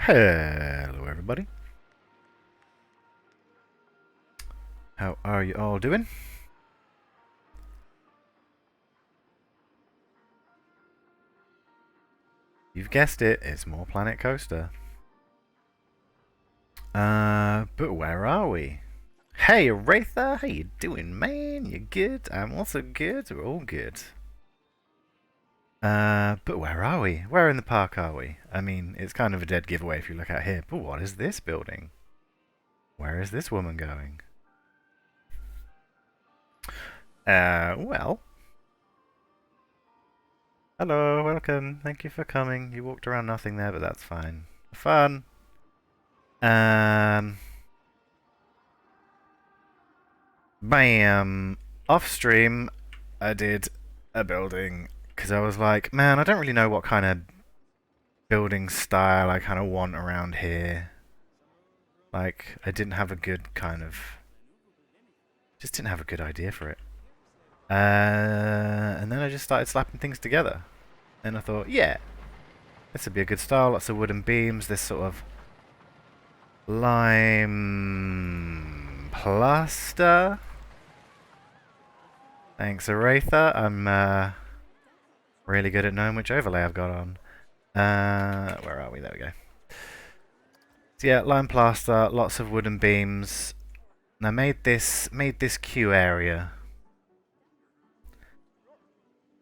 Hello everybody. How are you all doing? You've guessed it, it's more Planet Coaster. But where are we? Hey Aretha, how you doing, man? You good? I'm also good. We're all good. But where are we? Where in the park are we? I mean, it's kind of a dead giveaway if you look out here. But what is this building? Where is this woman going? Well. Hello, welcome. Thank you for coming. You walked around nothing there, but that's fine. Fun. Bam. Off stream, I did a building because I was like, man, I don't really know what kind of building style I kind of want around here. Like, I didn't have a good kind of, just didn't have a good idea for it. And then I just started slapping things together. And I thought, yeah, this would be a good style. Lots of wooden beams, this sort of lime plaster. Thanks, Aretha. I'm really good at knowing which overlay I've got on. Where are we? There we go. So yeah, lime plaster, lots of wooden beams. And I made this queue area.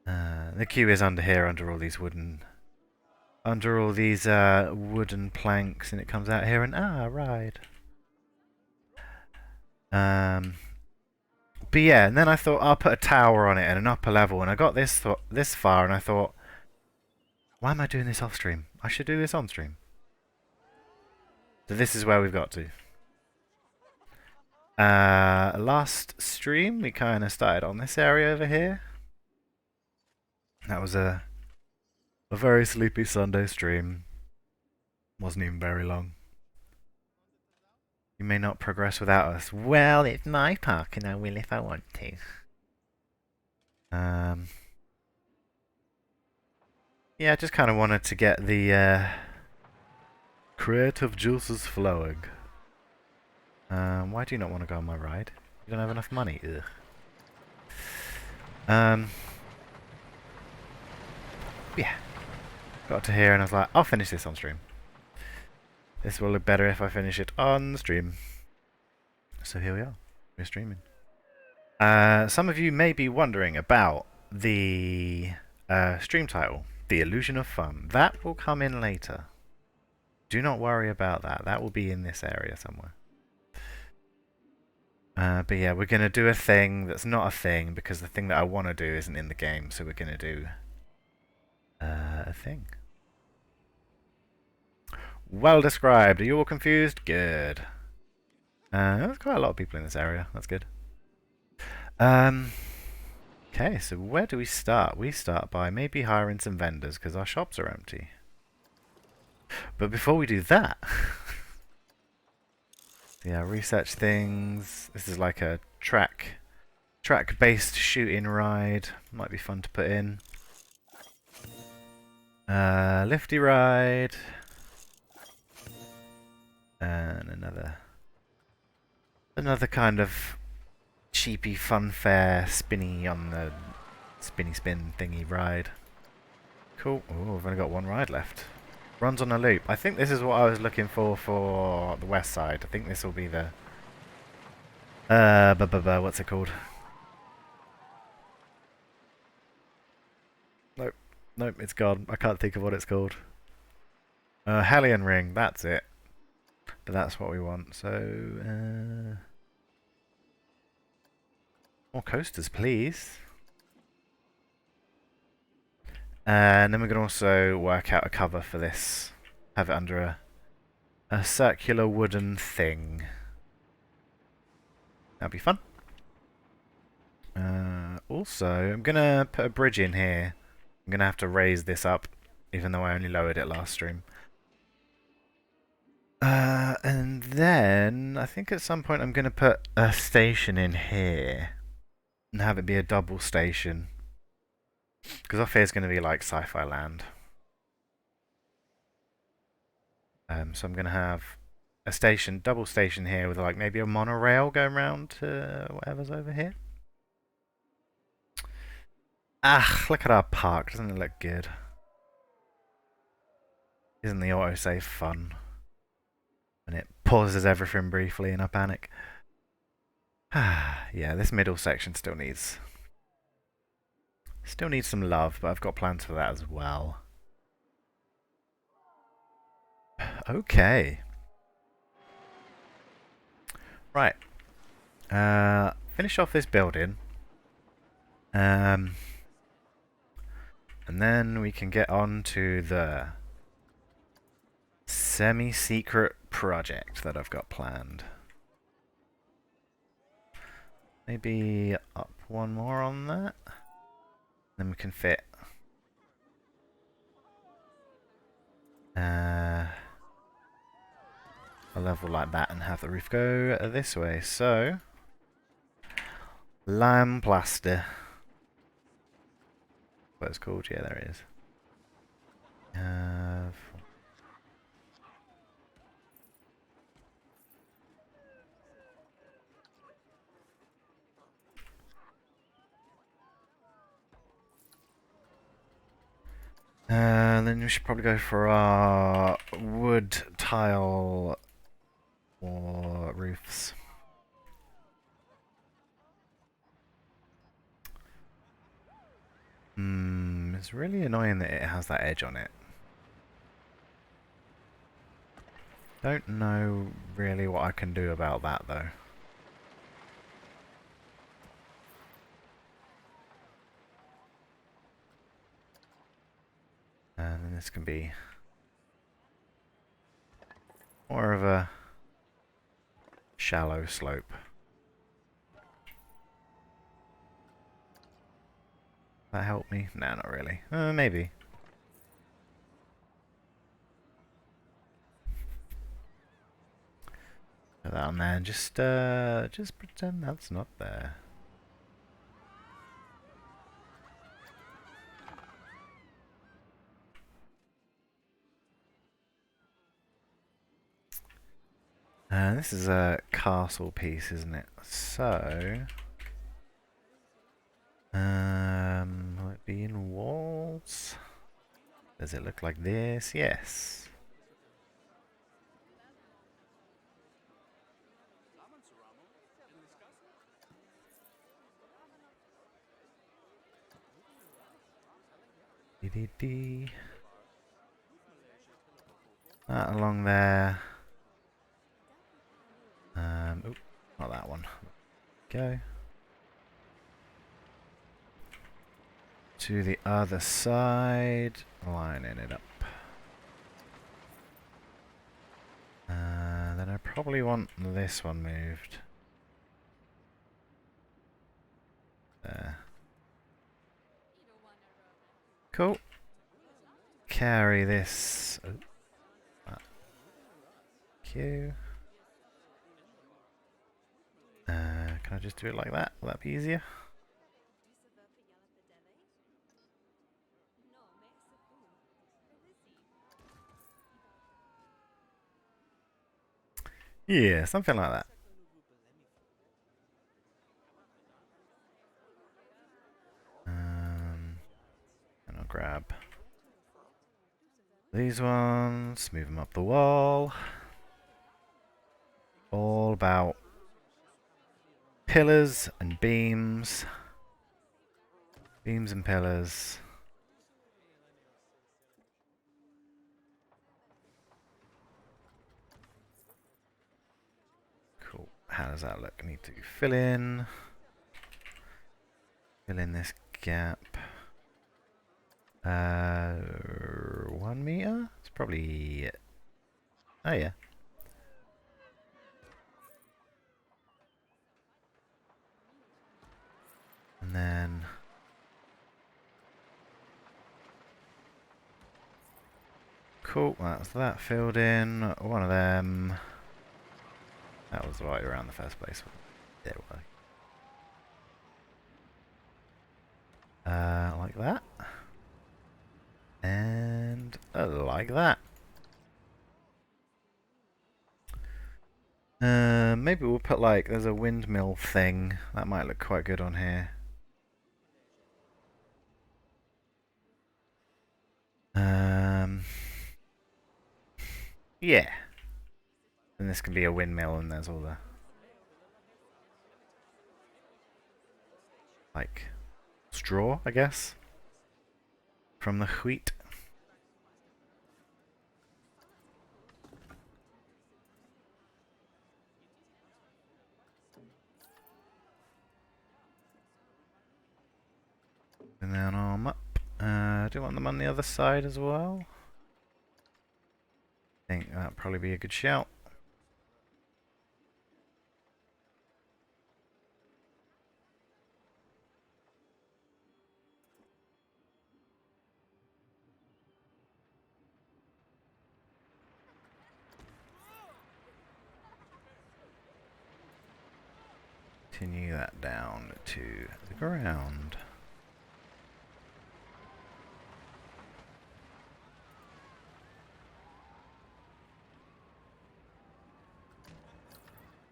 The queue is under here, under all these wooden planks, and it comes out here and ride. But yeah, and then I thought I'll put a tower on it and an upper level, and I got this far, and I thought, why am I doing this off stream? I should do this on stream. So this is where we've got to. Last stream we kind of started on this area over here. That was a very sleepy Sunday stream. Wasn't even very long. You may not progress without us. Well, it's my park and I will if I want to. Yeah, I just kind of wanted to get the creative juices flowing. Why do you not want to go on my ride? You don't have enough money. Ugh. Yeah. Got to here and I was like, I'll finish this on stream. This will look better if I finish it on stream. So here we are. We're streaming. Some of you may be wondering about the stream title, The Illusion of Fun. That will come in later. Do not worry about that. That will be in this area somewhere. But yeah, we're going to do a thing that's not a thing because the thing that I want to do isn't in the game. So we're going to do a thing. Well described. Are you all confused? Good. There's quite a lot of people in this area. That's good. Okay, so where do we start? We start by maybe hiring some vendors because our shops are empty. But before we do that, yeah, research things. This is like a track-based shooting ride. Might be fun to put in. Lifty ride. And another kind of cheapy funfair spinny on the spinny spin thingy ride. Cool. Oh, we've only got one ride left. Runs on a loop. I think this is what I was looking for the west side. I think this will be the what's it called? Nope, it's gone. I can't think of what it's called. Hellion Ring, that's it. But that's what we want, so more coasters, please. And then we can also work out a cover for this. Have it under a circular wooden thing. That'll be fun. Also, I'm gonna put a bridge in here. I'm gonna have to raise this up, even though I only lowered it last stream. And then I think at some point I'm gonna put a station in here and have it be a double station. Because off here is going to be like Sci-Fi Land. So I'm going to have a station, double station here with like maybe a monorail going around to whatever's over here. Ah, look at our park. Doesn't it look good? Isn't the autosave fun? And it pauses everything briefly in a panic. Yeah, this middle section still needs some love, but I've got plans for that as well. Okay. Right. Finish off this building. And then we can get on to the semi-secret project that I've got planned. Maybe up one more on that. Then we can fit a level like that and have the roof go this way. So, lime plaster. What it's called? Yeah, there it is. Then we should probably go for our wood tile or roofs. It's really annoying that it has that edge on it. Don't know really what I can do about that though. And then this can be more of a shallow slope. That help me? No, not really. Maybe. Put that on there and just pretend that's not there. This is a castle piece, isn't it? So, will it be in walls? Does it look like this? Yes. Dee. That along there. Oop, not that one. Go. To the other side, lining it up. Then I probably want this one moved. There. Cool. Carry this. Oh. Q. Can I just do it like that? Will that be easier? Yeah, something like that. And I'll grab these ones, move them up the wall. All about pillars and beams. Beams and pillars. Cool. How does that look? I need to fill in this gap. 1 meter? It's probably... Oh yeah. And then... Cool, that's that filled in. One of them. That was right around the first place. There we go. Like that. And like that. maybe we'll put like, there's a windmill thing. That might look quite good on here. Yeah. And this can be a windmill and there's all the... like, straw, I guess? From the wheat. And then arm up. Do you want them on the other side as well? I think that'd probably be a good shout. Continue that down to the ground.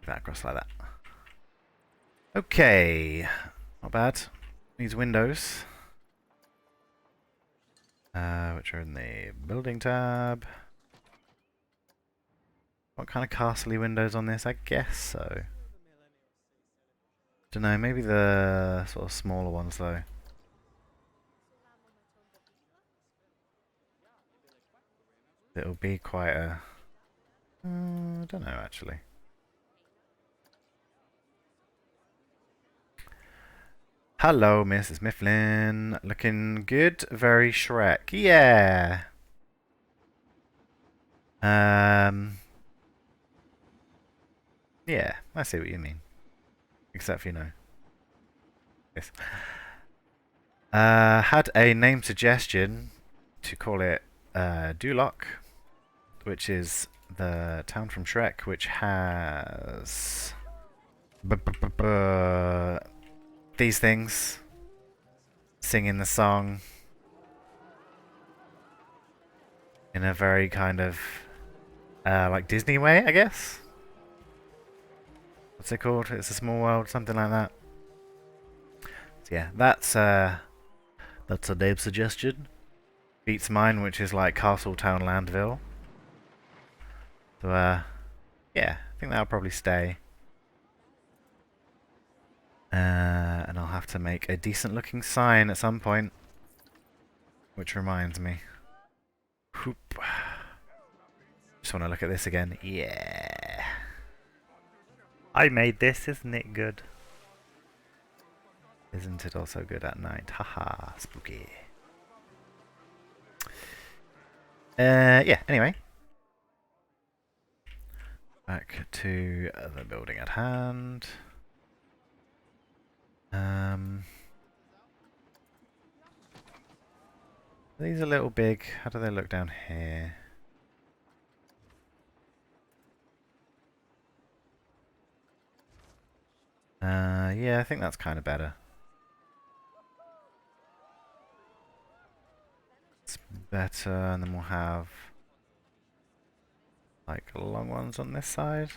That across like that. Okay, not bad. These windows, which are in the building tab. What kind of castle-y windows on this? I guess so. Don't know, maybe the sort of smaller ones though. It'll be quite a... I don't know actually. Hello, Mrs. Mifflin. Looking good? Very Shrek. Yeah. Yeah, I see what you mean. Except for, you know. Yes. Had a name suggestion to call it Duloc, which is the town from Shrek, which has these things singing the song in a very kind of like Disney way, I guess. What's it called? It's a Small World, something like that. So yeah, that's a name suggestion. Beats mine, which is like Castletown Landville. So yeah, I think that'll probably stay. And I'll have to make a decent looking sign at some point. Which reminds me. Whoop. Just want to look at this again. Yeah. I made this, isn't it good? Isn't it also good at night? Haha, spooky. Yeah, anyway. Back to the building at hand. These are a little big. How do they look down here? Yeah, I think that's kind of better. It's better, and then we'll have like long ones on this side.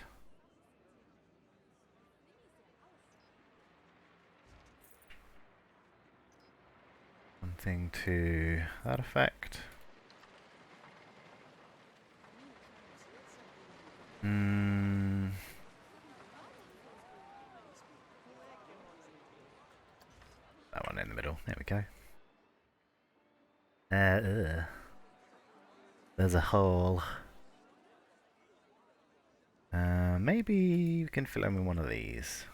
Something to that effect. That one in the middle. There we go. There's a hole. Maybe we can fill in with one of these.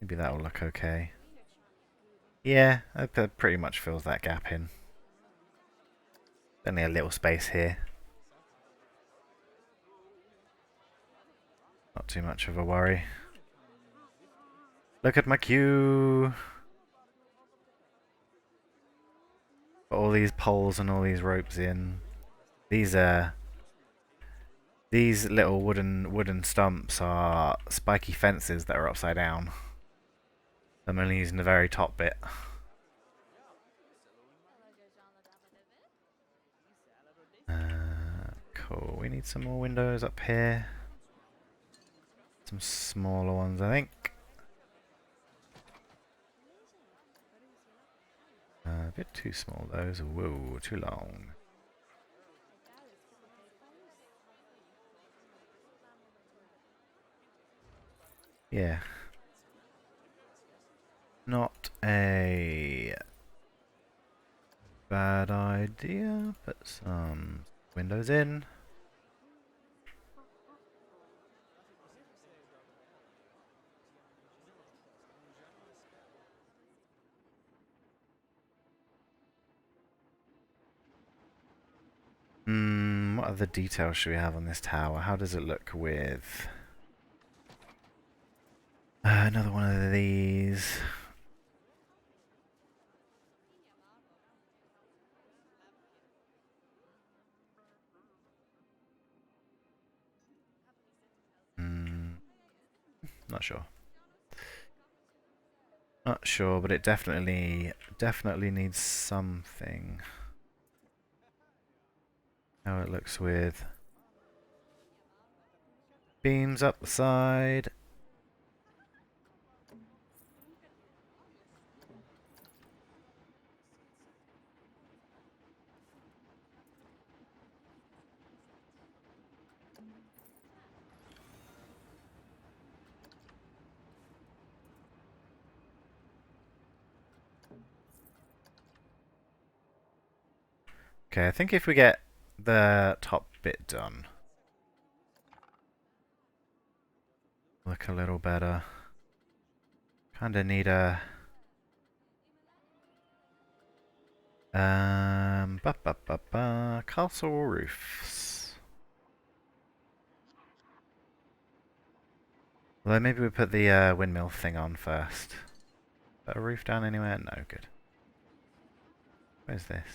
Maybe that will look okay. Yeah, that pretty much fills that gap in. Only a little space here. Not too much of a worry. Look at my queue! Got all these poles and all these ropes in. These little wooden stumps are spiky fences that are upside down. I'm only using the very top bit. Cool. We need some more windows up here. Some smaller ones, I think. A bit too small, those. Whoa, too long. Yeah. Not a bad idea. Put some windows in. What other details should we have on this tower? How does it look with another one of these? Not sure. Not sure, but it definitely needs something. How it looks with beams up the side. Okay, I think if we get the top bit done, look a little better. Kinda need a castle roofs. Although maybe we put the windmill thing on first. Put a roof down anywhere? No, good. Where's this?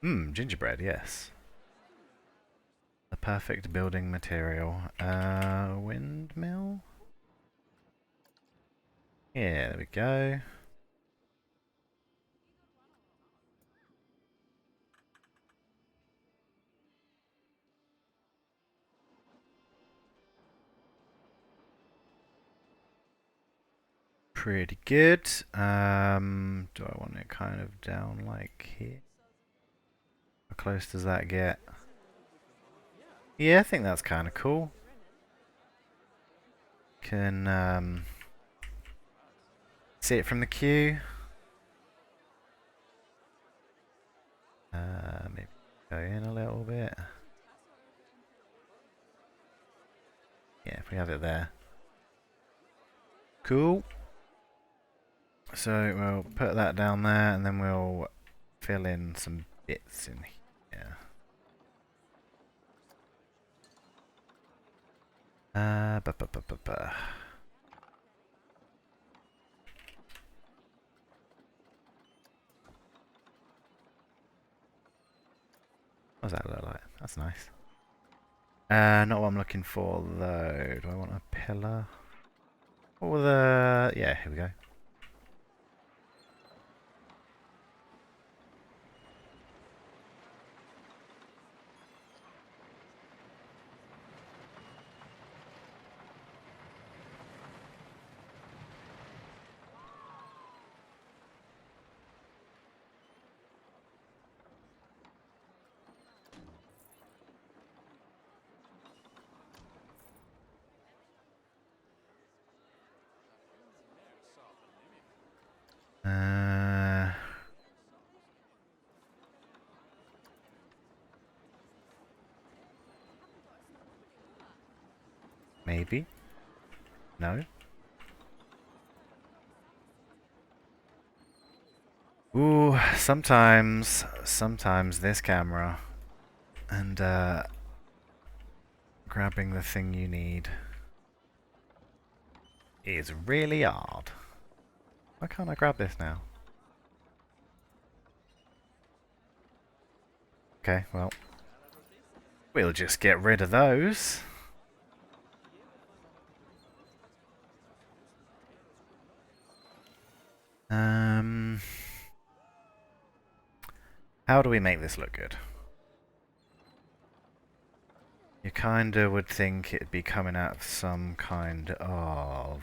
Gingerbread, yes. The perfect building material. Windmill? Yeah, there we go. Pretty good. Do I want it kind of down like here? How close does that get? Yeah, I think that's kind of cool. Can see it from the queue. Maybe go in a little bit. Yeah, if we have it there. Cool. So we'll put that down there and then we'll fill in some bits in here. Ba ba ba ba ba. What does that look like? That's nice. Not what I'm looking for though. Do I want a pillar? Or the... yeah, here we go. Maybe. No. Ooh, sometimes this camera and grabbing the thing you need is really hard. Why can't I grab this now? Okay, well, we'll just get rid of those. How do we make this look good? You kinda would think it'd be coming out of some kind of...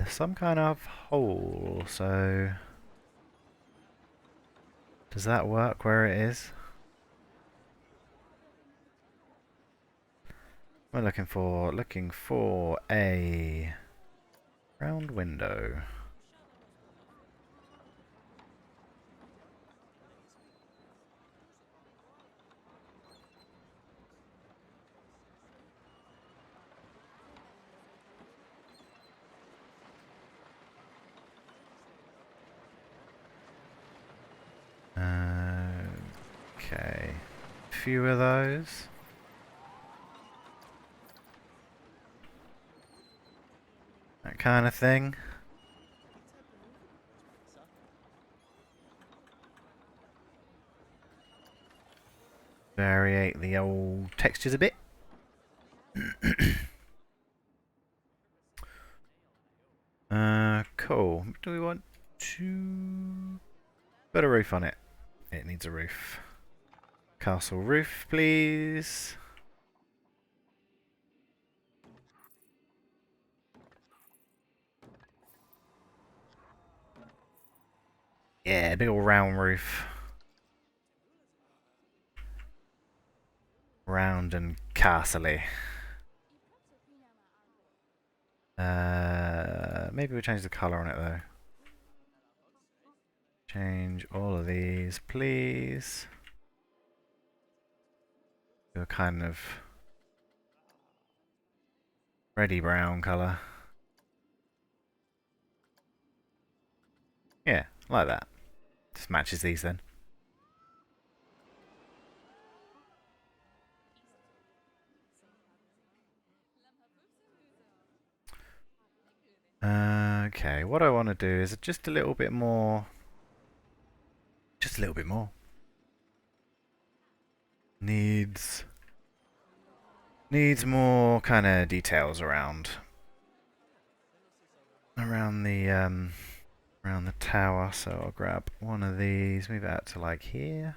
some kind of hole, so... Does that work where it is? We're looking for a round window. Okay, a few of those. That kind of thing. Variate the old textures a bit. Cool. Do we want to put a roof on it? It needs a roof. Castle roof, please. Yeah, big old round roof. Round and castle-y. Maybe we change the colour on it though. Change all of these, please. Do a kind of reddy brown colour. Yeah, like that. Just matches these then. Okay, what I want to do is just a little bit more. Just a little bit more. Needs more kind of details around the tower. So I'll grab one of these, move it out to like here.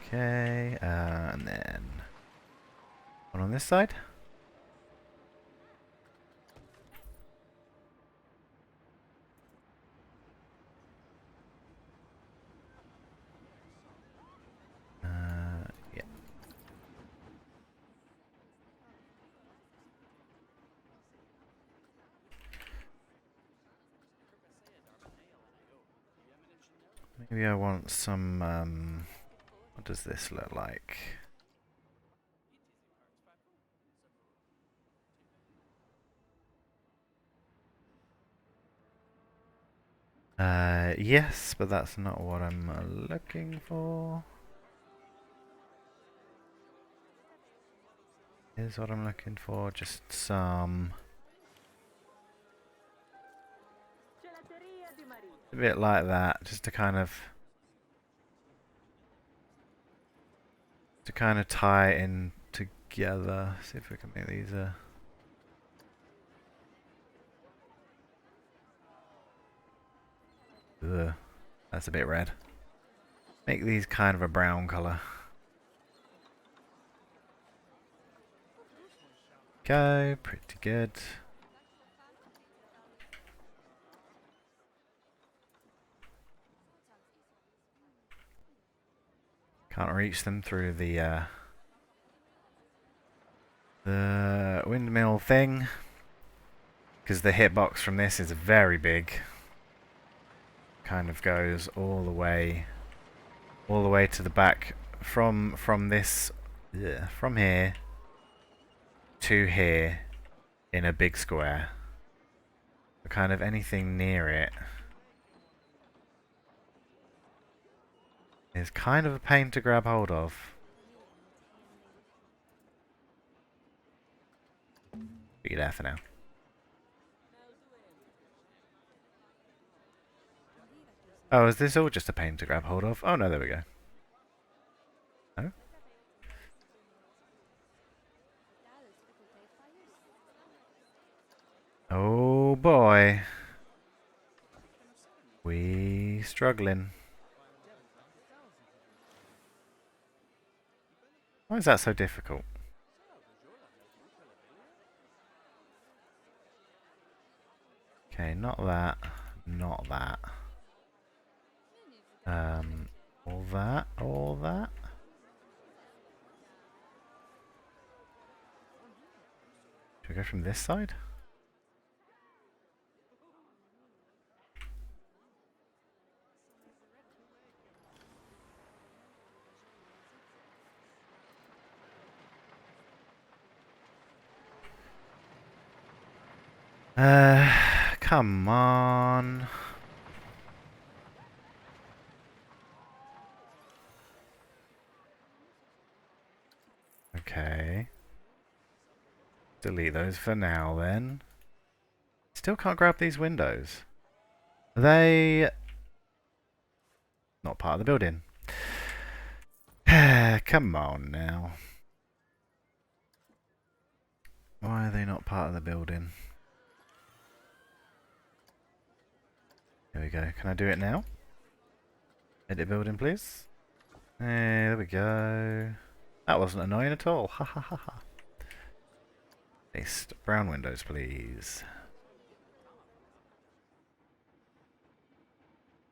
Okay, and then one on this side. Yeah. Maybe I want some, what does this look like? Yes, but that's not what I'm looking for. Here's what I'm looking for, just some... a bit like that, just to kind of tie it in together. See if we can make these ugh, that's a bit red. Make these kind of a brown colour. Go, pretty good. Can't reach them through the windmill thing, because the hitbox from this is very big. Kind of goes all the way to the back from this, from here to here in a big square. So kind of anything near it is kind of a pain to grab hold of. Be there for now. Oh, is this all just a pain to grab hold of? Oh no, there we go. Oh? Oh boy. We struggling. Why is that so difficult? Okay, not that. Not that. All that. All that. Should we go from this side? Come on. Okay. Delete those for now then. Still can't grab these windows. Are they not part of the building? Come on now. Why are they not part of the building? Here we go. Can I do it now? Edit building, please. Hey, there we go. That wasn't annoying at all. Ha ha ha ha. Paste brown windows, please.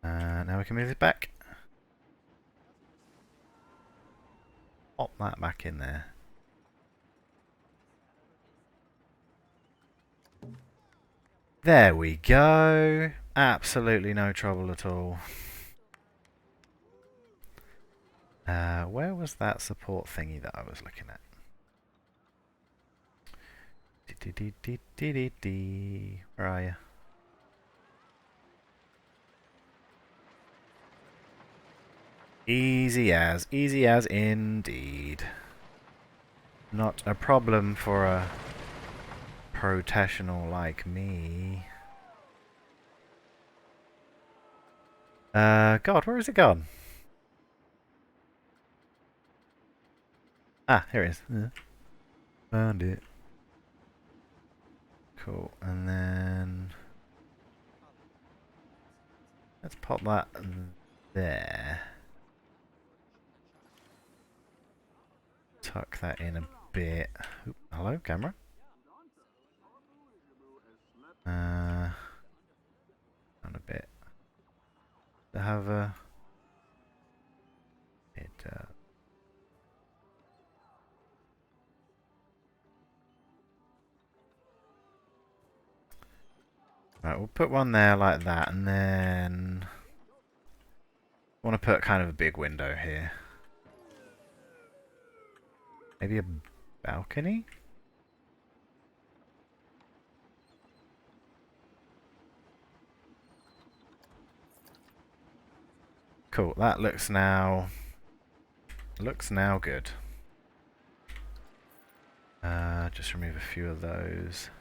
Now we can move it back. Pop that back in there. There we go. Absolutely no trouble at all. Where was that support thingy that I was looking at? Where are you? Easy as indeed. Not a problem for a professional like me. God, where is it gone? Ah, here it is. Found it. Cool, and then let's pop that there. Tuck that in a bit. Oop, hello, camera. On a bit. To have a it. Right, we'll put one there like that, and then I want to put kind of a big window here. Maybe a balcony? Cool, that looks now good. Just remove a few of those.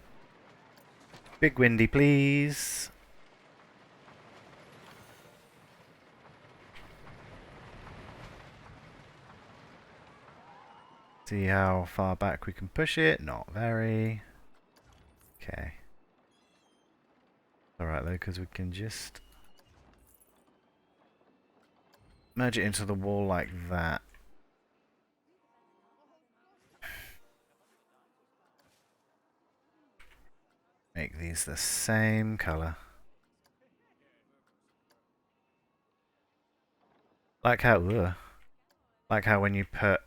Big windy, please. See how far back we can push it. Not very. Okay. Alright though, because we can just merge it into the wall like that. Make these the same colour. Like how when you put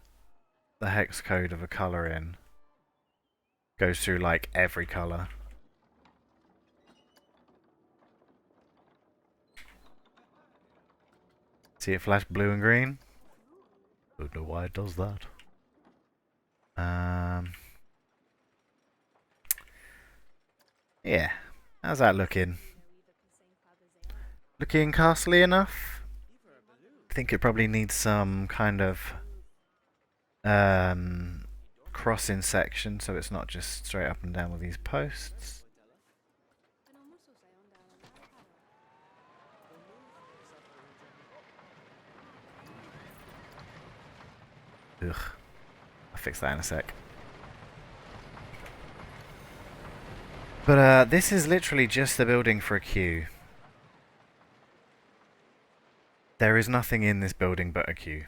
the hex code of a colour in, goes through like every colour. See it flash blue and green? Don't know why it does that. Yeah. How's that looking? Looking castly enough? I think it probably needs some kind of crossing section so it's not just straight up and down with these posts. Ugh. I'll fix that in a sec. But this is literally just the building for a queue. There is nothing in this building but a queue.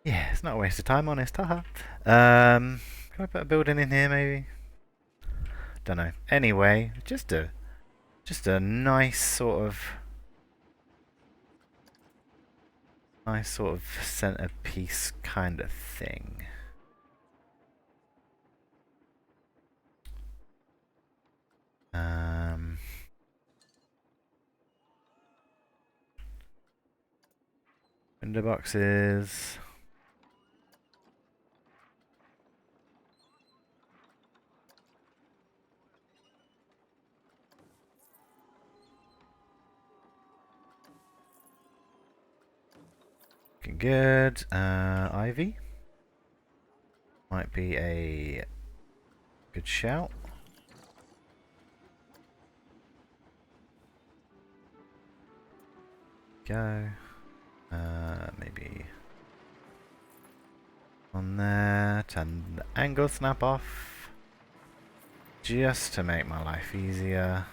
Yeah, it's not a waste of time, honest. Haha. Can I put a building in here, maybe? Don't know. Anyway, just a nice sort of centerpiece kind of thing. Window boxes. Looking good. Ivy might be a good shout. Go. Maybe on there. Turn the angle snap off, just to make my life easier.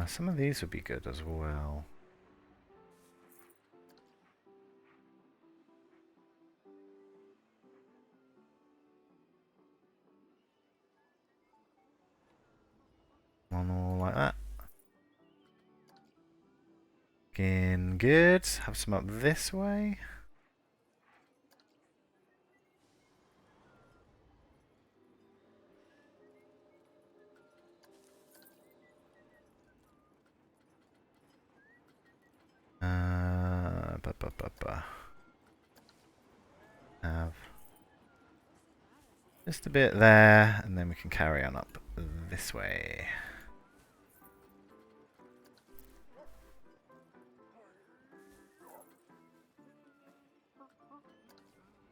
Some of these would be good as well. One all like that. Looking good. Have some up this way. Have just a bit there, and then we can carry on up this way.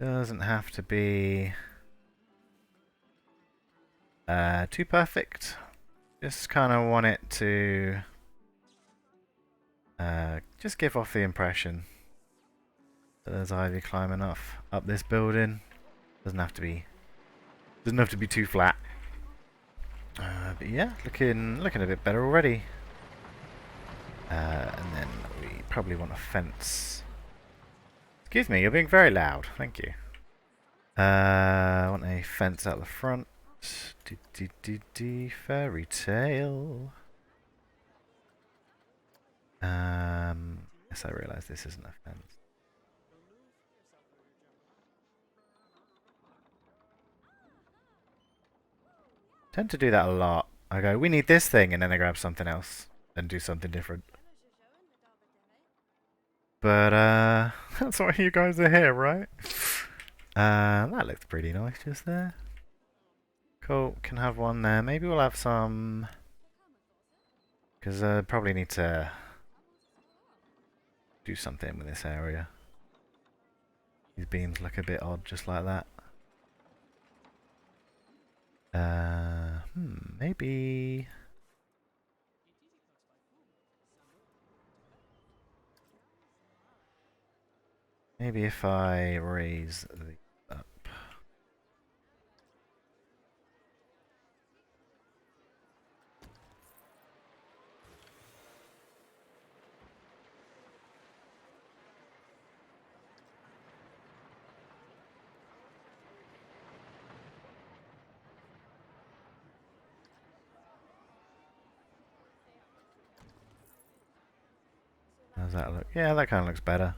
Doesn't have to be too perfect. Just kind of want it to just give off the impression that there's ivy climbing up this building. Doesn't have to be too flat. But yeah, looking a bit better already. And then we probably want a fence. Excuse me, you're being very loud. Thank you. I want a fence out the front. Fairy tale. Yes, I realise this isn't a fence. Tend to do that a lot. I go, we need this thing, and then I grab something else and do something different. But that's why you guys are here, right? That looks pretty nice just there. Cool, can have one there. Maybe we'll have some, because I probably need to do something with this area. These beams look a bit odd just like that. Maybe if I raise the up. How's that look? Yeah, that kind of looks better.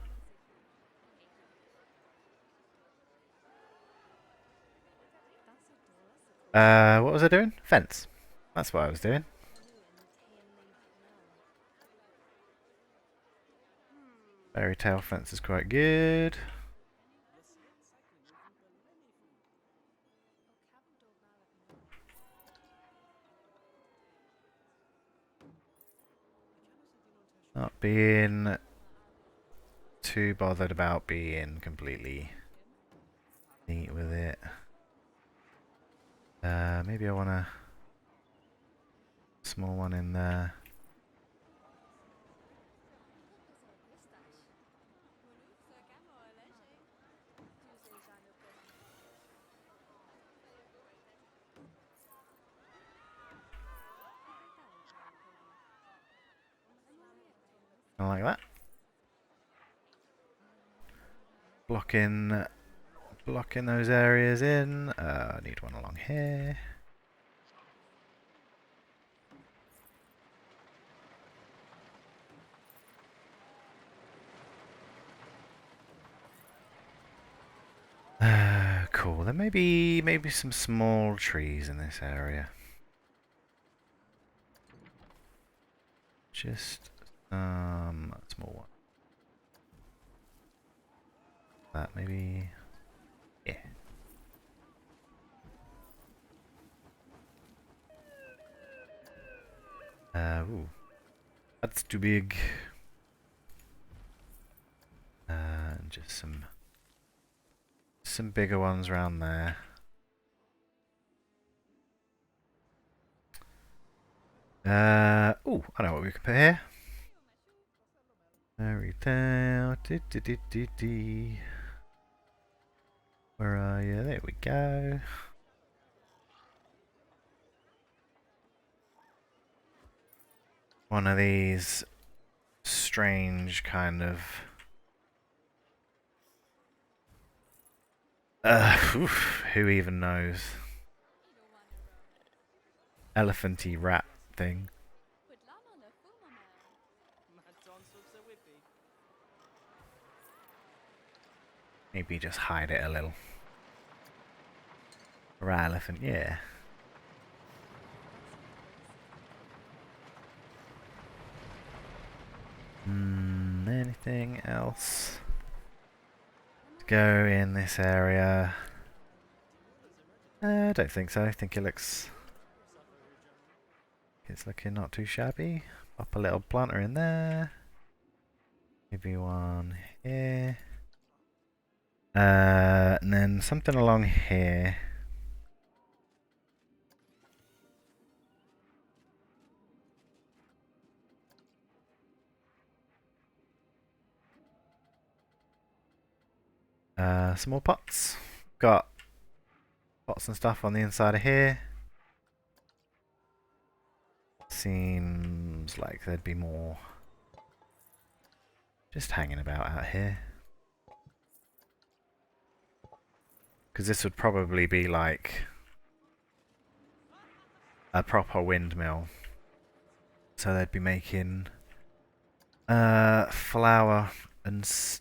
What was I doing? Fence. That's what I was doing. Fairy tale fence is quite good. Not being too bothered about being completely neat with it. Maybe I want a small one in there. I like that. Blocking those areas in. I need one along here. Cool. There may be maybe some small trees in this area. Just small one. That maybe. Yeah. Ooh. That's too big. And just some bigger ones around there. Ooh, I know what we can put here. Fairy tale. Where are you? There we go. One of these strange kind of who even knows? Elephanty rat thing. Maybe just hide it a little. Rat elephant, yeah. Anything else to go in this area? I don't think so. I think it's looking not too shabby. Pop a little planter in there. Maybe one here. And then something along here. Some more pots. Got pots and stuff on the inside of here. Seems like there'd be more just hanging about out here. Because this would probably be like a proper windmill. So they'd be making flour and stuff.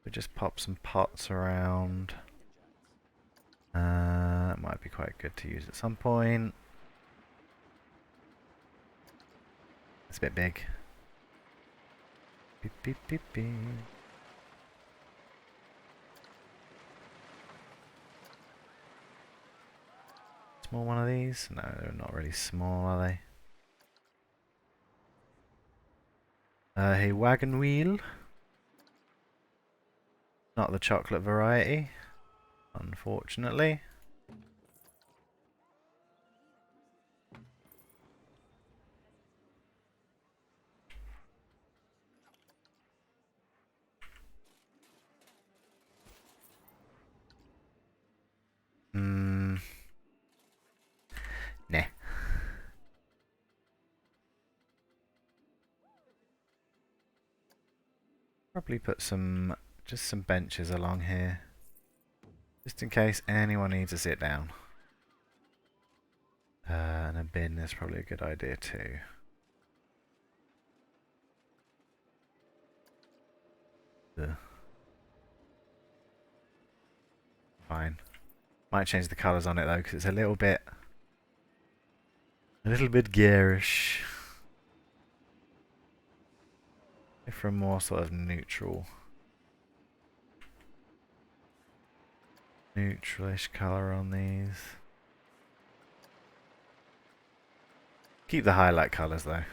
We just pop some pots around. It might be quite good to use at some point. It's a bit big. Beep, beep, beep, beep. Small one of these? No, they're not really small, are they? A wagon wheel. Not the chocolate variety, unfortunately. Nah. Probably put just some benches along here. Just in case anyone needs to sit down. And a bin is probably a good idea too. Ugh. Fine. Might change the colours on it though, because it's a little bit garish. For a more sort of neutralish colour on these. Keep the highlight colours though.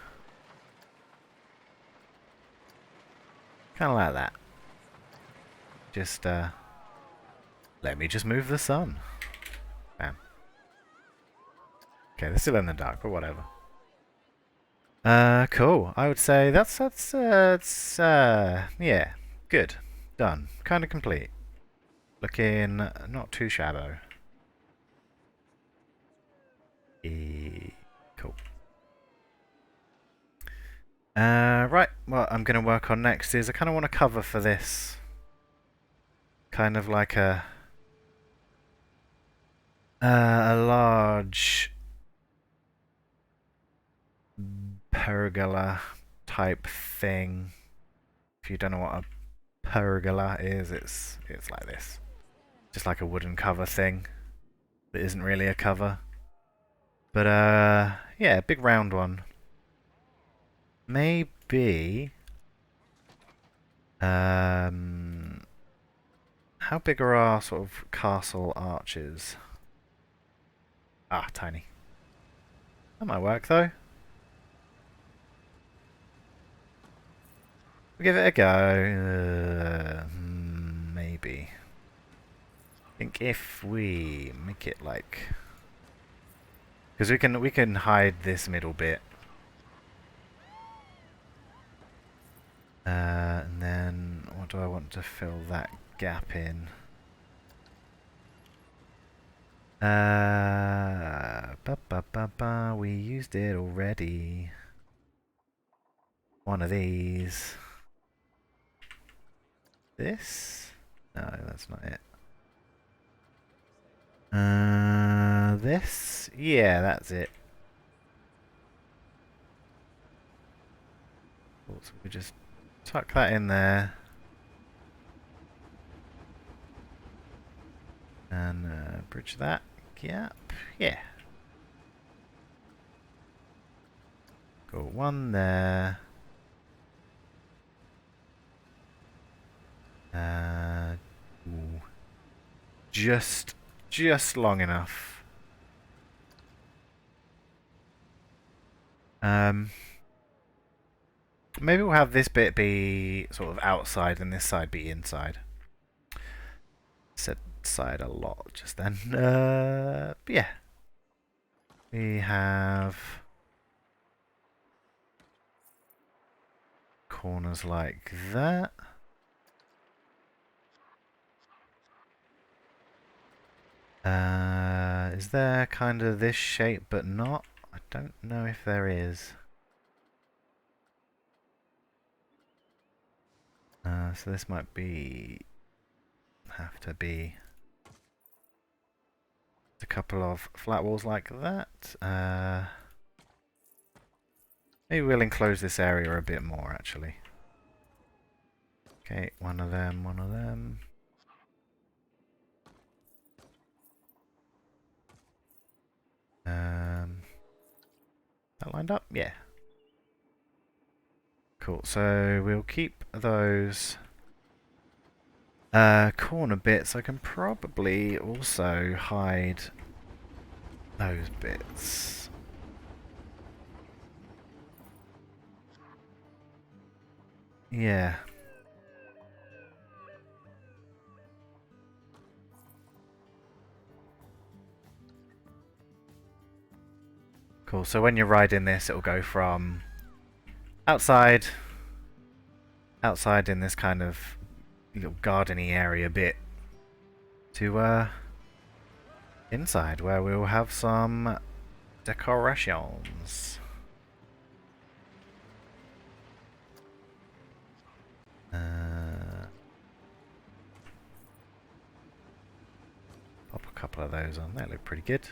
Kind of like that. Just, let me just move the sun. Bam. Okay, they're still in the dark, but whatever. Cool. I would say yeah, good. Done. Kind of complete. Looking not too shallow. Cool. Right, what I'm going to work on next is I kind of want to cover for this. Kind of like a large pergola type thing. If you don't know what a pergola is, it's like this. Just like a wooden cover thing that isn't really a cover. But yeah, big round one. Maybe how big are our sort of castle arches? Ah, tiny. That might work though. We'll give it a go. Maybe. I think if we make it like, because we can hide this middle bit, and then what do I want to fill that gap in? We used it already. One of these. This? No, that's not it. This? Yeah, that's it. Cool, so we just tuck that in there. And bridge that gap. Yeah. Got one there. Ooh. Just long enough. Maybe we'll have this bit be sort of outside and this side be inside. Said side a lot just then. Yeah. We have corners like that. Is there kind of this shape but not? I don't know if there is. So this might have to be a couple of flat walls like that. Maybe we'll enclose this area a bit more actually. Okay, one of them, one of them. That lined up? Yeah. Cool, so we'll keep those corner bits. I can probably also hide those bits. Yeah. Cool, so when you're riding this, it'll go from outside in this kind of little gardeny area bit to inside where we'll have some decorations. Pop a couple of those on, they look pretty good.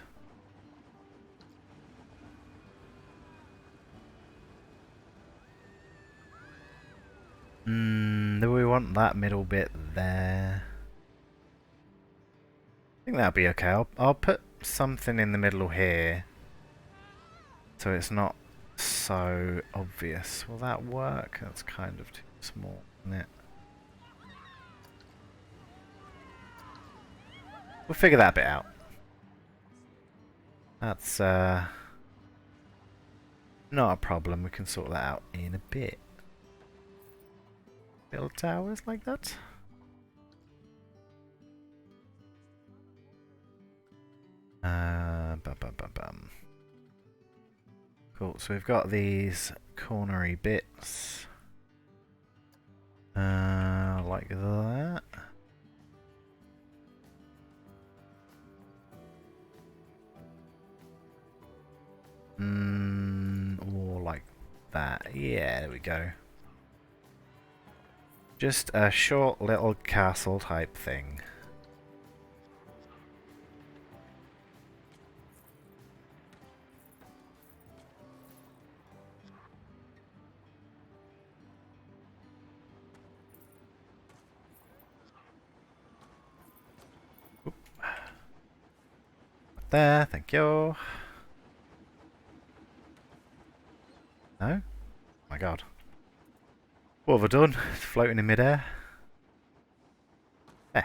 Do we want that middle bit there? I think that'll be okay. I'll put something in the middle here so it's not so obvious. Will that work? That's kind of too small, isn't it? We'll figure that bit out. That's not a problem. We can sort that out in a bit. Build towers like that. Bum, bum, bum, bum. Cool, so we've got these cornery bits. Like that. Or like that. Yeah, there we go. Just a short little castle type thing. Oop. There, thank you. No? Oh my god. What have I done? It's floating in midair. Eh.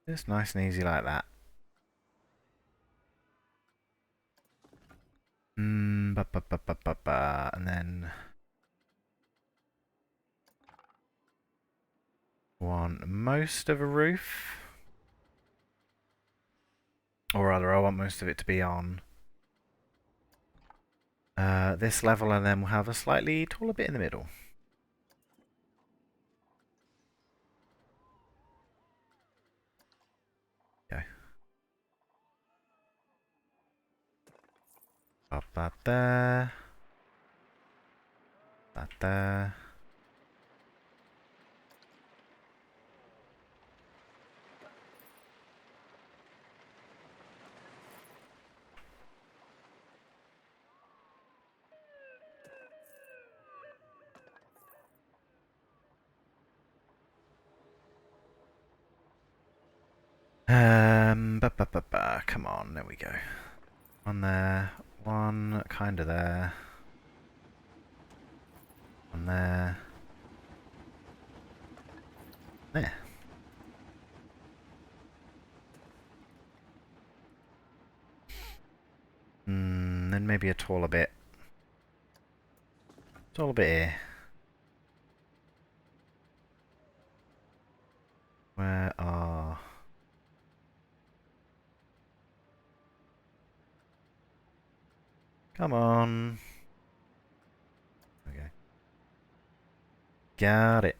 Just nice and easy like that. And then want most of a roof. Or rather, I want most of it to be on this level, and then we'll have a slightly taller bit in the middle. Okay. Up that there. That there. Come on, there we go. One there, one kinda there. One there. There. Then maybe a taller bit. Taller bit here. Where are... Come on. Okay. Got it.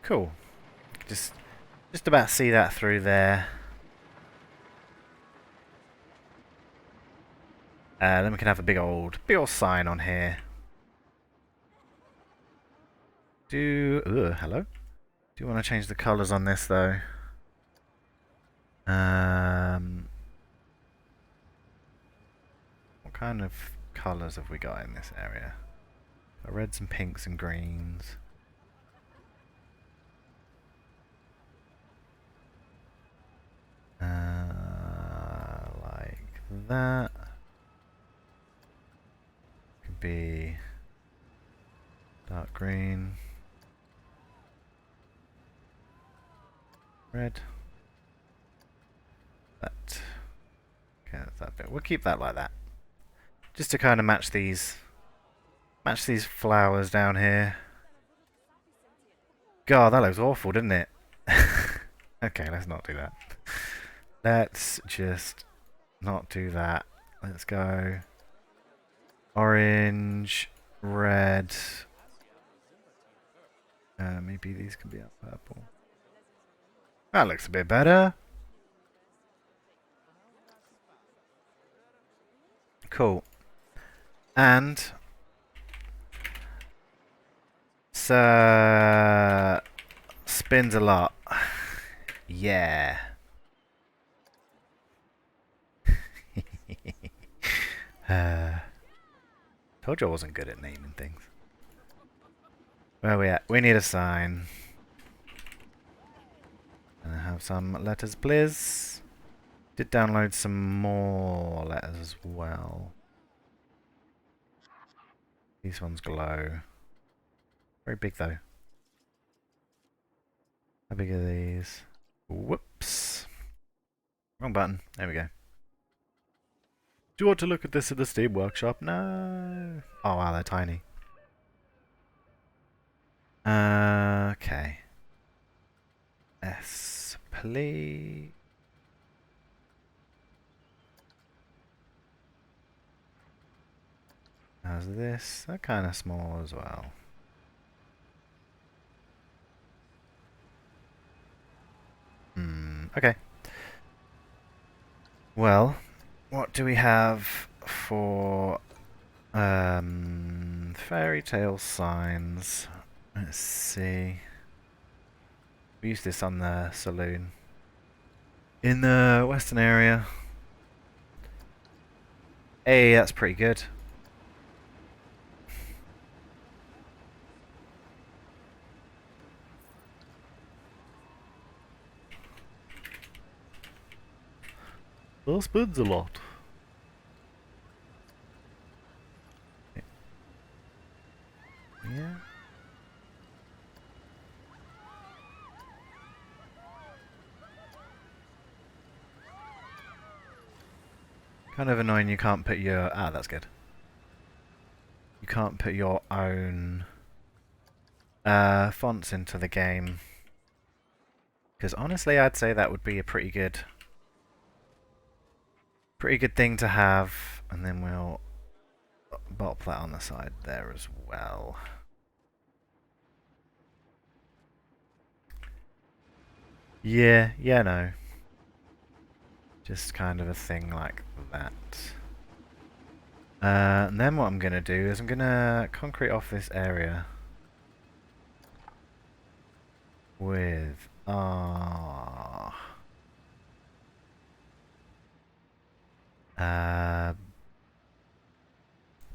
Cool. Just about see that through there. Then we can have a big old sign on here. Hello? Do you want to change the colours on this though? What kind of colours have we got in this area? Reds and pinks and greens. Like that. Could be dark green. Red. That. Okay, that's that bit. We'll keep that like that. Just to kind of match these flowers down here. God, that looks awful, didn't it? Okay, let's not do that. Let's just not do that. Let's go orange, red. Maybe these can be up purple. That looks a bit better. Cool. And so spins a lot. Yeah. Told you I wasn't good at naming things. Where are we at? We need a sign. And I have some letters, please. Did download some more letters as well. These ones glow. Very big though. How big are these? Whoops. Wrong button. There we go. Do you want to look at this in the Steam Workshop? No. Oh wow, they're tiny. Okay. S, please. How's this? They're kind of small as well. Okay. Well, what do we have for fairy tale signs? Let's see. We used this on the saloon. In the western area. Hey, that's pretty good. That spins a lot. Yeah. Kind of annoying you can't put your... Ah, that's good. You can't put your own fonts into the game. Because honestly, I'd say that would be a pretty good thing to have. And then we'll bop that on the side there as well. Yeah, no. Just kind of a thing like that. And then what I'm going to do is I'm going to concrete off this area with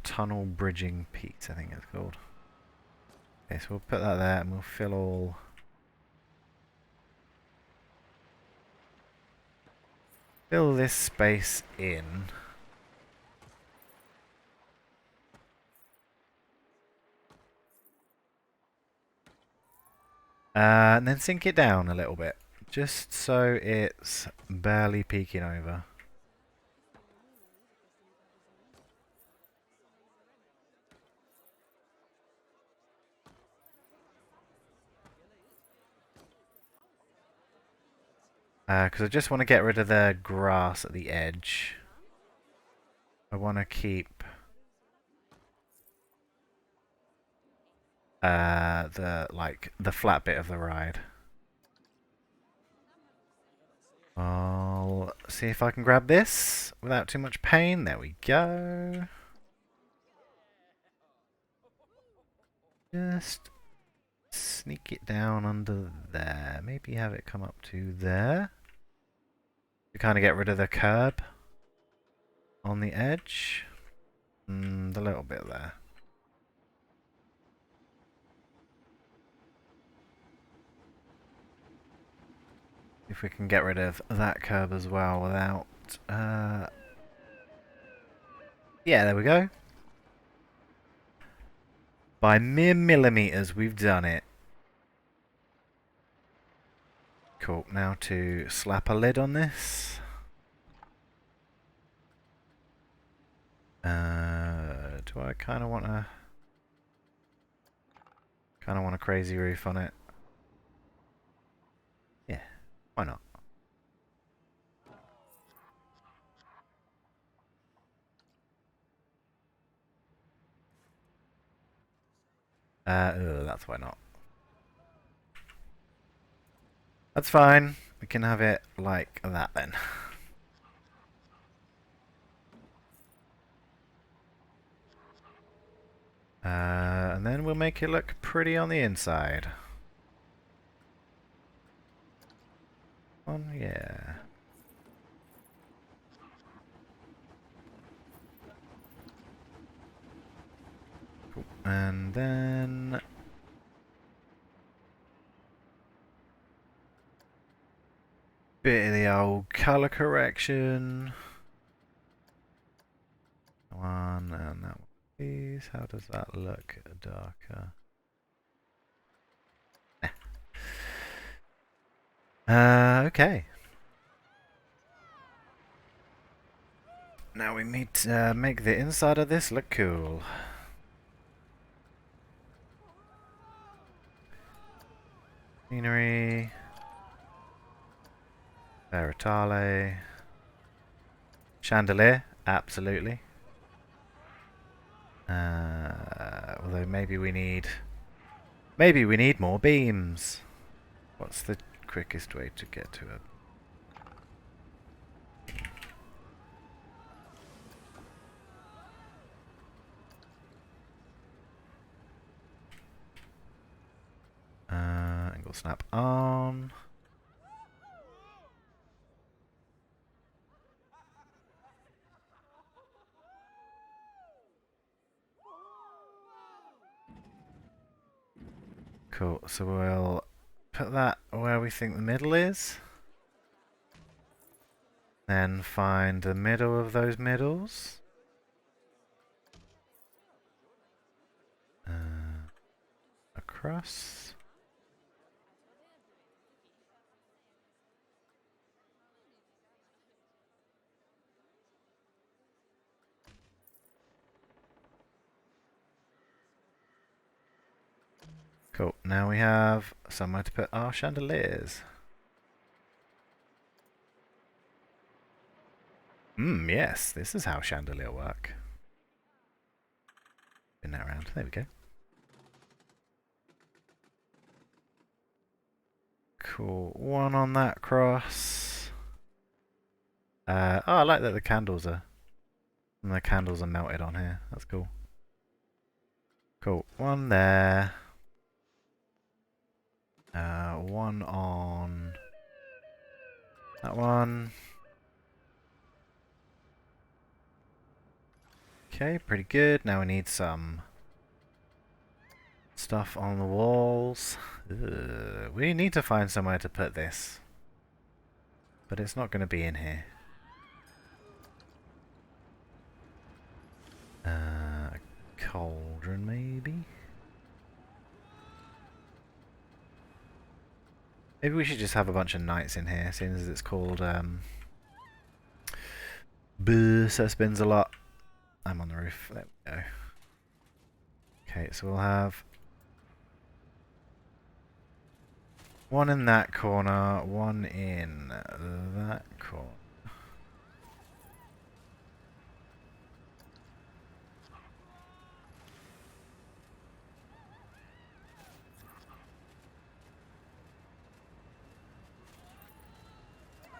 tunnel bridging piece, I think it's called. Okay, so we'll put that there and we'll fill this space in. And then sink it down a little bit, just so it's barely peeking over. Because I just want to get rid of the grass at the edge. I want to keep the flat bit of the ride. I'll see if I can grab this without too much pain. There we go. Just sneak it down under there. Maybe have it come up to there. To kind of get rid of the curb on the edge. And a little bit there. If we can get rid of that curb as well without... yeah, there we go. By mere millimeters, we've done it. Cool. Now to slap a lid on this. Do I kind of want a... kind of want a crazy roof on it? Yeah, why not? That's why not. That's fine. We can have it like that then. And then we'll make it look pretty on the inside. Yeah. And then... bit of the old colour correction. One and that one, please. How does that look darker? Okay. Now we need to make the inside of this look cool. Scenery. Veritale. Chandelier, absolutely. Although maybe we need more beams. What's the quickest way to get to it? Angle snap on. Cool, so we'll put that where we think the middle is. Then find the middle of those middles. Across. Cool, now we have somewhere to put our chandeliers. Yes, this is how chandelier work. Spin that around, there we go. Cool, one on that cross. Oh, I like that the candles are melted on here. That's cool. Cool, one there. One on that one. Okay, pretty good. Now we need some stuff on the walls. We need to find somewhere to put this. But it's not going to be in here. A cauldron, maybe? Maybe we should just have a bunch of knights in here, seeing as it's called, so it spins a lot. I'm on the roof. There we go. Okay, so we'll have one in that corner, one in that corner.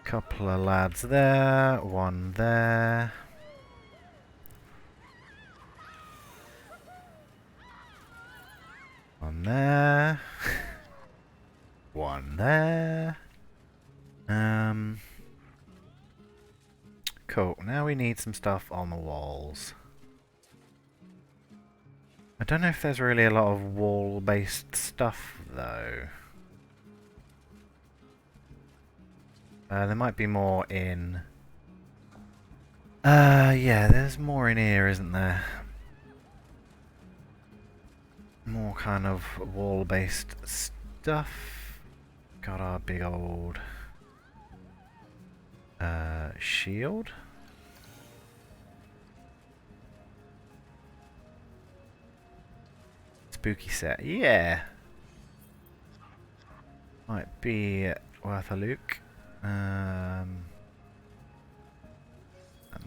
Couple of lads there, one there. One there. One there. Cool. Now we need some stuff on the walls. I don't know if there's really a lot of wall-based stuff, though. There might be more in... yeah, there's more in here, isn't there? More kind of wall-based stuff. Got our big old... shield. Spooky set, yeah! Might be worth a look. And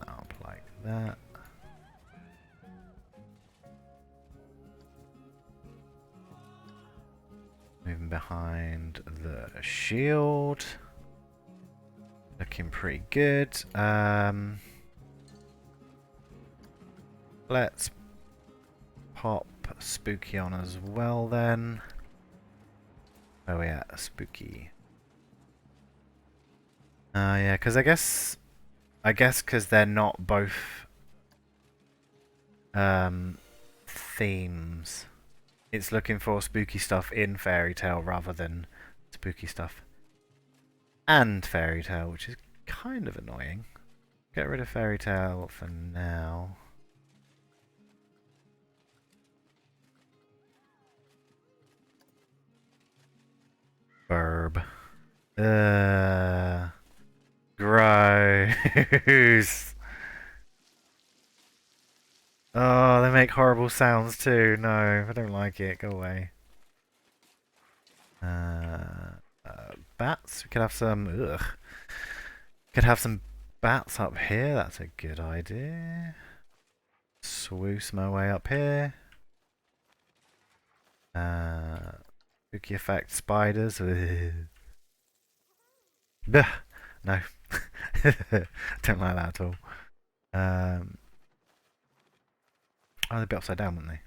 up like that. Moving behind the shield. Looking pretty good. Let's pop Spooky on as well then. Oh yeah, Spooky. Yeah, because I guess because they're not both themes. It's looking for spooky stuff in Fairy Tale rather than spooky stuff and Fairy Tale, which is kind of annoying. Get rid of Fairy Tale for now. Verb. Gross. Oh, they make horrible sounds too. No, I don't like it. Go away. Bats. We could have some. Ugh. Could have some bats up here. That's a good idea. Swoosh my way up here. Spooky effect spiders. Blech. No. Don't like that at all. Oh, they'd be upside down, wouldn't they?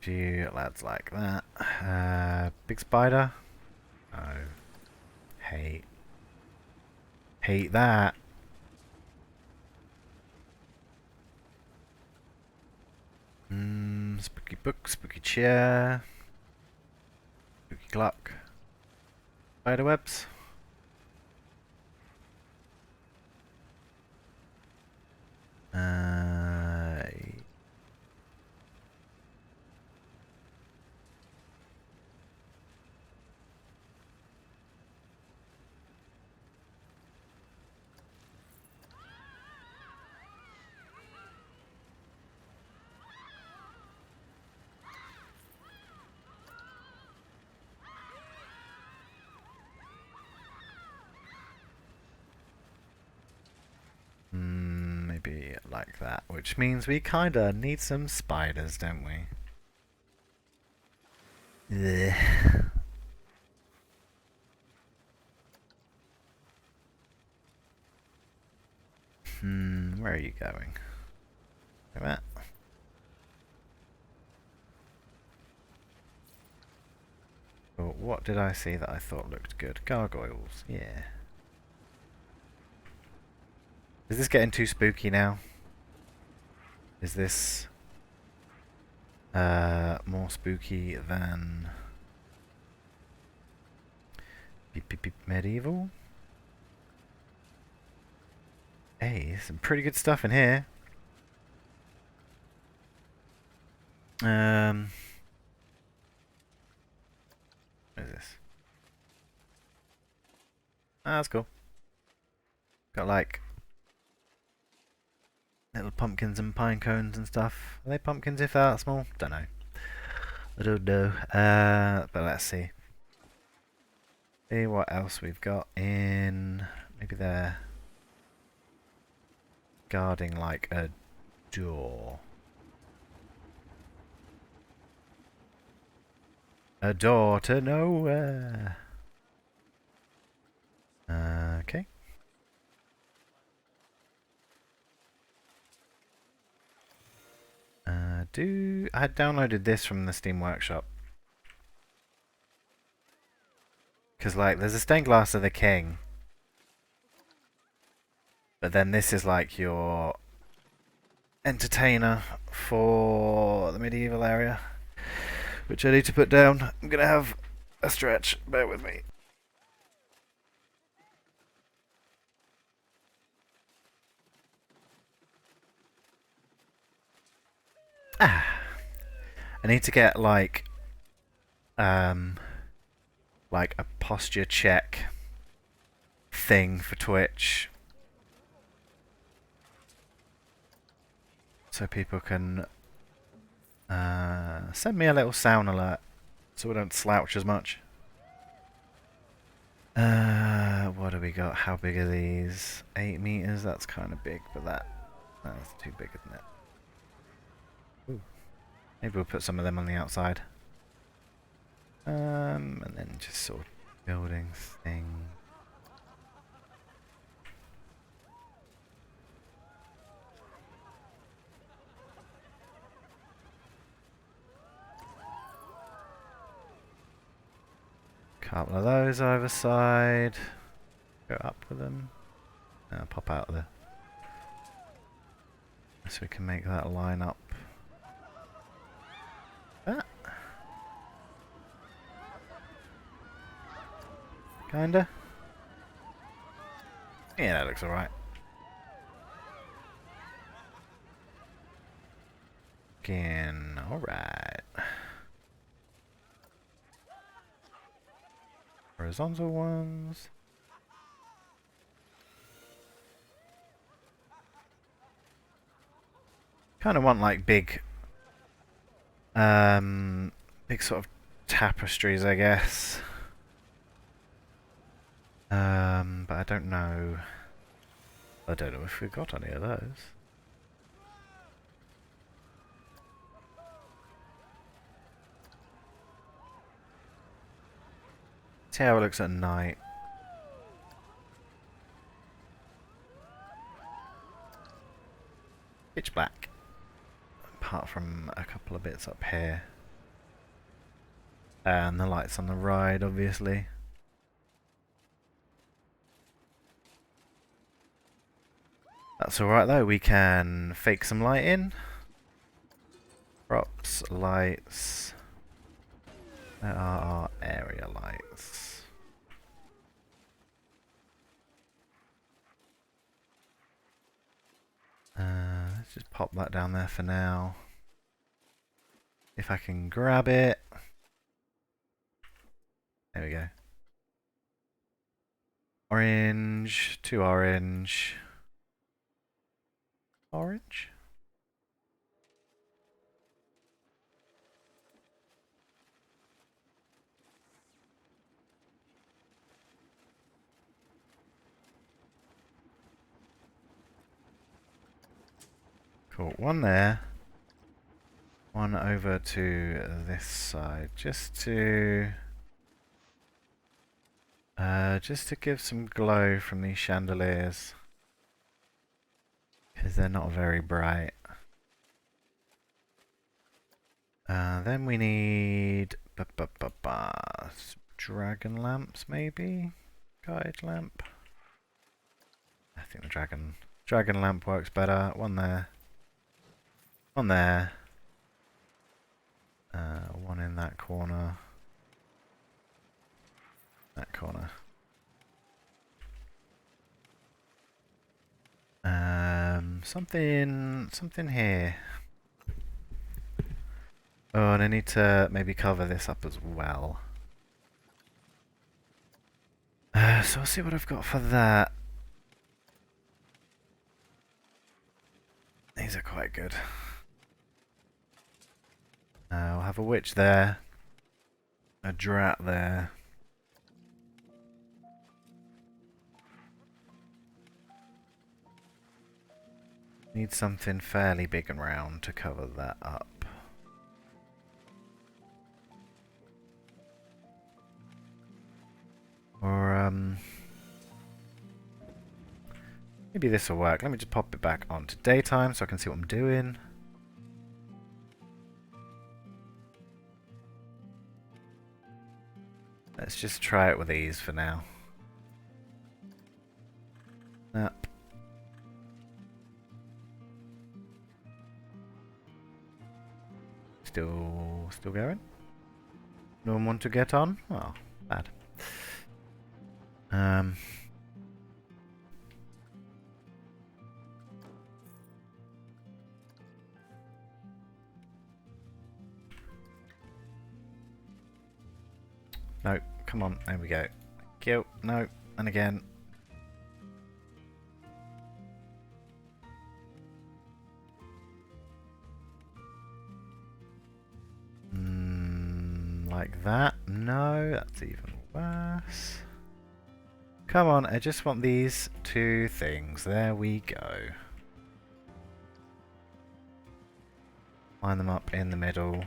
Few lads like that. Big spider. Oh. Hate that. Spooky book, spooky chair. Spooky clock. Spider webs. Maybe like that, which means we kinda need some spiders, don't we? Yeah. Where are you going? Like that. Oh, what did I see that I thought looked good? Gargoyles, yeah. Is this getting too spooky now? Is this more spooky than medieval? Hey, some pretty good stuff in here. What is this? Ah, that's cool. Got like little pumpkins and pine cones and stuff. Are they pumpkins if they're that small? Don't know. I don't know. But let's see. See what else we've got in. Maybe they're guarding like a door. A door to nowhere. Okay. I had downloaded this from the Steam Workshop. Because, like, there's a stained glass of the king. But then this is like your entertainer for the medieval area. Which I need to put down. I'm going to have a stretch. Bear with me. I need to get like a posture check thing for Twitch, so people can send me a little sound alert, so we don't slouch as much. What do we got? How big are these? 8 meters. That's kind of big, but that's too big, isn't it? Ooh. Maybe we'll put some of them on the outside. And then just sort of building thing. Couple of those either side. Go up with them. Pop out of there. So we can make that line up. That. Kinda. Yeah, that looks alright. Again, alright. Horizontal ones. Kind of want like big sort of tapestries, I guess. But I don't know. I don't know if we've got any of those. See how it looks at night. Pitch black. Apart from a couple of bits up here. And the lights on the ride, obviously. That's alright though, we can fake some light in. Props, lights. There are our area lights. Let's just pop that down there for now. If I can grab it. There we go. Orange, 2 orange. Orange? Cool, one there. One over to this side, just to give some glow from these chandeliers, because they're not very bright. Then we need dragon lamps, maybe? Guide lamp? I think the dragon lamp works better. One there. One there. One in that corner. That corner. Something here. Oh, and I need to maybe cover this up as well. So I'll see what I've got for that. These are quite good. I'll have a witch there. A drat there. Need something fairly big and round to cover that up. Or, maybe this will work. Let me just pop it back onto daytime so I can see what I'm doing. Let's just try it with these for now. Yep. Still going? No one want to get on? Oh, bad. No, come on, there we go. Thank you. No, and again. Like that? No, that's even worse. Come on, I just want these two things. There we go. Line them up in the middle.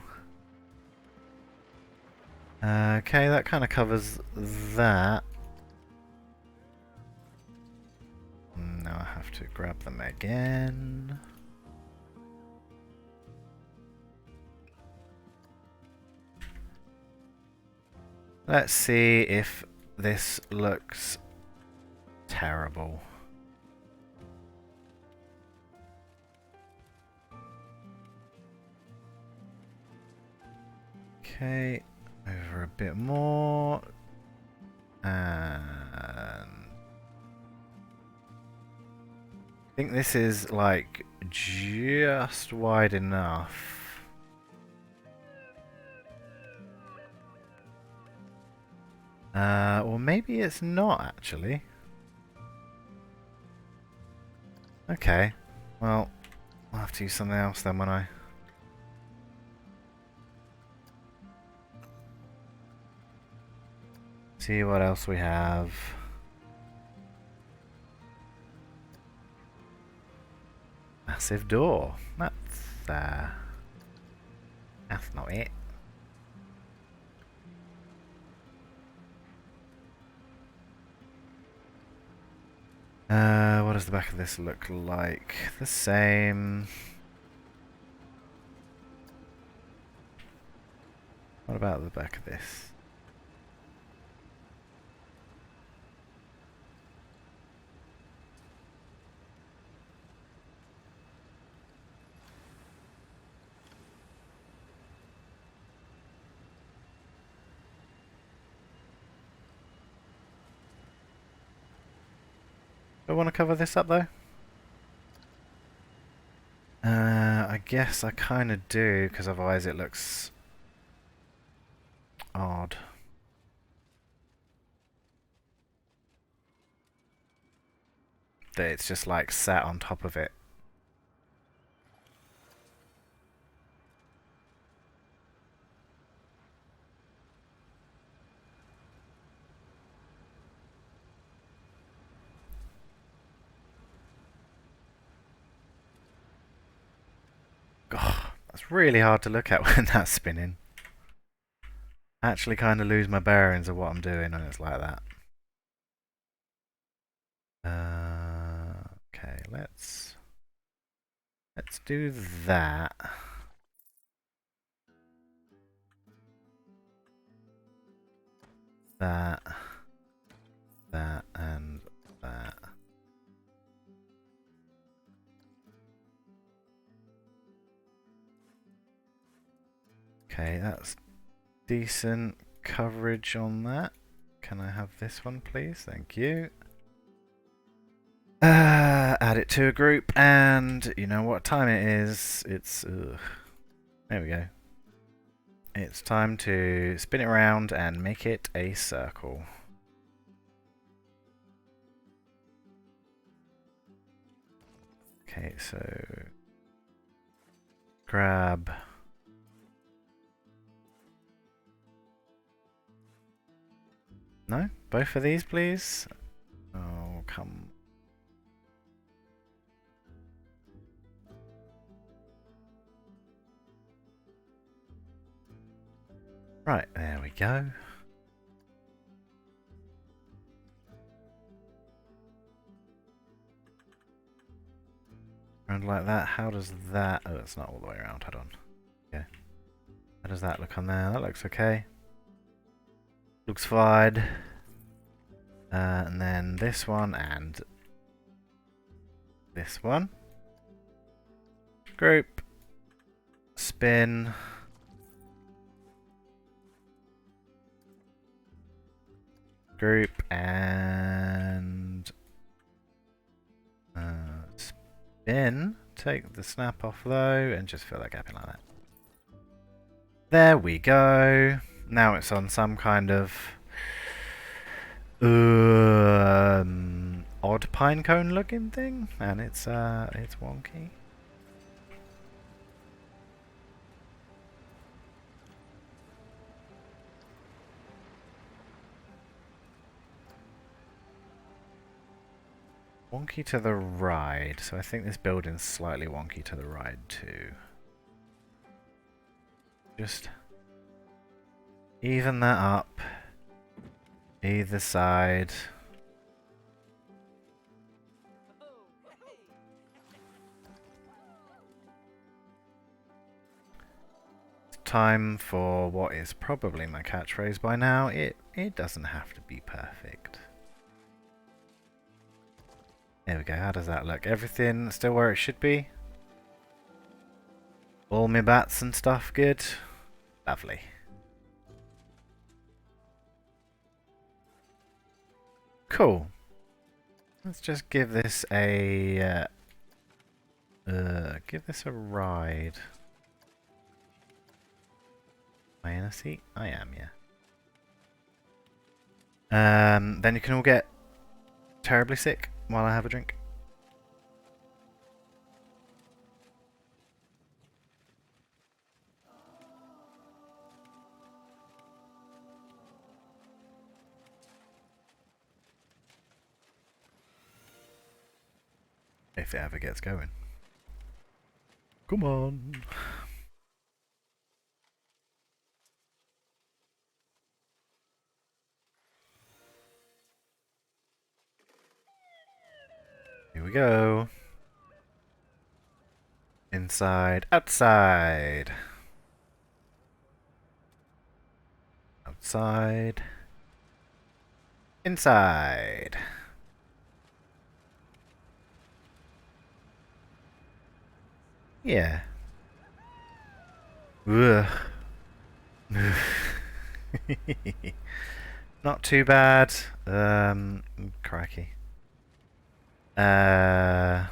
Okay, that kind of covers that. Now I have to grab them again. Let's see if this looks terrible. Okay, over a bit more. And I think this is like just wide enough. Or maybe it's not actually. Okay, well, I'll have to use something else then when I... See what else we have. Massive door. That's not it. What does the back of this look like? The same. What about the back of this? Do I want to cover this up though? I guess I kind of do, because otherwise it looks odd. That it's just like sat on top of it. God, that's really hard to look at when that's spinning. I actually kind of lose my bearings of what I'm doing when it's like that. Okay, let's do that. That, and that. Okay, that's decent coverage on that. Can I have this one, please? Thank you. Add it to a group, and you know what time it is. It's... There we go. It's time to spin it around and make it a circle. Okay, so... Grab... No? Both of these, please? Oh, come... Right, there we go. Around like that. How does that... Oh, it's not all the way around. Hold on. Okay. How does that look on there? That looks okay. Looks fine. And then this one and this one. Group. Spin. Group and spin. Take the snap off though and just fill that gap in like that. There we go. Now it's on some kind of odd pinecone looking thing, and it's wonky. Wonky to the right, so I think this building's slightly wonky to the right too. Just even that up, either side. time for what is probably my catchphrase by now. It doesn't have to be perfect. There we go. How does that look? Everything still where it should be? All my bats and stuff good? Lovely. Cool. Let's just give this a ride. Am I in a seat? I am, yeah. Then you can all get terribly sick while I have a drink. If it ever gets going. Come on. Here we go. Inside, outside. Outside. Inside. Yeah. Ugh. Not too bad. Crikey. Yeah.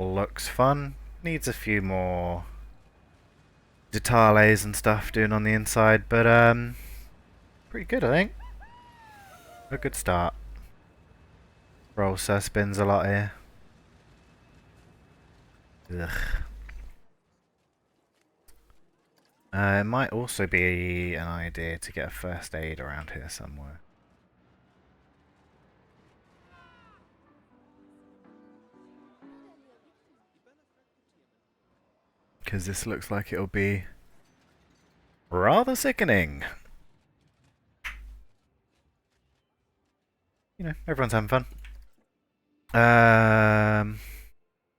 Looks fun. Needs a few more details and stuff doing on the inside, but pretty good, I think. A good start. Roll spins a lot here. Ugh. It might also be an idea to get a first aid around here somewhere. Because this looks like it'll be rather sickening. You know, everyone's having fun.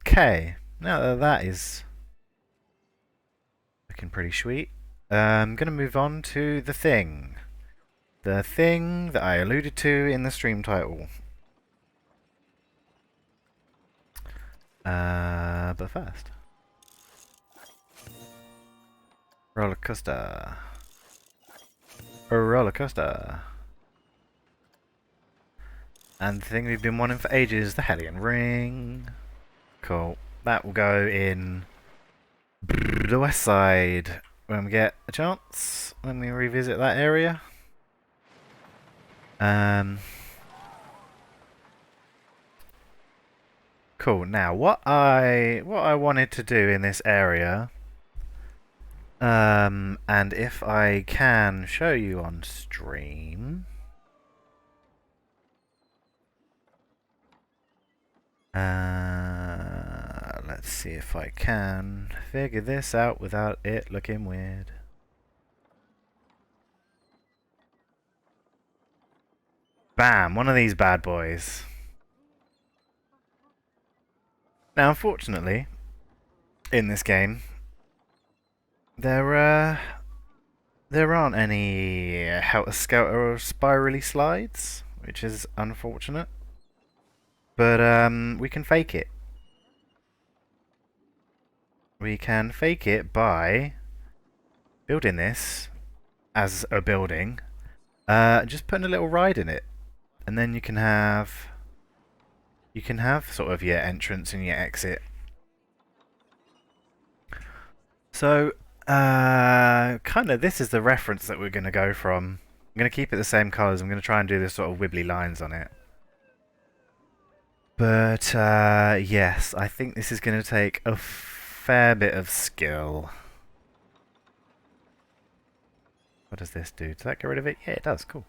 Okay. Now that is looking pretty sweet. I'm going to move on to the thing. The thing that I alluded to in the stream title. But first. Roller coaster. A roller coaster. And the thing we've been wanting for ages, the Hellion Ring. Cool. That will go in the west side when we get a chance, when we revisit that area. Cool. Now, what I wanted to do in this area, and if I can show you on stream, let's see if I can figure this out without it looking weird. Bam! One of these bad boys. Now, unfortunately, in this game, there aren't any helter-skelter or spirally slides, which is unfortunate. But we can fake it. We can fake it by building this as a building, just putting a little ride in it, and then you can have sort of your entrance and your exit. So kind of this is the reference that we're going to go from. I'm going to keep it the same colours. I'm going to try and do this sort of wibbly lines on it. But yes, I think this is going to take a fair bit of skill. What does this do? Does that get rid of it? Yeah, it does. Cool.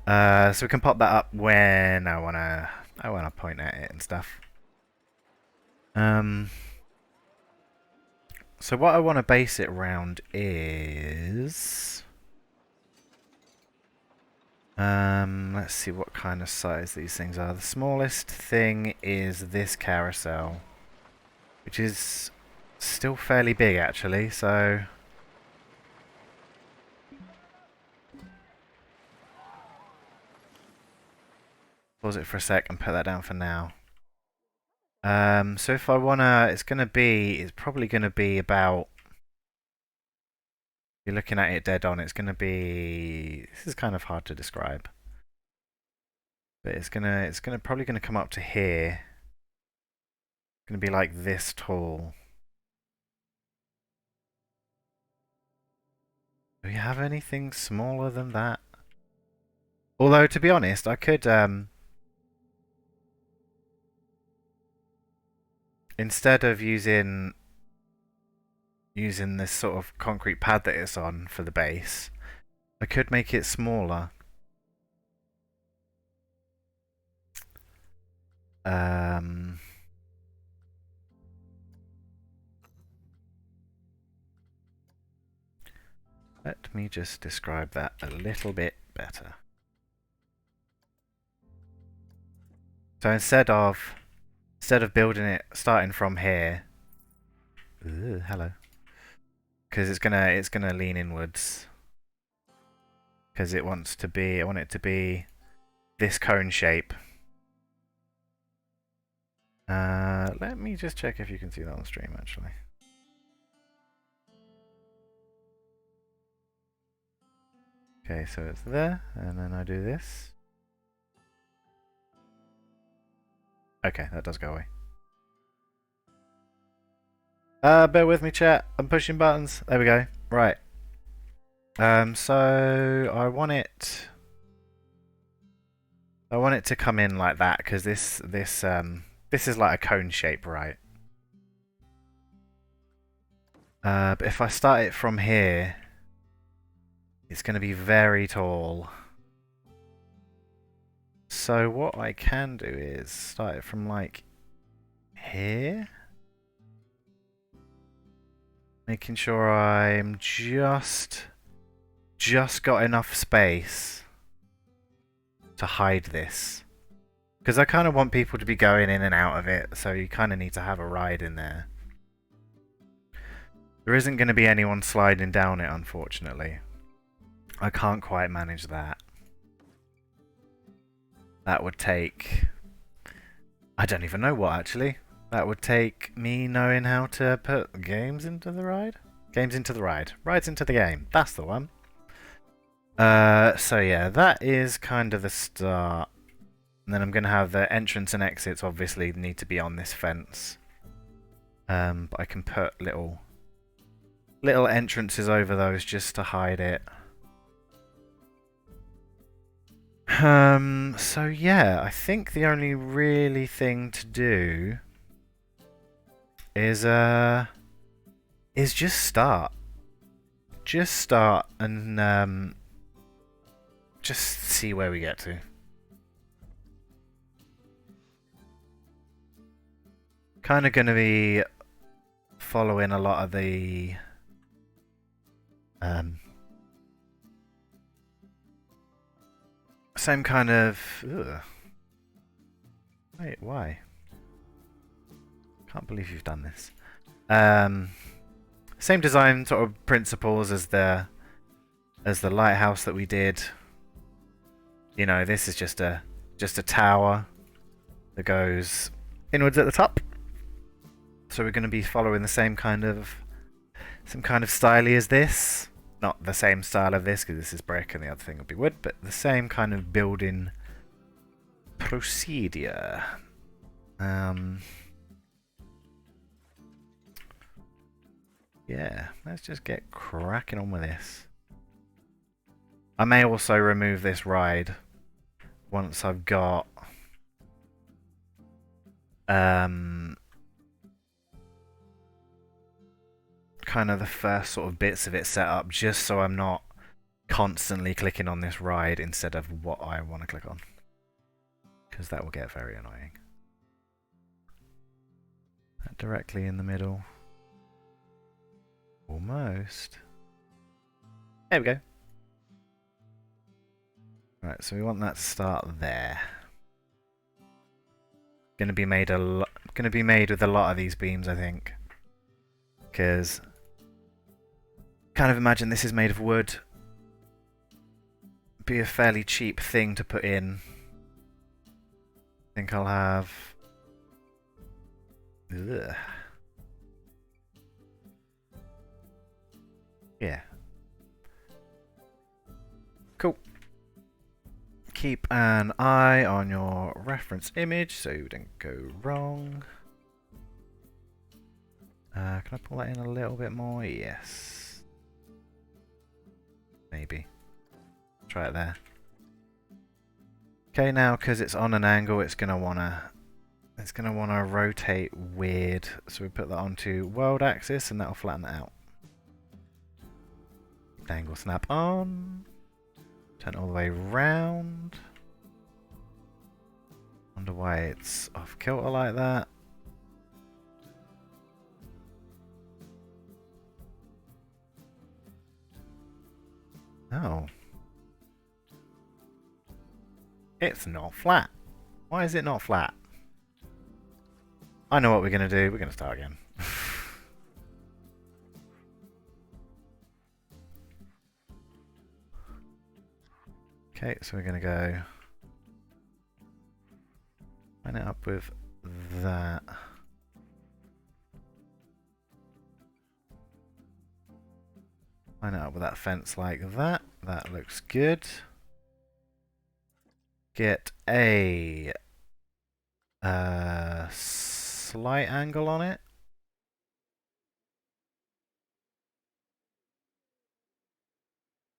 So we can pop that up when I wanna point at it and stuff. So what I want to base it around is, let's see what kind of size these things are. The smallest thing is this carousel, which is Still fairly big actually, so pause it for a sec and put that down for now. So if I wanna, it's probably gonna be about. You're looking at it dead on. It's gonna be. This is kind of hard to describe, but it's probably gonna come up to here. It's gonna be like this tall. Do we have anything smaller than that? Although to be honest, I could instead of using this sort of concrete pad that it's on for the base, I could make it smaller. Let me just describe that a little bit better. So instead of building it starting from here, hello, because it's gonna lean inwards, because I want it to be this cone shape. Let me just check if you can see that on stream actually. Okay, so it's there, and then I do this. Okay, that does go away. Bear with me, chat. I'm pushing buttons. There we go. Right. So I want it to come in like that because this is like a cone shape, right? But if I start it from here, it's going to be very tall. So what I can do is start it from like here. Making sure I'm just got enough space to hide this. Because I kind of want people to be going in and out of it, so you kind of need to have a ride in there. There isn't going to be anyone sliding down it, unfortunately. I can't quite manage that. That would take... I don't even know what, actually. That would take me knowing how to put games into the ride? Games into the ride. Rides into the game. That's the one. So yeah, that is kind of the start. And then I'm going to have the entrance and exits obviously need to be on this fence. But I can put little entrances over those just to hide it. So yeah, I think the only really thing to do is just start. Just start and just see where we get to. Kind of going to be following a lot of the same kind of... Wait, why? Can't believe you've done this. Same design sort of principles as the lighthouse that we did. You know, this is just a tower that goes inwards at the top. So we're going to be following the same kind of style as this. Not the same style of this, because this is brick and the other thing would be wood, but the same kind of building procedure. Yeah, let's just get cracking on with this. I may also remove this ride once I've got kind of the first sort of bits of it set up, just so I'm not constantly clicking on this ride instead of what I want to click on, because that will get very annoying. That directly in the middle. Almost. There we go. Right, so we want that to start there. Going to be made with a lot of these beams, I think. Because kind of imagine this is made of wood. Be a fairly cheap thing to put in. I think I'll have... Ugh. Yeah. Cool. Keep an eye on your reference image so you don't go wrong. Can I pull that in a little bit more? Yes. Maybe. Try it there. Okay, now because it's on an angle, it's gonna wanna rotate weird. So we put that onto world axis, and that'll flatten that out. Angle snap on. Turn it all the way round. Wonder why it's off kilter like that. Oh. It's not flat. Why is it not flat? I know what we're going to do. We're going to start again. Okay, so we're going to go line it up with that. Line it up with that fence like that. That looks good. Get a slight angle on it.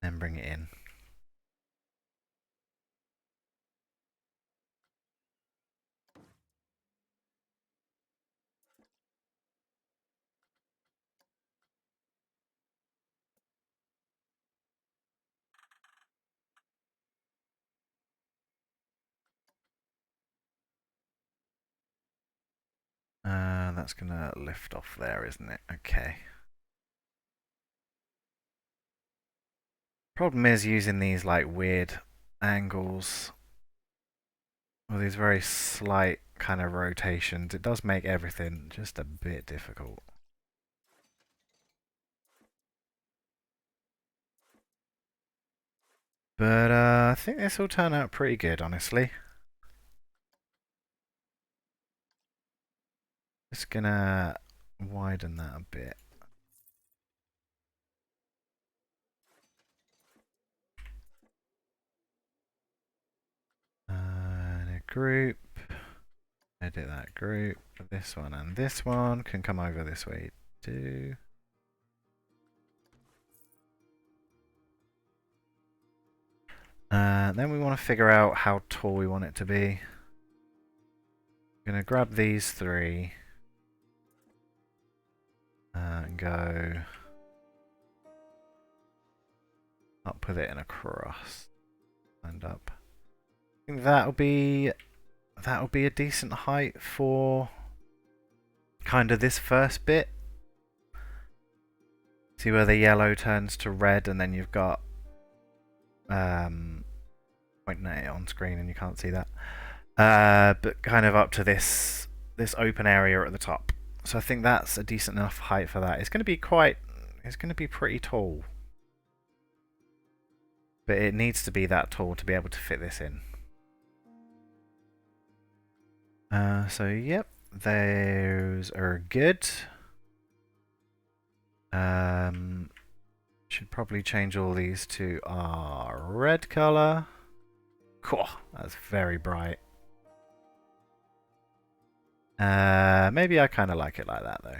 Then bring it in. That's gonna lift off there, isn't it? Okay. Problem is using these like weird angles, or these very slight kind of rotations. It does make everything just a bit difficult. But I think this will turn out pretty good, honestly. Just gonna widen that a bit. And a group. Edit that group. This one and this one can come over this way too. Then we want to figure out how tall we want it to be. I'm going to grab these three and go up with it and across. And up. I think that'll be a decent height for kind of this first bit. See where the yellow turns to red, and then you've got pointing at it on screen and you can't see that. But kind of up to this open area at the top. So I think that's a decent enough height for that. It's going to be pretty tall. But it needs to be that tall to be able to fit this in. So yep, those are good. Should probably change all these to our red color. Cool, that's very bright. Maybe I kind of like it like that though.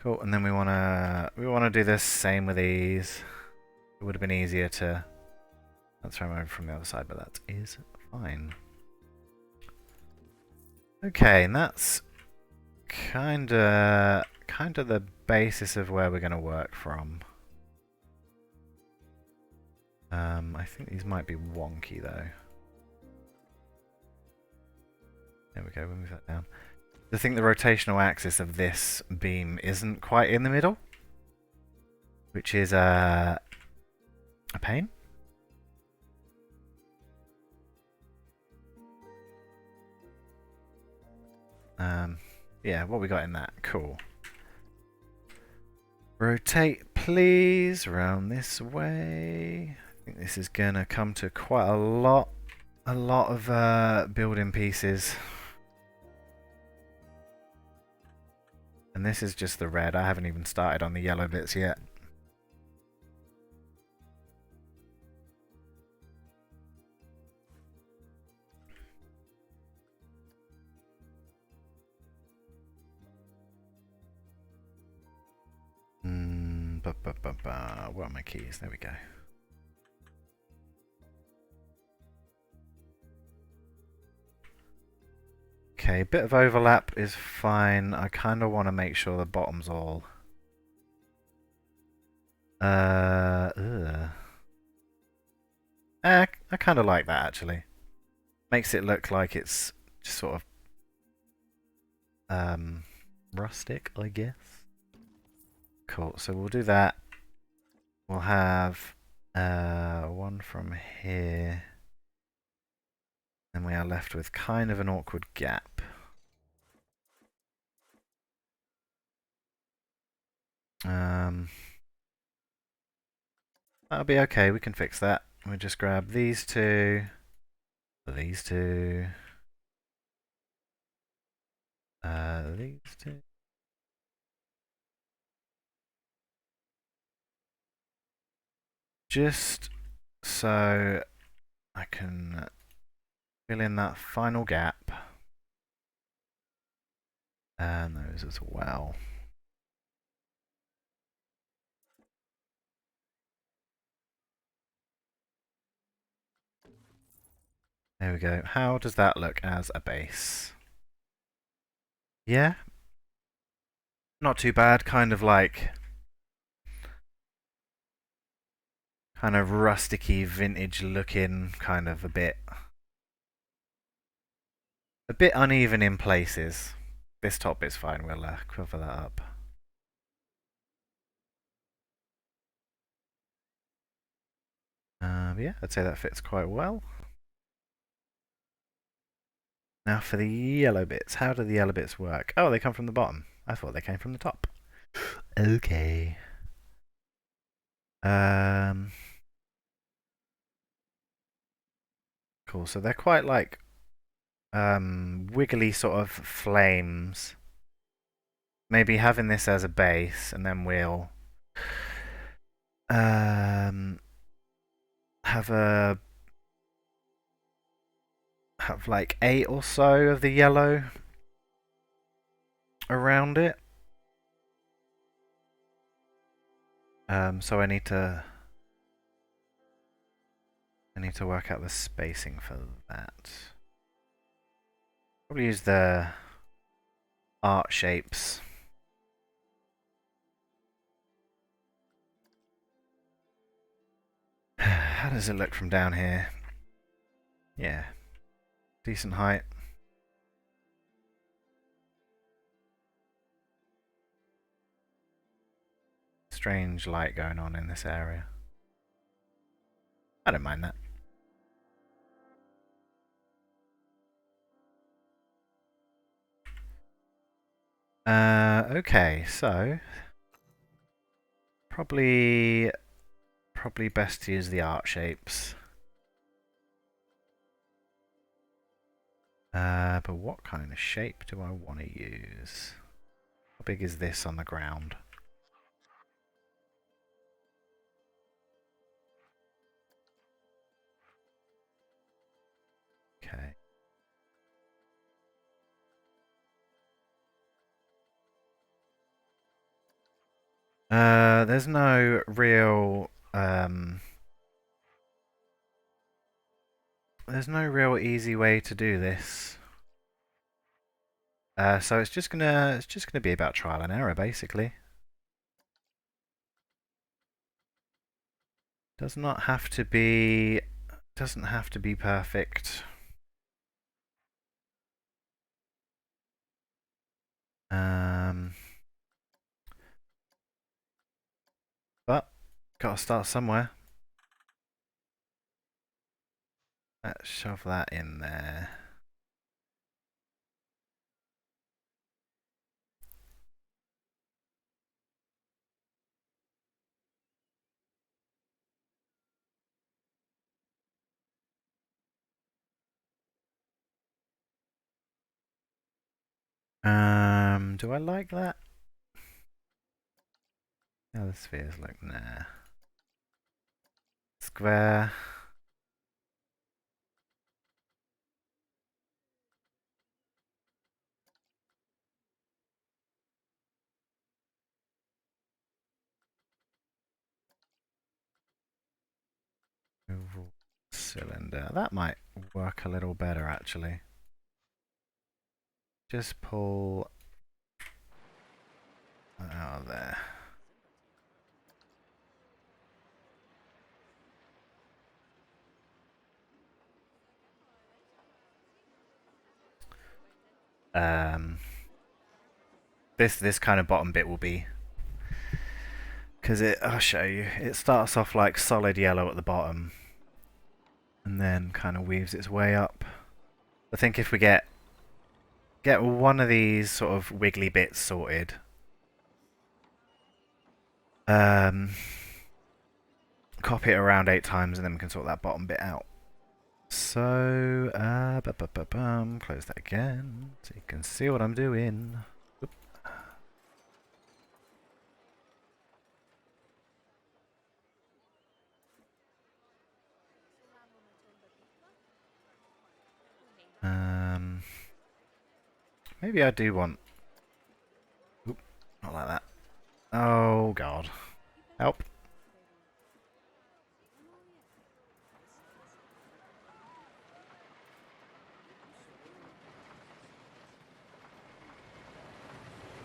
Cool, and then we wanna do the same with these. It would have been easier to transfer them over from the other side, but that is fine. Okay, and that's kinda the basis of where we're gonna work from. I think these might be wonky though. There we go, we'll move that down. I think the rotational axis of this beam isn't quite in the middle, which is a pain. Yeah, what we got in that? Cool. Rotate, please, round this way. I think this is gonna come to quite a lot of building pieces. And this is just the red. I haven't even started on the yellow bits yet. Where are my keys? There we go. Okay, a bit of overlap is fine. I kind of want to make sure the bottom's all. I kind of like that actually. Makes it look like it's just sort of rustic, I guess. Cool. So we'll do that. We'll have one from here. And we are left with kind of an awkward gap. That'll be okay, we can fix that. We'll just grab these two, these two, these two. Just so I can fill in that final gap. And those as well. There we go. How does that look as a base? Yeah? Not too bad, kind of like kind of rusticy, vintage looking, kind of a bit uneven in places. This top is fine, we'll cover that up. Yeah, I'd say that fits quite well. Now for the yellow bits. How do the yellow bits work? Oh, they come from the bottom. I thought they came from the top. Okay. Cool. So they're quite like wiggly sort of flames. Maybe having this as a base, and then we'll have like 8 or so of the yellow around it. So I need to work out the spacing for that. Probably use the art shapes. How does it look from down here? Yeah. Decent height. Strange light going on in this area. I don't mind that. Okay, so probably best to use the art shapes. But what kind of shape do I want to use? How big is this on the ground? Okay. There's no real easy way to do this. So it's just gonna be about trial and error basically. Doesn't have to be perfect. But gotta start somewhere. Let's shove that in there. Do I like that? How the spheres look? Nah. Square. Oval cylinder. That might work a little better actually. Just pull that out of there. This kind of bottom bit will be, because I'll show you. It starts off like solid yellow at the bottom, and then kind of weaves its way up. I think if we get one of these sort of wiggly bits sorted, copy it around 8 times, and then we can sort that bottom bit out. So, close that again, so you can see what I'm doing. Oop. Maybe I do want... Oop, not like that. Oh, God. Help.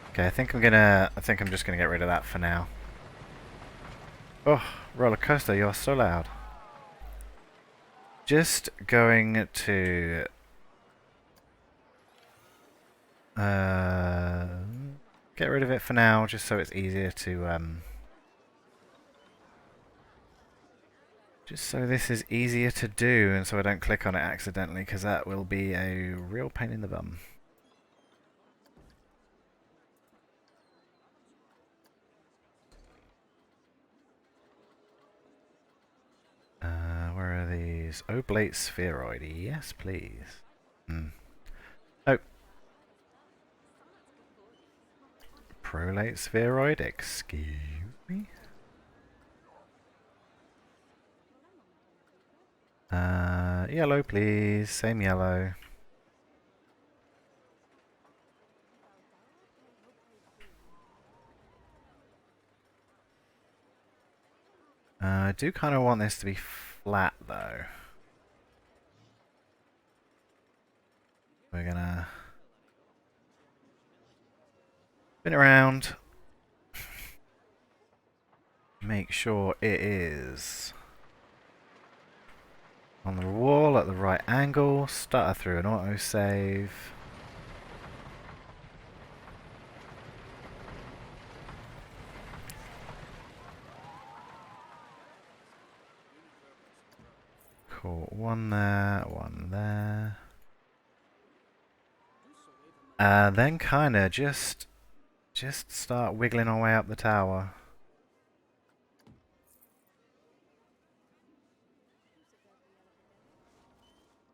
Okay, I think I'm just gonna get rid of that for now. Oh, roller coaster, you're so loud. Just going to get rid of it for now, just so it's easier to just so this is easier to do, and so I don't click on it accidentally, because that will be a real pain in the bum. Where are these? Oblate spheroid. Yes, please. Oh. Prolate spheroid. Excuse me. Yellow, please. Same yellow. I do kind of want this to be flat, though. We're gonna spin around. Make sure it is on the wall at the right angle. Stutter through an autosave. Cool. One there, one there. Then kinda just start wiggling our way up the tower.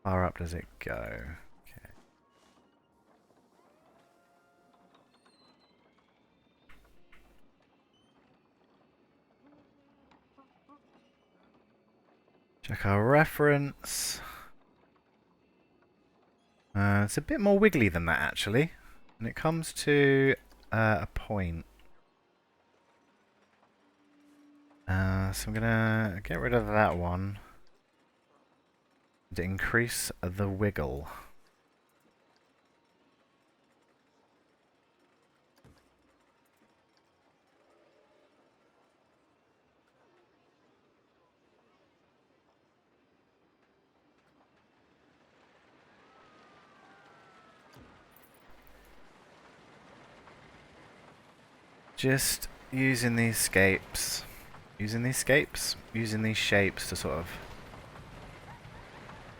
How far up does it go? Okay. Check our reference. It's a bit more wiggly than that, actually. When it comes to a point. So I'm gonna get rid of that one to increase the wiggle. Just using these scapes. Using these shapes to sort of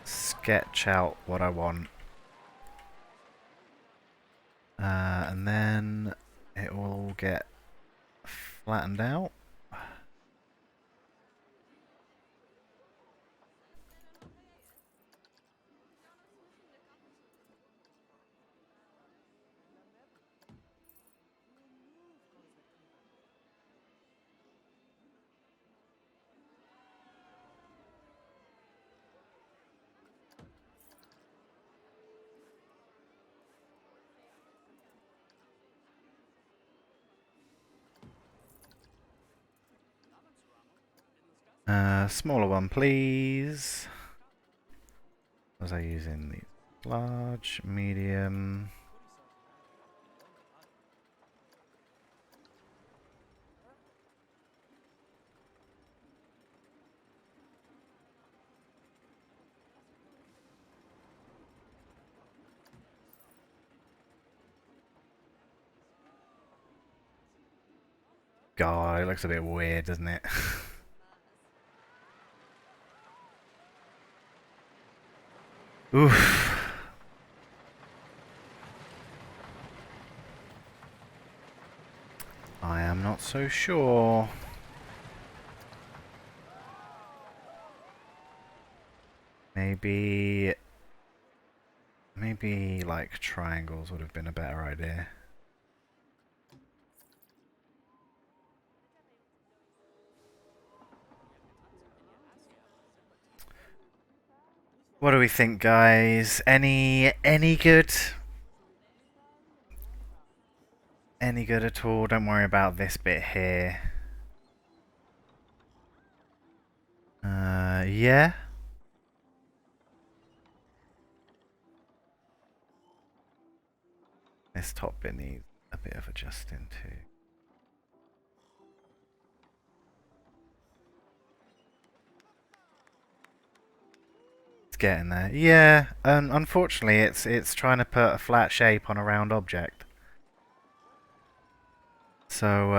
sketch out what I want. And then it will get flattened out. Smaller one, please. Was I using the large, medium? God, it looks a bit weird, doesn't it? Oof. I am not so sure. Maybe like triangles would have been a better idea. What do we think, guys? Any good? Any good at all? Don't worry about this bit here. Yeah. This top bit needs a bit of adjusting too. It's getting there. Yeah. Unfortunately, it's trying to put a flat shape on a round object. So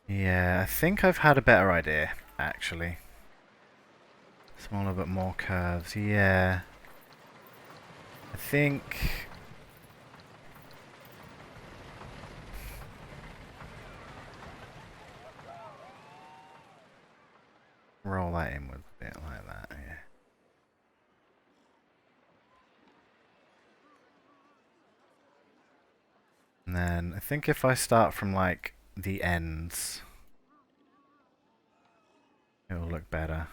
yeah, I think I've had a better idea, actually. Smaller but more curves, yeah. I think... roll that inwards a bit like that, yeah. And then I think if I start from like the ends, it will look better.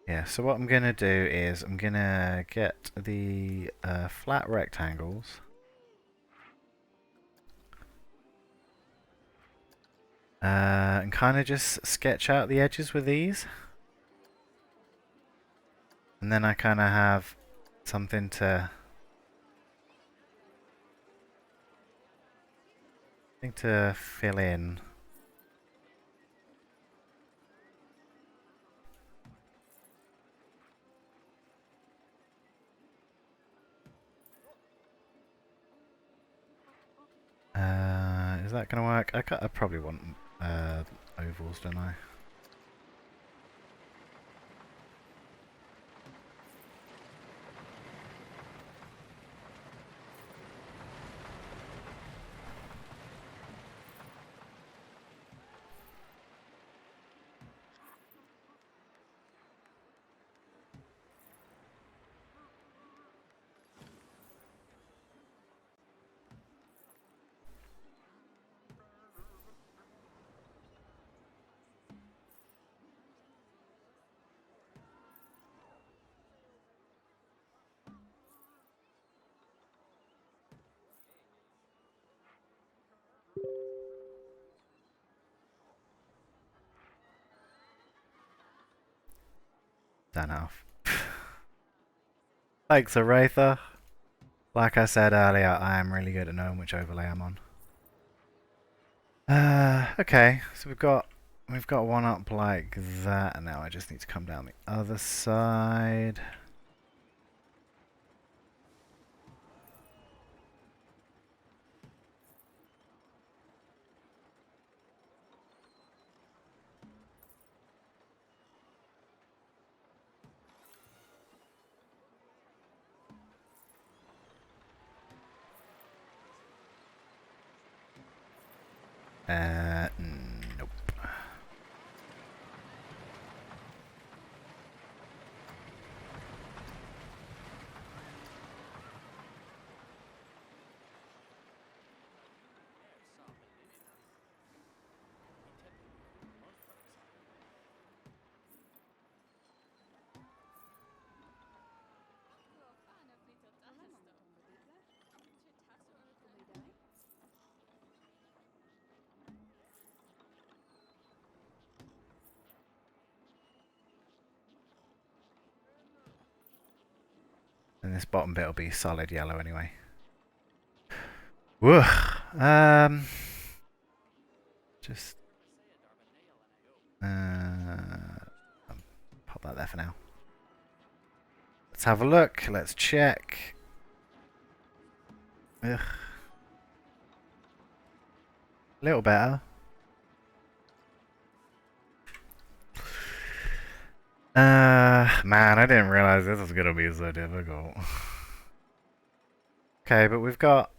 Yeah, so what I'm going to do is I'm going to get the flat rectangles. And kind of just sketch out the edges with these. And then I kind of have something to... fill in. Is that going to work? I probably want ovals, don't I? Don't know. Thanks, Aretha. Like I said earlier, I am really good at knowing which overlay I'm on. Okay, so we've got one up like that, and now I just need to come down the other side. Nope. this bottom bit will be solid yellow anyway. Whoa. Just pop that there for now. Let's have a look. Let's check. Ugh. A little better. Man, I didn't realize this was gonna be so difficult. Okay, but we've got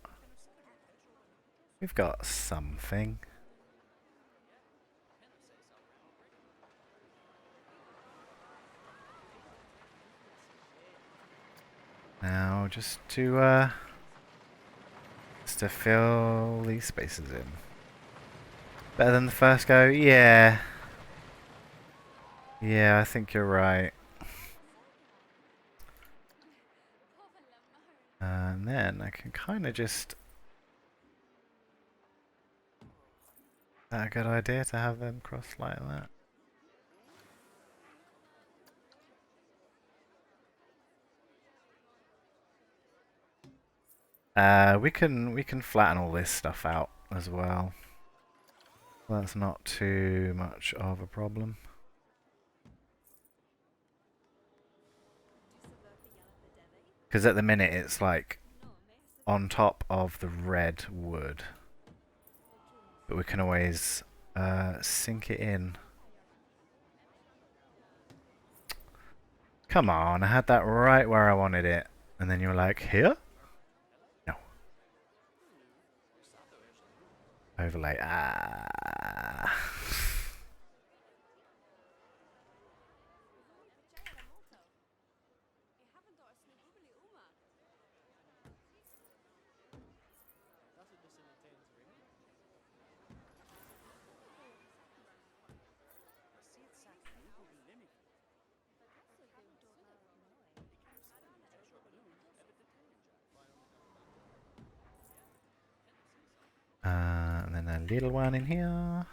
something. Now, just to fill these spaces in. Better than the first go? Yeah. Yeah, I think you're right. And then I can kind of just... Is that a good idea to have them cross like that? We can flatten all this stuff out as well. That's not too much of a problem. Because at the minute it's like on top of the red wood. But we can always sink it in. Come on, I had that right where I wanted it. And then you were like, here? No. Overlay. Ah. And then a little one in here.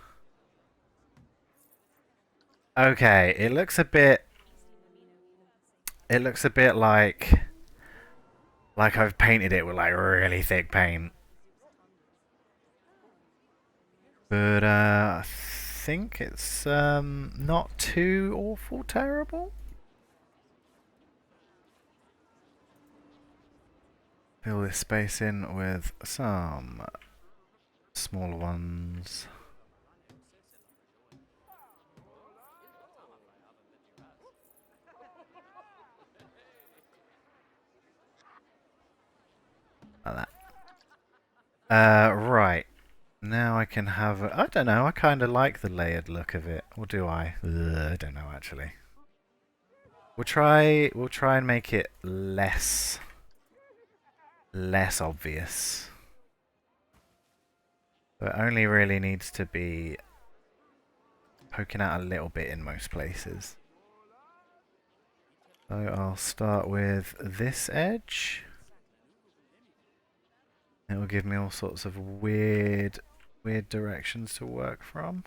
Okay, it looks a bit like I've painted it with like really thick paint. But I think it's not too awful terrible. Fill this space in with some smaller ones. Like that. Right. Now I can have... I don't know, I kind of like the layered look of it. Or do I? I don't know, actually. We'll try and make it less obvious. So it only really needs to be poking out a little bit in most places. So I'll start with this edge. It will give me all sorts of weird directions to work from.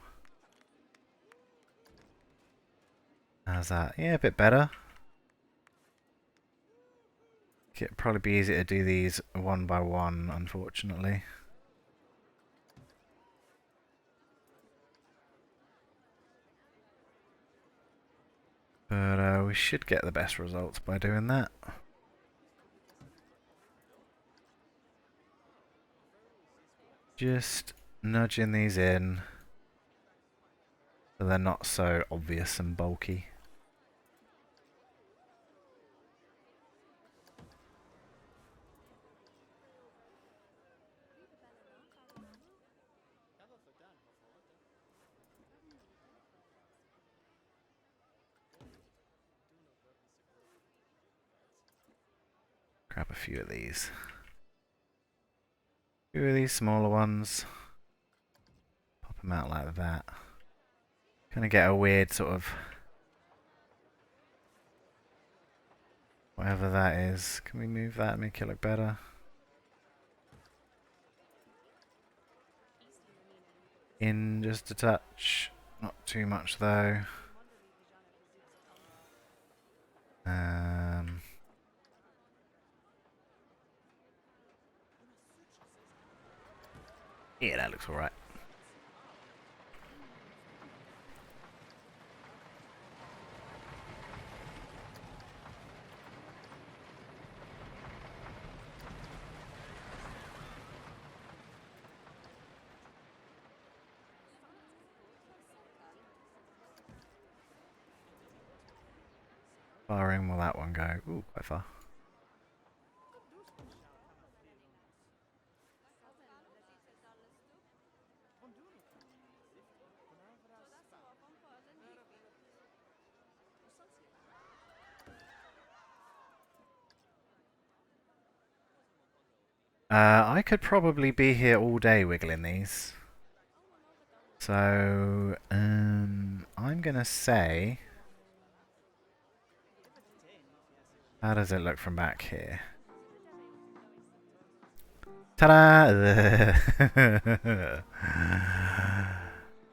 How's that? Yeah, a bit better. It'd probably be easier to do these one by one, unfortunately. But we should get the best results by doing that. Just nudging these in so they're not so obvious and bulky. Grab a few of these. A few of these smaller ones. Pop them out like that. Gonna get a weird sort of... whatever that is. Can we move that and make it look better? In just a touch. Not too much though. Yeah, that looks alright. Far in will that one go? Ooh, quite far. I could probably be here all day wiggling these. So, I'm gonna say... How does it look from back here? Ta-da!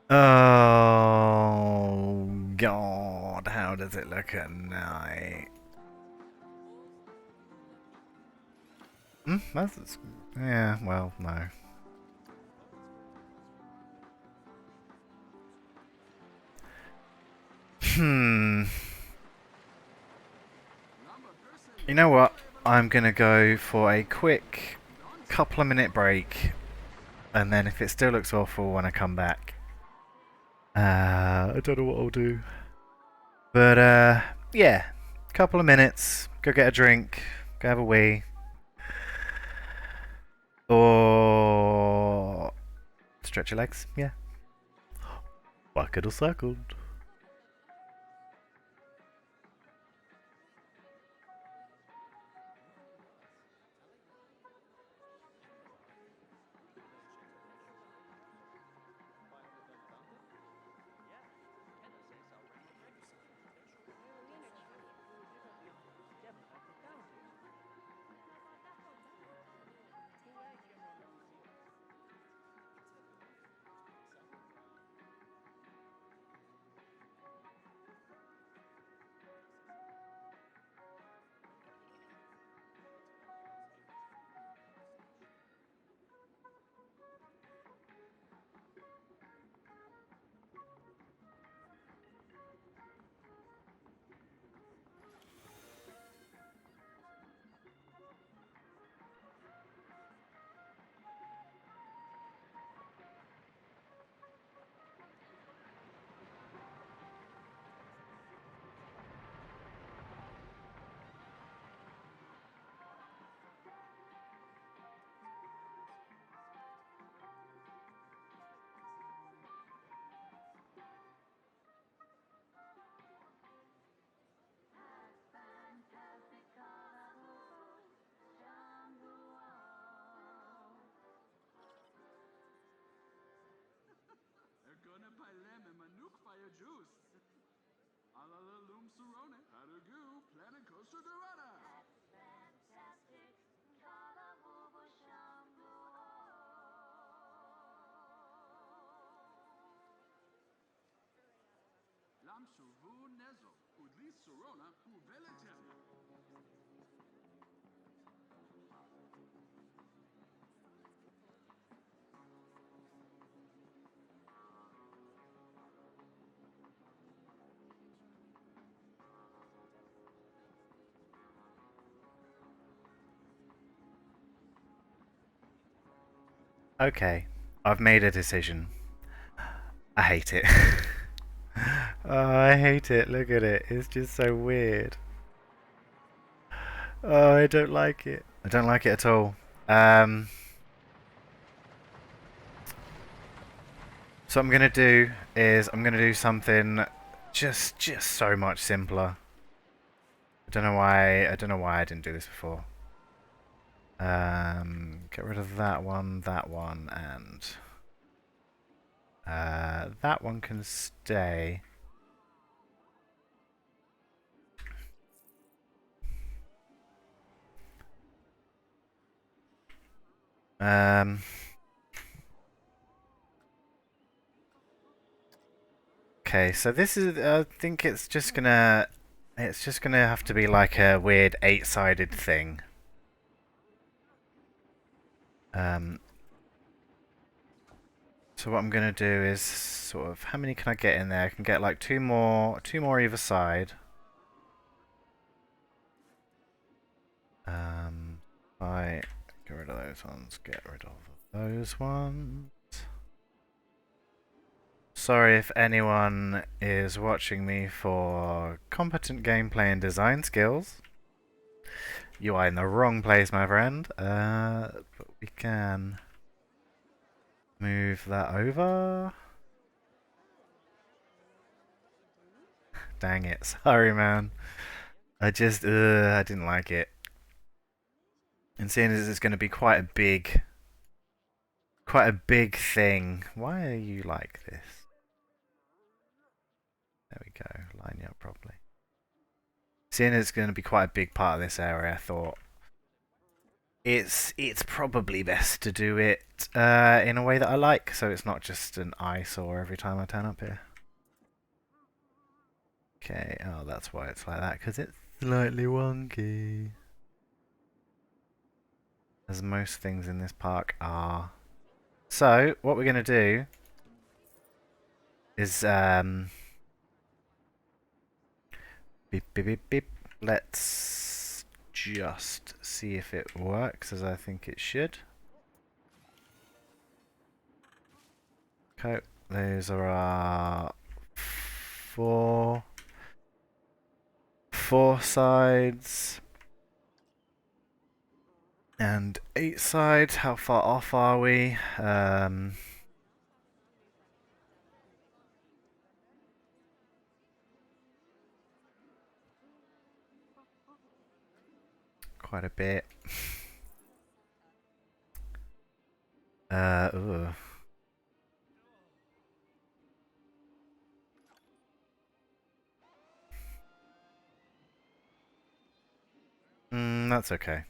Oh, God, how does it look at night? That's... Yeah, well, no. You know what? I'm gonna go for a quick couple of minute break, and then if it still looks awful when I come back, I don't know what I'll do. But yeah, couple of minutes, go get a drink, go have a wee, or stretch your legs. Yeah, bucket or circled. Okay, I've made a decision. I hate it. Oh, I hate it. Look at it. It's just so weird. Oh, I don't like it. I don't like it at all. So what I'm gonna do is I'm gonna do something just so much simpler. I don't know why I didn't do this before. Get rid of that one, and that one can stay. Okay, so this is. I think it's just gonna have to be like a weird eight-sided thing. So what I'm gonna do is sort of, how many can I get in there? I can get like two more either side. If I get rid of those ones, get rid of those ones. Sorry if anyone is watching me for competent gameplay and design skills. You are in the wrong place, my friend. But we can move that over. Dang it, sorry man. I didn't like it. And seeing as it's going to be quite a big thing. Why are you like this? There we go, line you up properly. Seeing as it's going to be quite a big part of this area, I thought it's probably best to do it in a way that I like, so it's not just an eyesore every time I turn up here. Okay, oh that's why it's like that, because it's slightly wonky. As most things in this park are. So, what we're going to do is beep beep beep beep. Let's just see if it works as I think it should. Okay, those are our four sides and 8 sides. How far off are we? Quite a bit. Ugh. That's okay.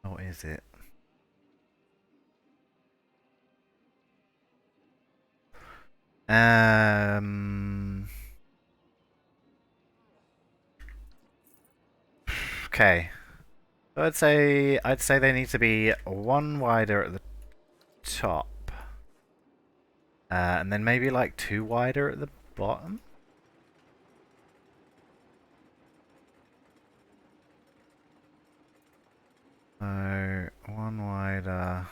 What is it? Okay. I'd say they need to be one wider at the top, and then maybe like 2 wider at the bottom. So 1 wider,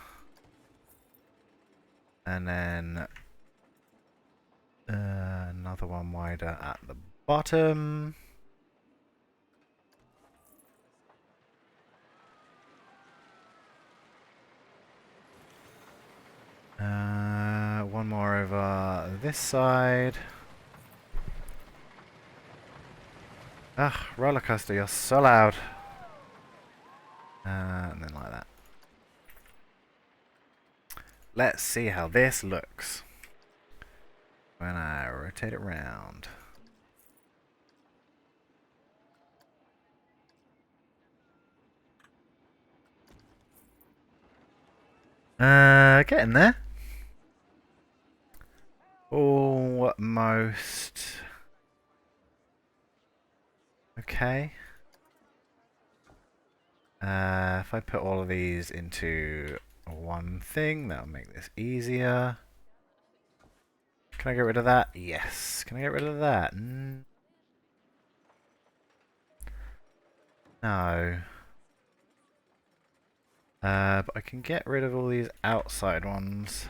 and then another 1 wider at the bottom. One more over this side. Ugh, roller coaster, you're so loud. And then like that. Let's see how this looks when I rotate it around. Getting there. Almost. Okay. If I put all of these into one thing, that'll make this easier. Can I get rid of that? Yes. Can I get rid of that? No. But I can get rid of all these outside ones.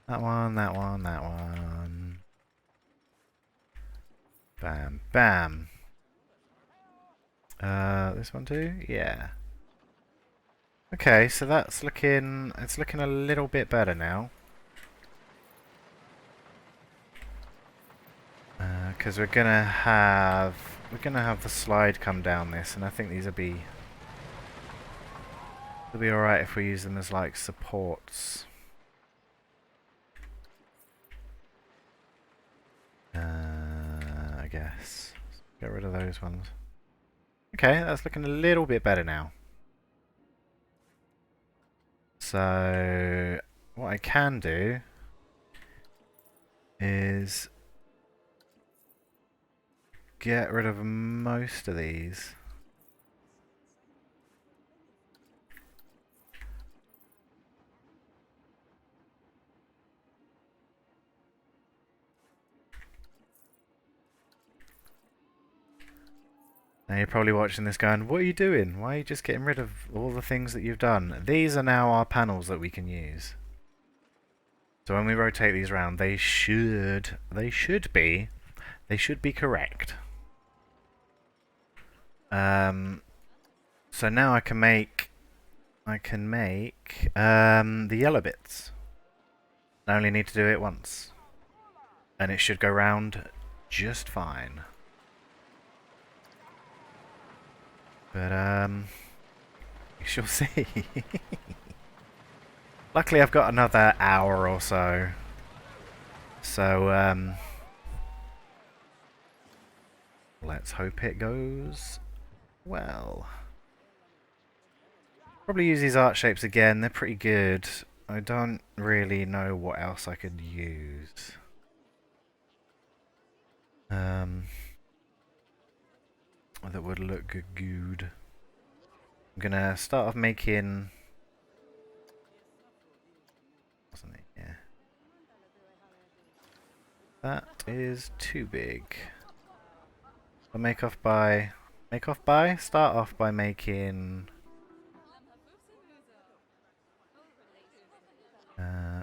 That one, that one, that one. Bam, bam. This one too? Yeah. Okay, so that's looking, it's looking a little bit better now. Because we're gonna have the slide come down this, and I think these will be alright if we use them as like supports. I guess. Get rid of those ones. Okay, that's looking a little bit better now. So what I can do is get rid of most of these. Now you're probably watching this going, what are you doing? Why are you just getting rid of all the things that you've done? These are now our panels that we can use. So when we rotate these around, they should be correct. So now I can make the yellow bits. I only need to do it once. And it should go round just fine. But we shall see. Luckily I've got another hour or so. So let's hope it goes well. Probably use these art shapes again, they're pretty good. I don't really know what else I could use. That would look good. I'm gonna start off making... Wasn't it? Yeah. That is too big. I'll start off by making...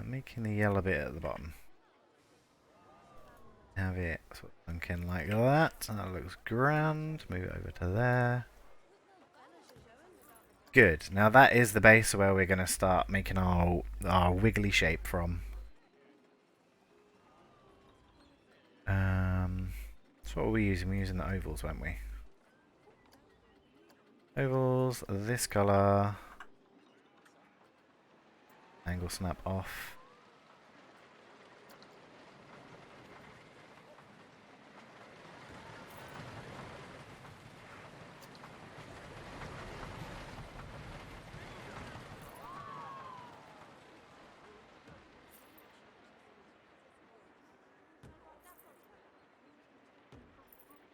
making the yellow bit at the bottom. Have it sort of sunk in like that. That looks grand. Move it over to there. Good. Now that is the base where we're going to start making our wiggly shape from. So what are we using? We're using the ovals, weren't we? Ovals, this colour. Angle snap off.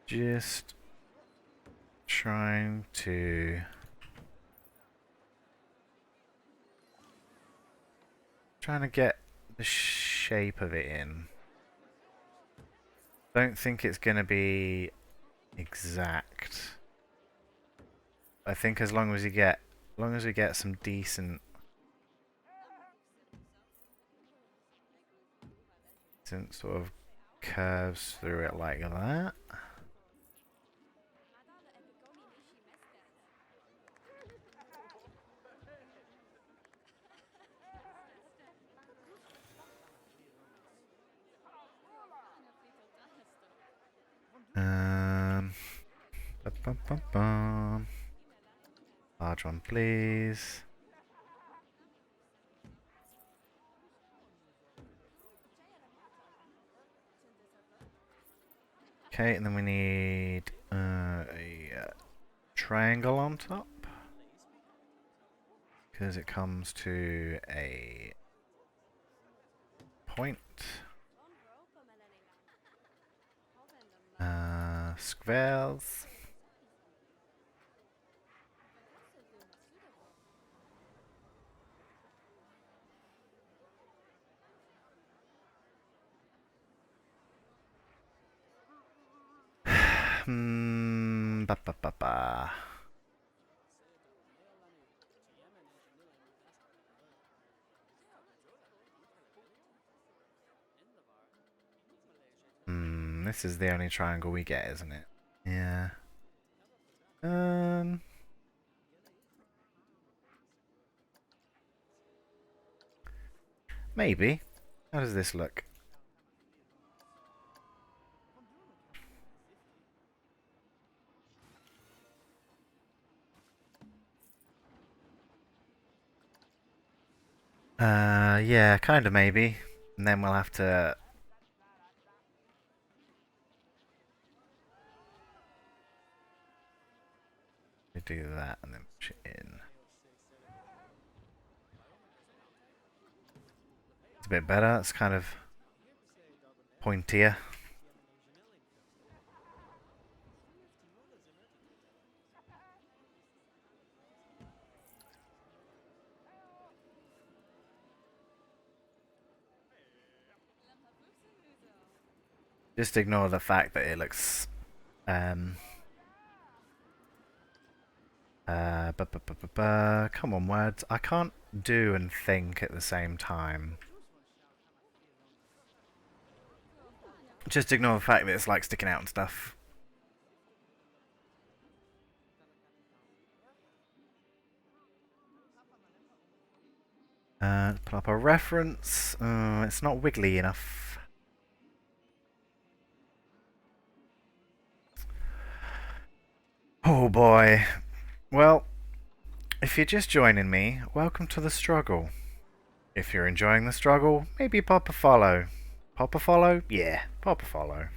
Just trying to get the shape of it in. Don't think it's going to be exact. I think as long as we get some decent sort of curves through it like that. Bum, bum, bum. Large one, please. Okay, and then we need a triangle on top because it comes to a point. Squares. Ba ba ba ba. This is the only triangle we get, isn't it? Yeah. Maybe. How does this look? Yeah, kind of maybe. And then we'll have to... do that and then push it in. It's a bit better. It's kind of pointier. Just ignore the fact that it looks um come on words. I can't do and think at the same time. Just ignore the fact that it's like sticking out and stuff. Pull up a reference. It's not wiggly enough. Oh boy. Well, if you're just joining me, welcome to the struggle. If you're enjoying the struggle, maybe pop a follow. Pop a follow? Yeah, pop a follow.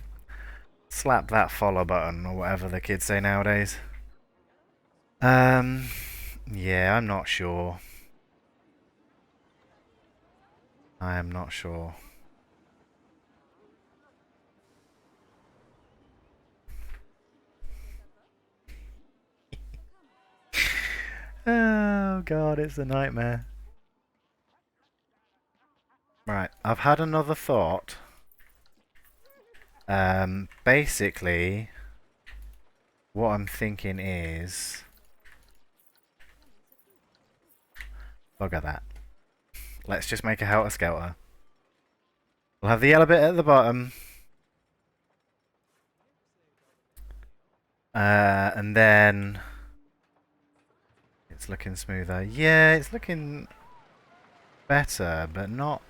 Slap that follow button, or whatever the kids say nowadays. Yeah, I'm not sure. I am not sure. Oh god, it's a nightmare. Right, I've had another thought. Basically, what I'm thinking is... Bugger that. Let's just make a helter-skelter. We'll have the yellow bit at the bottom. And then... It's looking smoother. Yeah, it's looking better, but not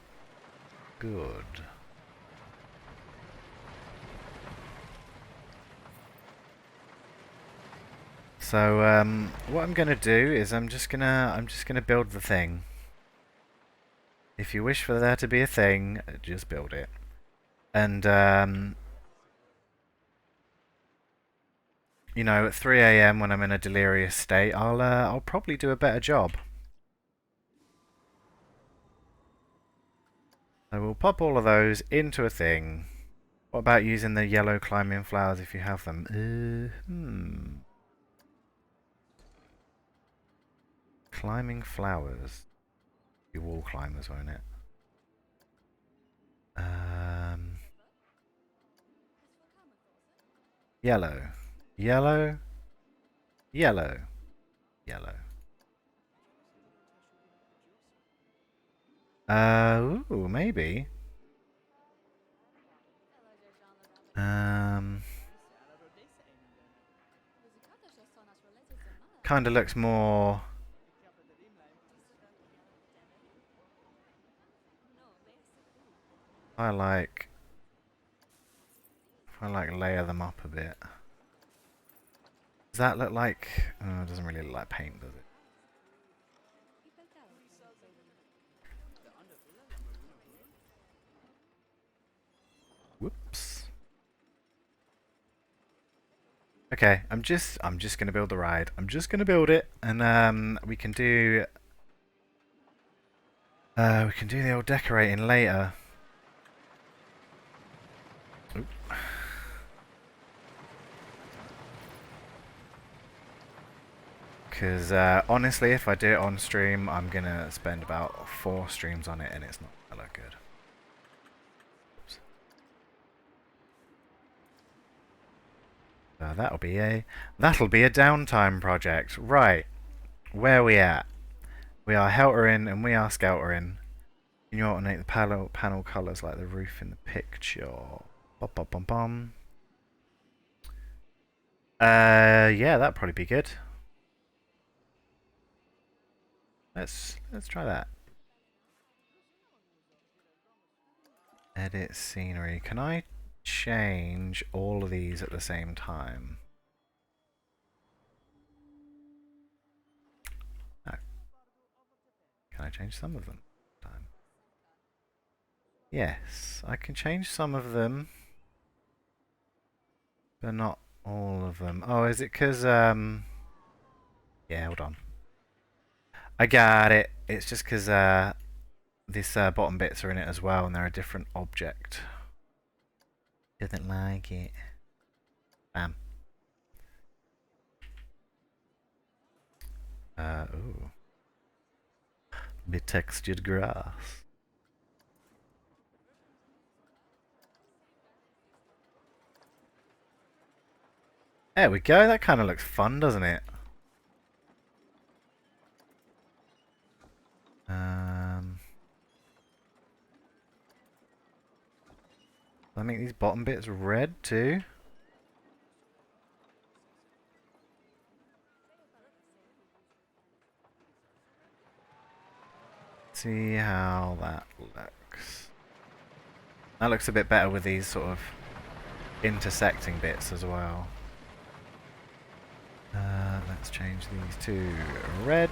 good. So what I'm gonna do is I'm just gonna build the thing. If you wish for there to be a thing, just build it. And you know, at 3 a.m. when I'm in a delirious state, I'll probably do a better job. So we'll pop all of those into a thing. What about using the yellow climbing flowers if you have them? Climbing flowers. Be wall climbers, won't it? Yellow. Yellow. Yellow. Yellow. Ooh, maybe. Kind of looks more... I like layer them up a bit. Does that look like... Oh, it doesn't really look like paint, does it? Whoops. Okay, I'm just gonna build the ride. I'm just gonna build it, and we can do the old decorating later. Because honestly, if I do it on stream, I'm gonna spend about 4 streams on it, and it's not gonna look good. Oops. That'll be a downtime project, right? Where are we at? We are heltering and we are skeltering. Can you alternate the panel colours like the roof in the picture? Bum, bum, bum, bum. Yeah, that'd probably be good. Let's try that. Edit scenery. Can I change all of these at the same time? No. Can I change some of them? Yes, I can change some of them, but not all of them. Oh, is it because yeah, hold on. I got it. It's just because these bottom bits are in it as well, and they're a different object. Didn't like it. Bam. Ooh. Bit textured grass. There we go, that kind of looks fun, doesn't it? I make these bottom bits red too. See how that looks. That looks a bit better with these sort of intersecting bits as well. Let's change these to red.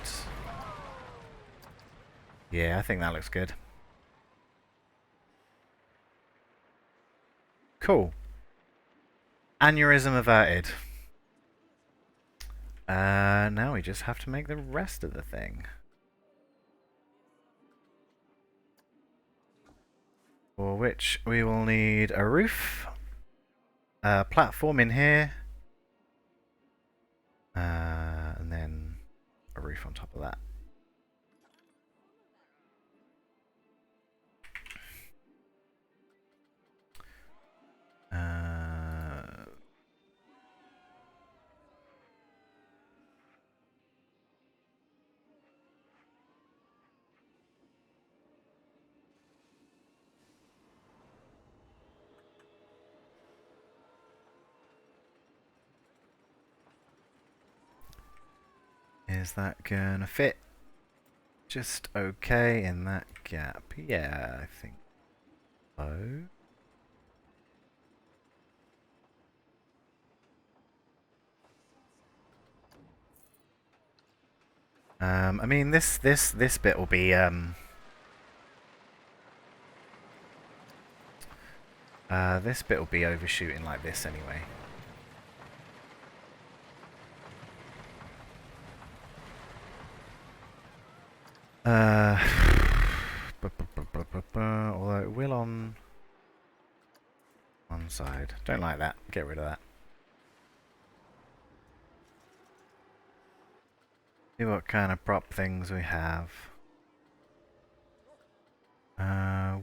Yeah, I think that looks good. Cool. Aneurysm averted. Now we just have to make the rest of the thing. For which we will need a roof, a platform in here, and then a roof on top of that. Is that gonna fit just okay in that gap? Yeah, I think so. I mean, this bit will be this bit will be overshooting like this anyway. Although it will on one side. Don't like that. Get rid of that. See what kind of prop things we have.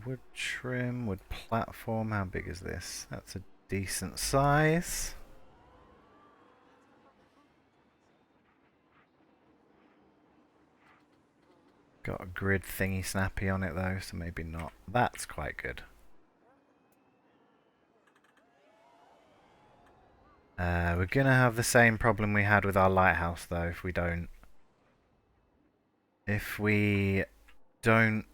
Wood trim, wood platform. How big is this? That's a decent size. Got a grid thingy snappy on it though, so maybe not. That's quite good. We're gonna have the same problem we had with our lighthouse though if we don't. If we don't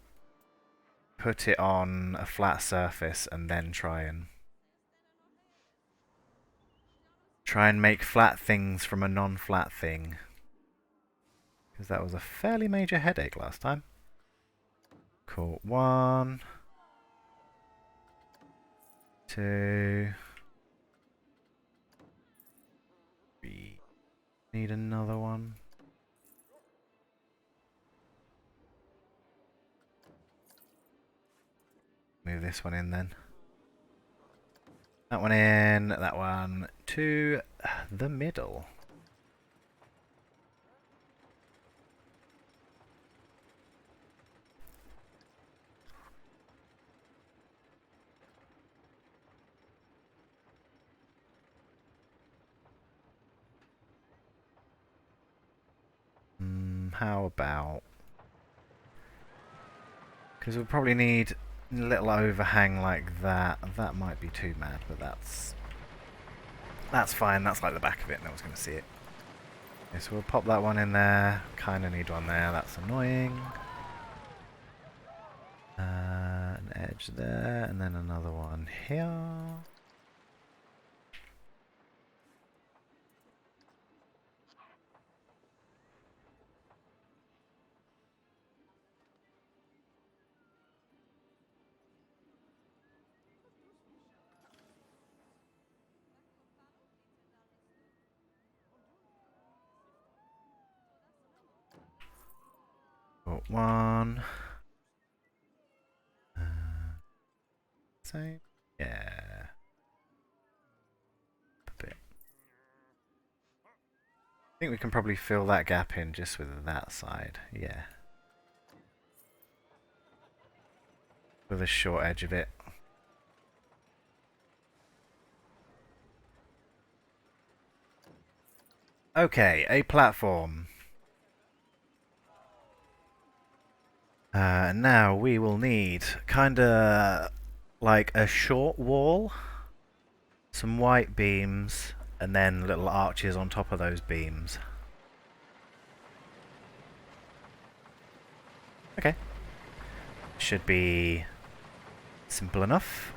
put it on a flat surface and then try and make flat things from a non-flat thing. Because that was a fairly major headache last time. Cool. 1, 2, 3. Need another one. Move this one in then. That one in, that one to the middle. How about... Because we'll probably need a little overhang like that. That might be too mad, but that's fine. That's like the back of it. No one's going to see it. Okay, so we'll pop that one in there. Kind of need one there. That's annoying. An edge there, and then another one here. Got one. Same. Yeah. A bit. I think we can probably fill that gap in just with that side. Yeah. With a short edge of it. Okay, a platform. Now we will need kinda like a short wall, some white beams, and then little arches on top of those beams. Okay. Should be simple enough.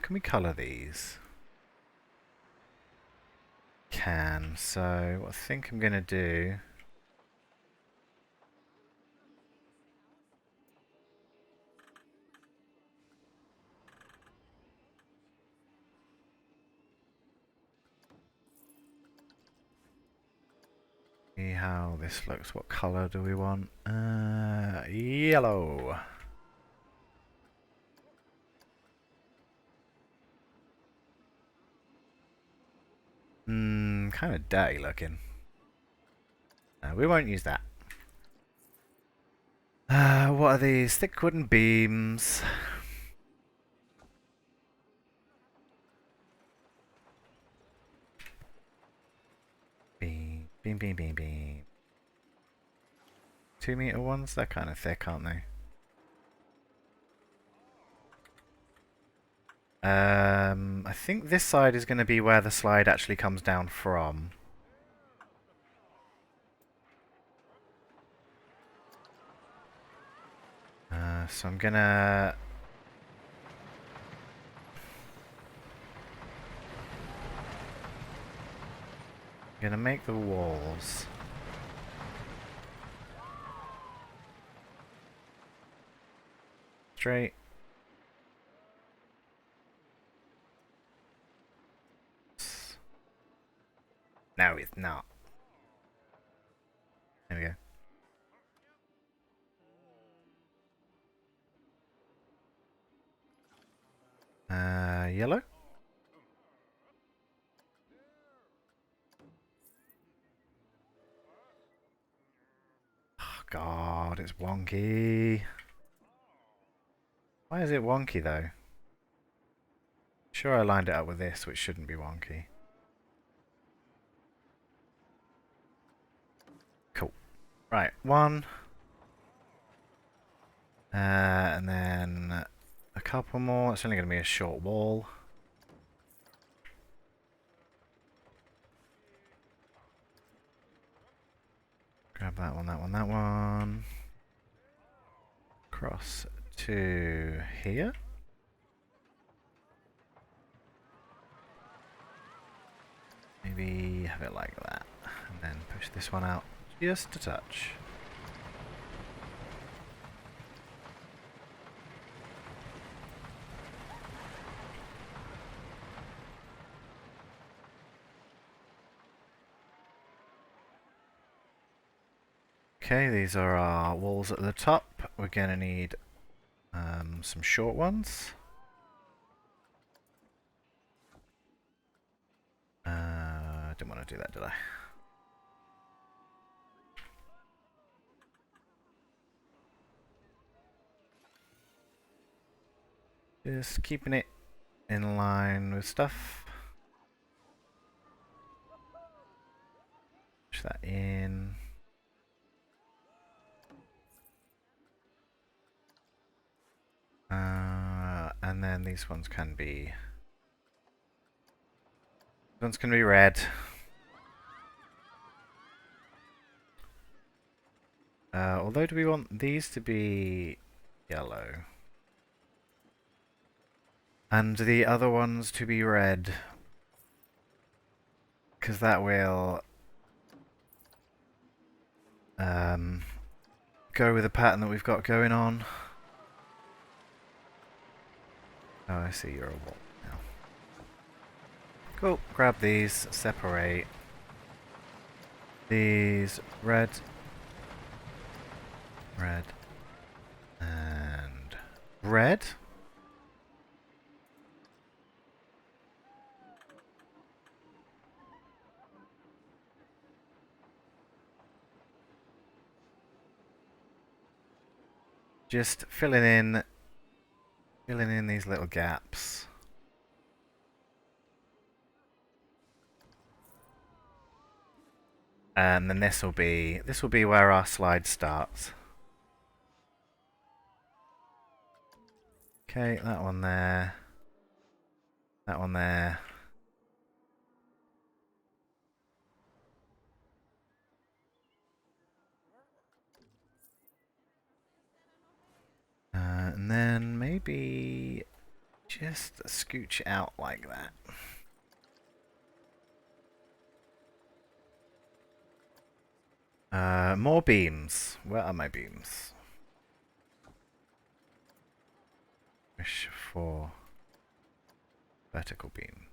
Can we colour these? Can. So what I think I'm going to do... See how this looks. What colour do we want? Yellow. Kind of dirty looking. We won't use that. What are these? Thick wooden beams. Beam, beam, beam, beam, beam. 2-meter ones? They're kind of thick, aren't they? I think this side is going to be where the slide actually comes down from. So I'm gonna... make the walls. Straight. No, it's not. There we go. Yellow? Oh, God, it's wonky. Why is it wonky, though? Sure, I lined it up with this, which shouldn't be wonky. Cool. Right, one. And then a couple more. It's only going to be a short wall. Grab that one, that one, that one. Cross to here. Maybe have it like that. And then push this one out just a touch. Okay, these are our walls at the top. We're going to need some short ones. I didn't want to do that, did I? Just keeping it in line with stuff. Push that in. And then these ones can be... These ones can be red. Although, do we want these to be yellow? And the other ones to be red? Because that will... go with the pattern that we've got going on. Oh, I see, you're a wall now. Cool, grab these, separate. These, red. Red. And red. Just filling in these little gaps. And then this will be where our slide starts. Okay, that one there. That one there. And then maybe just scooch out like that. More beams. Where are my beams? Wish for vertical beam.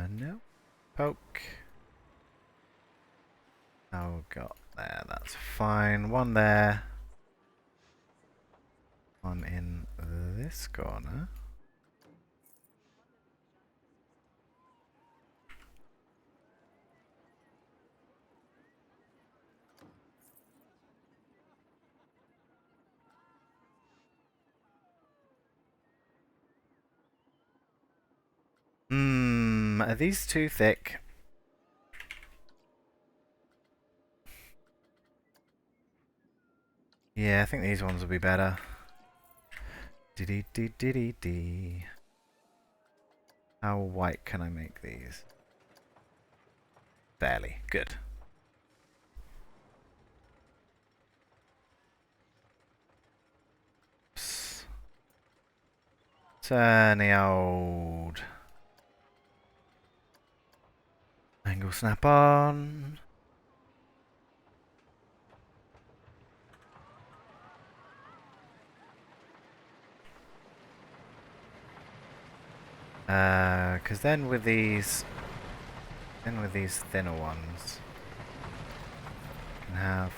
No. Poke. Oh, got there. That's fine. One there. One in this corner. Are these too thick? Yeah, I think these ones will be better. Dee. How white can I make these? Barely. Good. Turn the old angle snap on. Because then with these thinner ones, you can have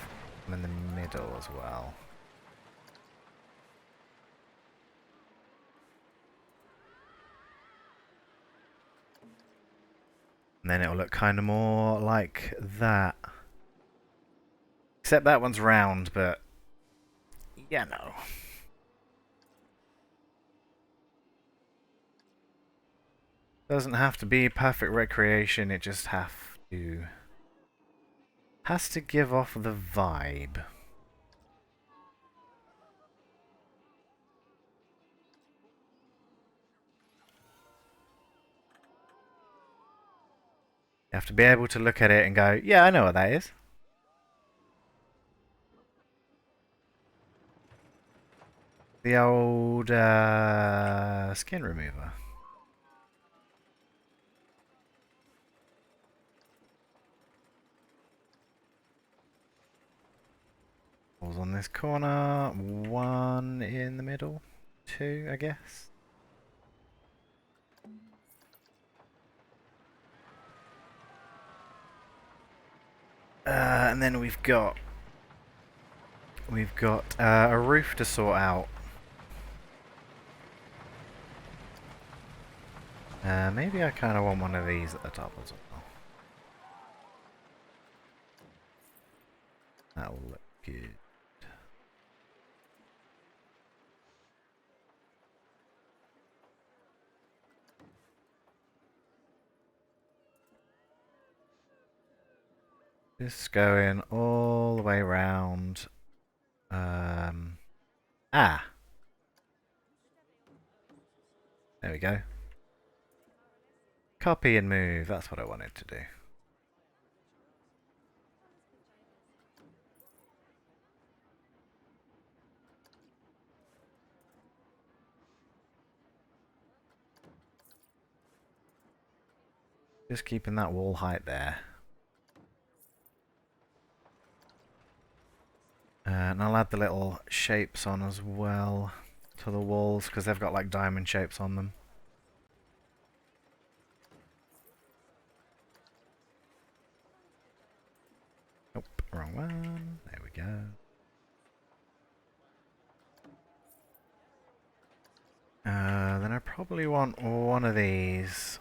them in the middle as well. And then it'll look kind of more like that. Except that one's round, but yeah, no. Doesn't have to be perfect recreation, it just has to give off the vibe. You have to be able to look at it and go, yeah, I know what that is. The old skin remover. Balls on this corner. One in the middle. Two, I guess. And then we've got a roof to sort out. Maybe I kind of want one of these at the top as well. That will look good. Just going all the way around. There we go. Copy and move. That's what I wanted to do. Just keeping that wall height there. And I'll add the little shapes on as well to the walls because they've got like diamond shapes on them. Oh, wrong one. There we go. probably want one of these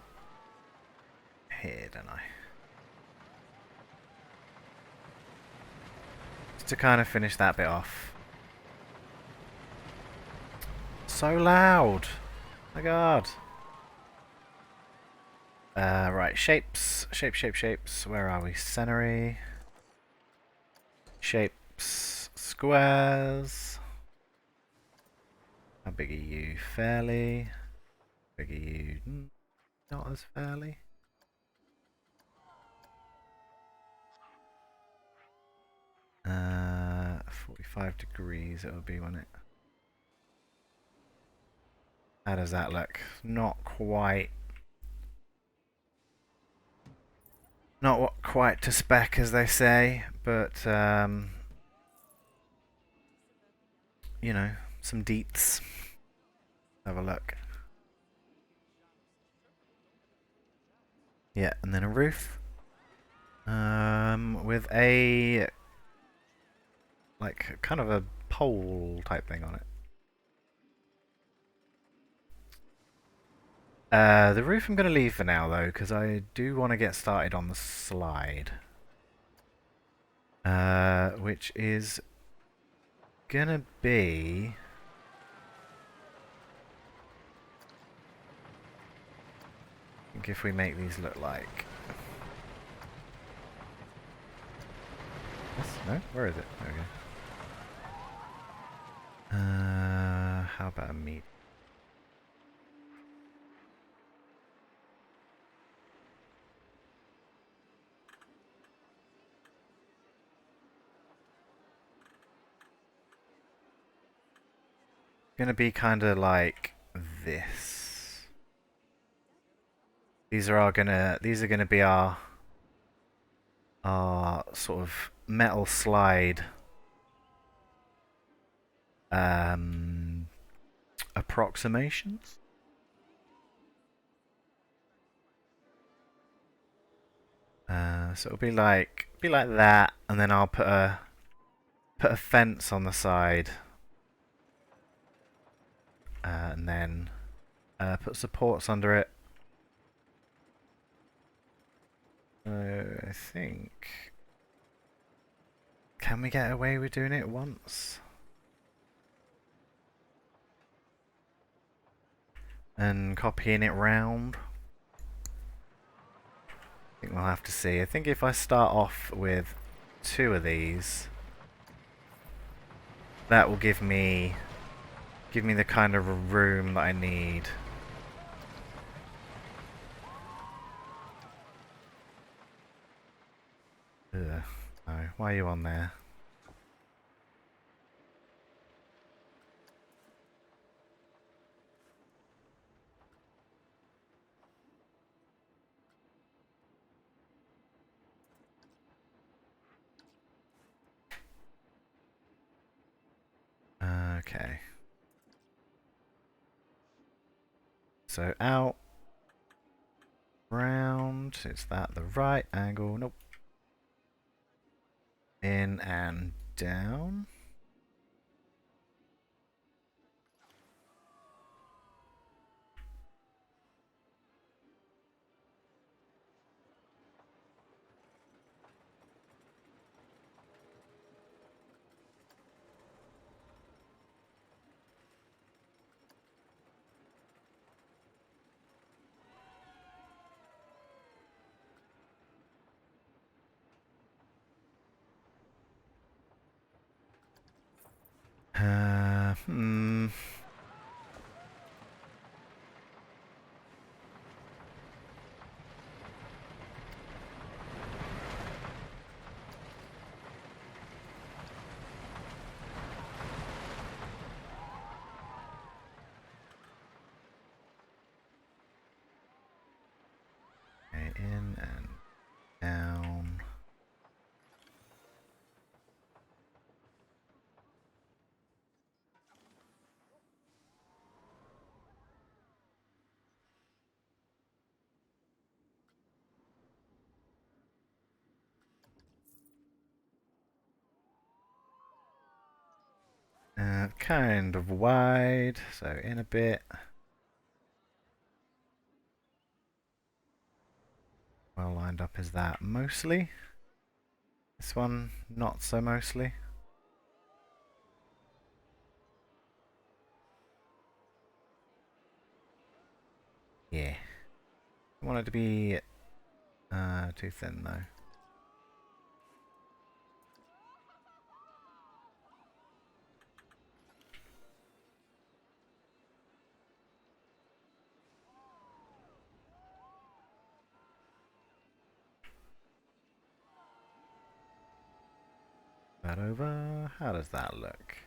here, don't I? Just to kind of finish that bit off. So loud! My god! Right, shapes. Shapes. Where are we? Scenery. Shapes. Squares. How big are you? Fairly. Big are you? Not as fairly. Uh, 45 degrees it would be, wouldn't it? How does that look? Not quite. Not quite to spec, as they say, but you know, some deets. Have a look. Yeah, and then a roof. With a like kind of a pole type thing on it. The roof I'm going to leave for now though, because I do want to get started on the slide. Which is gonna be I think if we make these look like this, no? Where is it? There we go. How about a meat? Gonna be kind of like this. These are gonna be our sort of metal slide approximations. So it'll be like that, and then I'll put a fence on the side, and then put supports under it. I think. Can we get away with doing it once? And copying it round? I think we'll have to see. I think if I start off with 2 of these, that will give me the kind of room that I need. Ugh. No, why are you on there? Okay. So out, round, is that the right angle? Nope. In and down. Hmm. Okay, in and down. Kind of wide, so in a bit. well lined up is that? Mostly. This one, not so mostly. Yeah. I want it to be too thin though. That over. How does that look?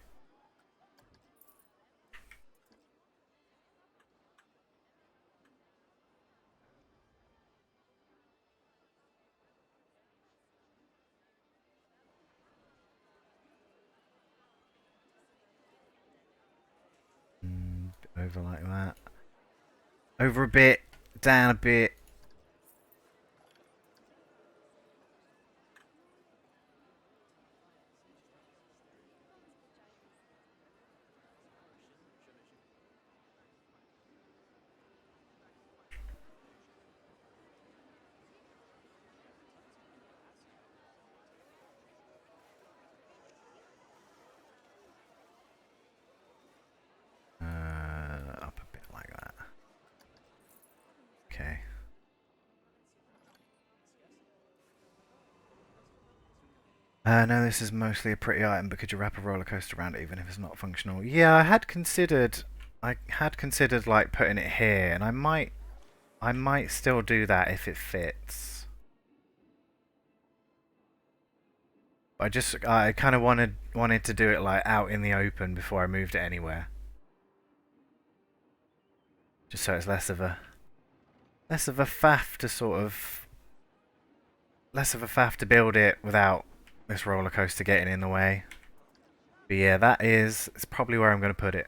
Over like that. Over a bit, down a bit. Up a bit like that. Okay. No, this is mostly a pretty item, but could you wrap a roller coaster around it even if it's not functional? Yeah, I had considered like putting it here, and I might still do that if it fits. I kind of wanted to do it like out in the open before I moved it anywhere. Just so it's less of a faff to sort of less of a faff to build it without this roller coaster getting in the way. But yeah, it's probably where I'm going to put it.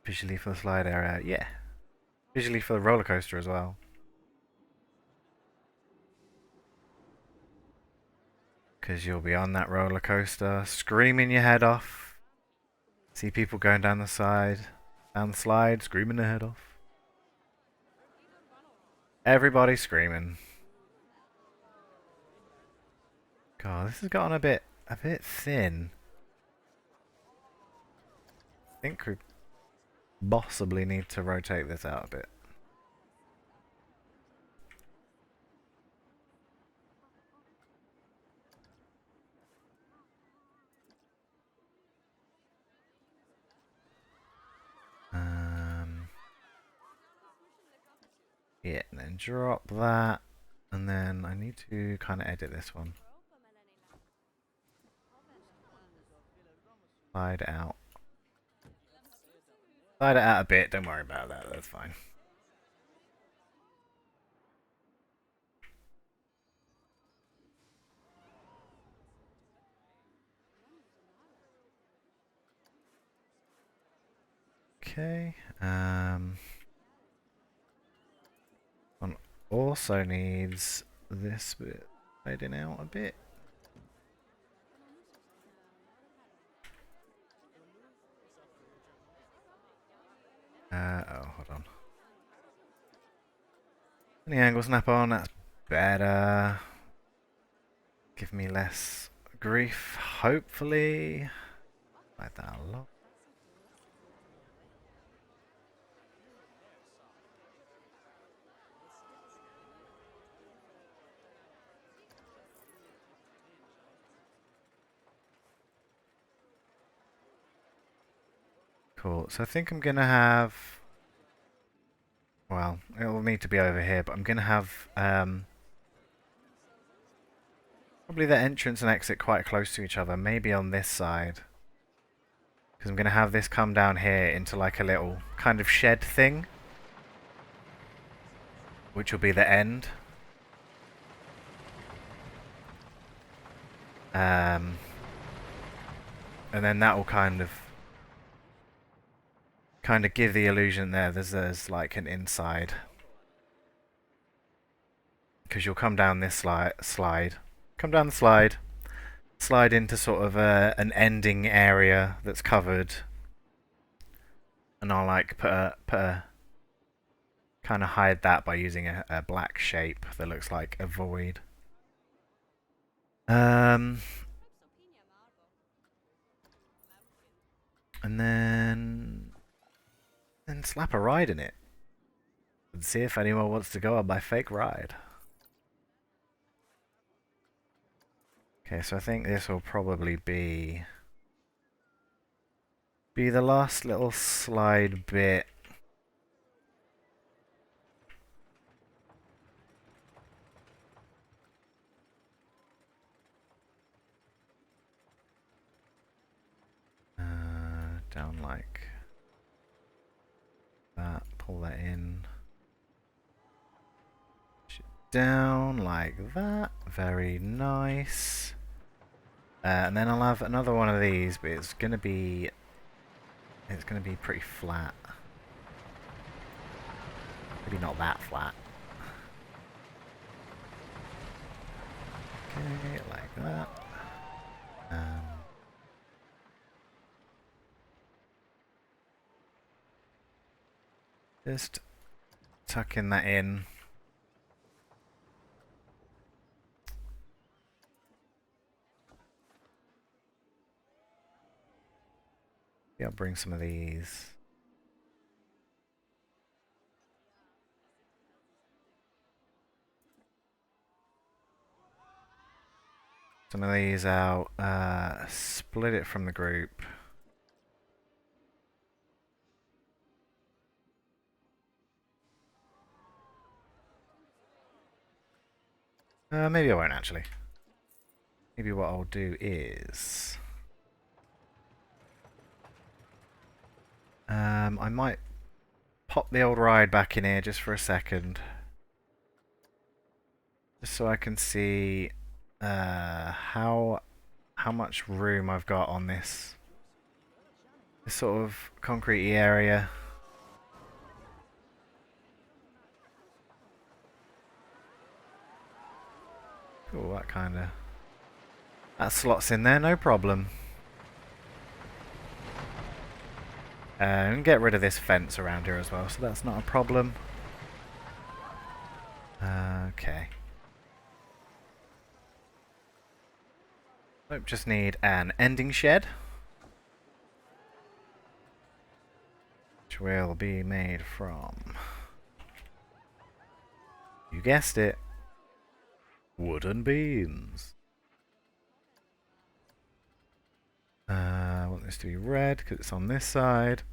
Visually for the slide area, yeah. Visually for the roller coaster as well. Because you'll be on that roller coaster, screaming your head off. See people going down the slide, screaming their head off. Everybody screaming. God, this has gotten a bit thin. I think we possibly need to rotate this out a bit. Yeah, and then drop that, and then I need to kind of edit this one. Slide it out. Slide it out a bit, don't worry about that, that's fine. Okay, one also needs this bit fading out a bit. Oh, hold on. And the angle snap on, that's better. Give me less grief, hopefully. Like that a lot. Cool, so I think I'm gonna have... Well, it'll need to be over here, but I'm gonna have probably the entrance and exit quite close to each other, maybe on this side. Because I'm gonna have this come down here into like a little kind of shed thing, which will be the end. And then that will kind of give the illusion there's like an inside, because you'll come down this come down the slide into sort of an ending area that's covered, and I'll like put a kind of hide that by using a black shape that looks like a void. And then slap a ride in it and see if anyone wants to go on my fake ride. Okay, so I think this will probably be the last little slide bit. Down like that, pull that in. Down like that, very nice. And then I'll have another one of these, but it's gonna be pretty flat. Maybe not that flat. Okay, like that. Just tucking that in. Yeah, I'll bring some of these. Some of these out. Split it from the group. Maybe I won't actually. Maybe what I'll do is... I might pop the old ride back in here just for a second. Just so I can see how much room I've got on this sort of concrete area. Oh, that slots in there, no problem. And get rid of this fence around here as well, so that's not a problem. Okay. Nope, just need an ending shed. Which will be made from... You guessed it. Wooden beams. I want this to be red because it's on this side.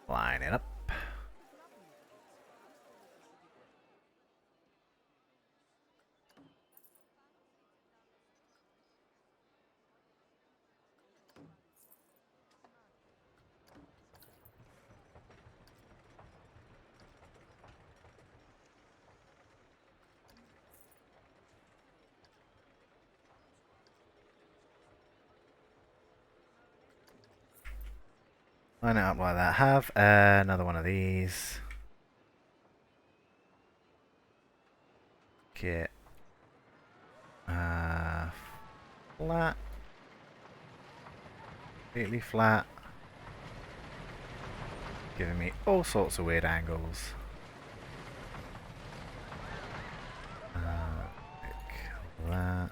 Line it up. Line it up like that. Have another one of these. Get flat. Completely flat. Giving me all sorts of weird angles. Like that.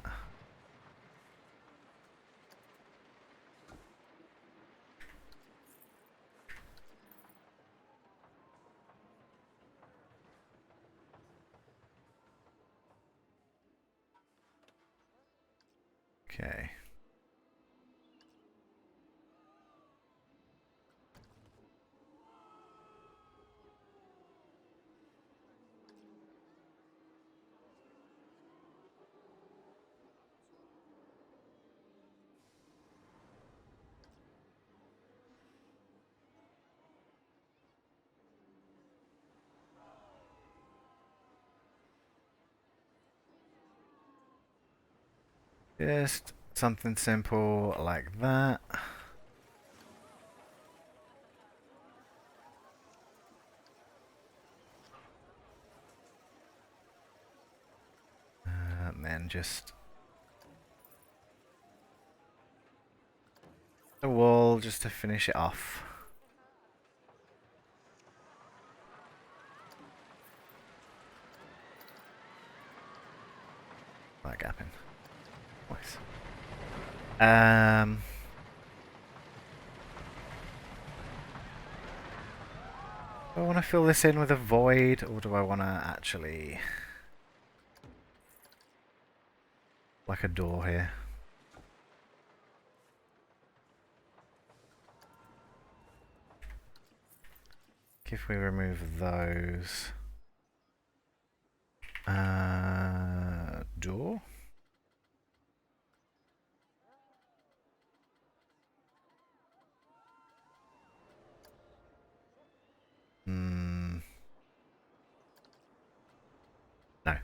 Okay. Just something simple like that. And then just windmill just to finish it off. That gap in. Nice. Do I want to fill this in with a void, or do I want to actually... like a door here? If we remove those... door? No.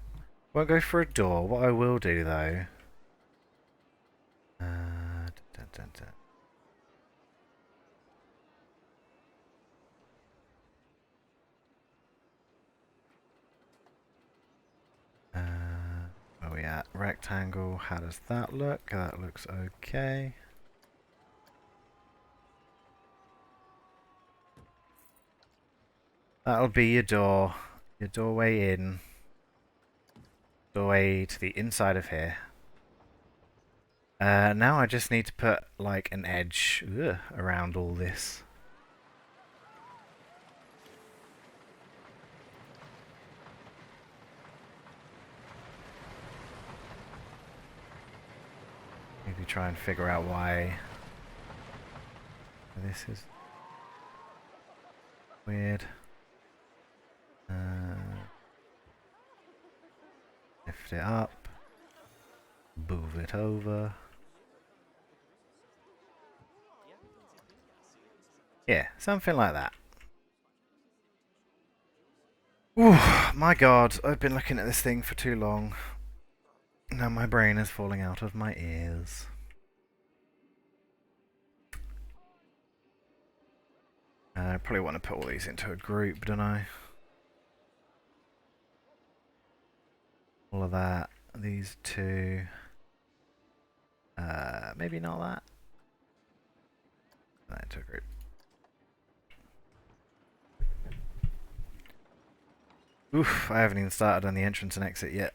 Won't go for a door. What I will do, though... where are we at? Rectangle. How does that look? That looks okay. That'll be your door. Your doorway in. Doorway to the inside of here. Now I just need to put like an edge around all this. Maybe try and figure out why this is weird. Lift it up. Move it over. Yeah, something like that. Ooh, my god, I've been looking at this thing for too long. Now my brain is falling out of my ears. I probably want to put all these into a group, don't I? All of that. These two. Maybe not that. That into a group. Oof, I haven't even started on the entrance and exit yet.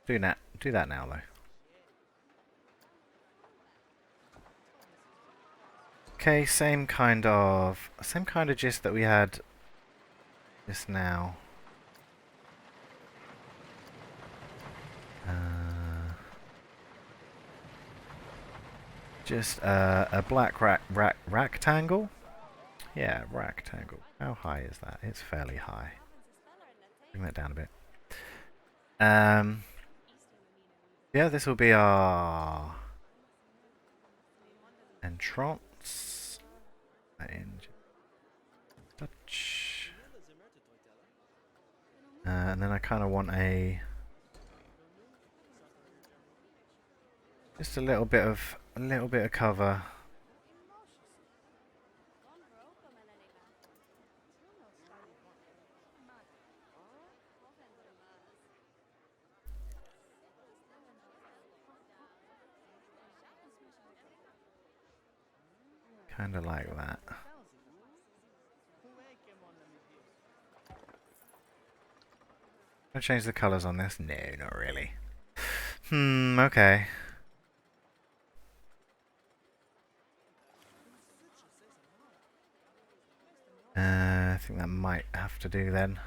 Do that now though. Okay, same kind of gist that we had just now. Just a black rectangle. Yeah, rectangle. How high is that? It's fairly high. Bring that down a bit. Yeah, this will be our entrance. Touch. And then I kind of want just a little bit of cover. Kind of like that. Can I change the colours on this? No, not really. Okay. I think that might have to do then.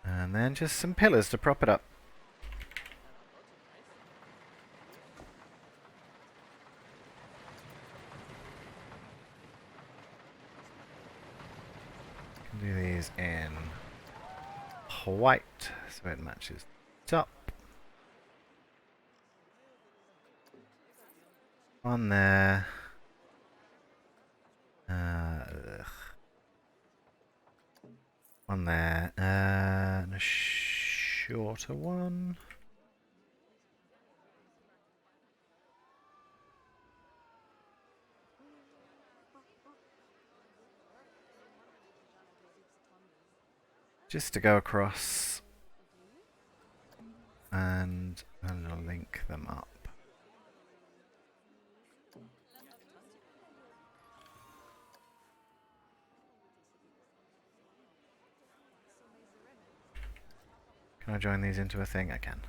And then just some pillars to prop it up. Can do these in white so it matches top. On there. One there. And a shorter one. just to go across and link them up. Can I join these into a thing? I can.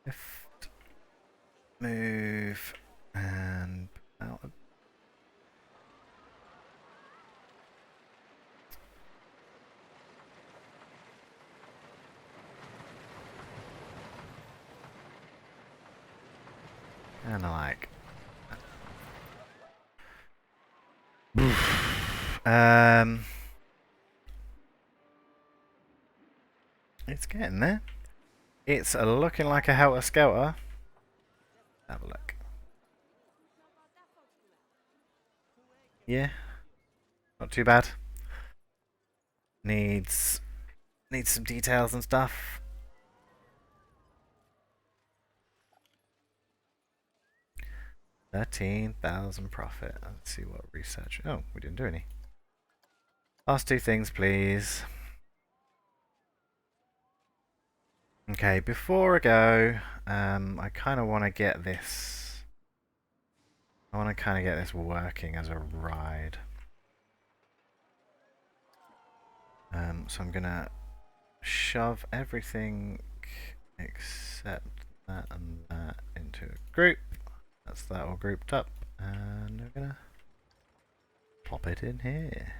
Lift, move, and out. And I like. It's getting there. It's looking like a helter skelter. Have a look. Yeah, not too bad. Needs some details and stuff. $13,000 profit. Let's see what research. Oh, we didn't do any. Last two things, please. Okay, before I go, I kind of want to get this. I want to kind of get this working as a ride. So I'm gonna shove everything except that and that into a group. That's that all grouped up, and we're gonna plop it in here.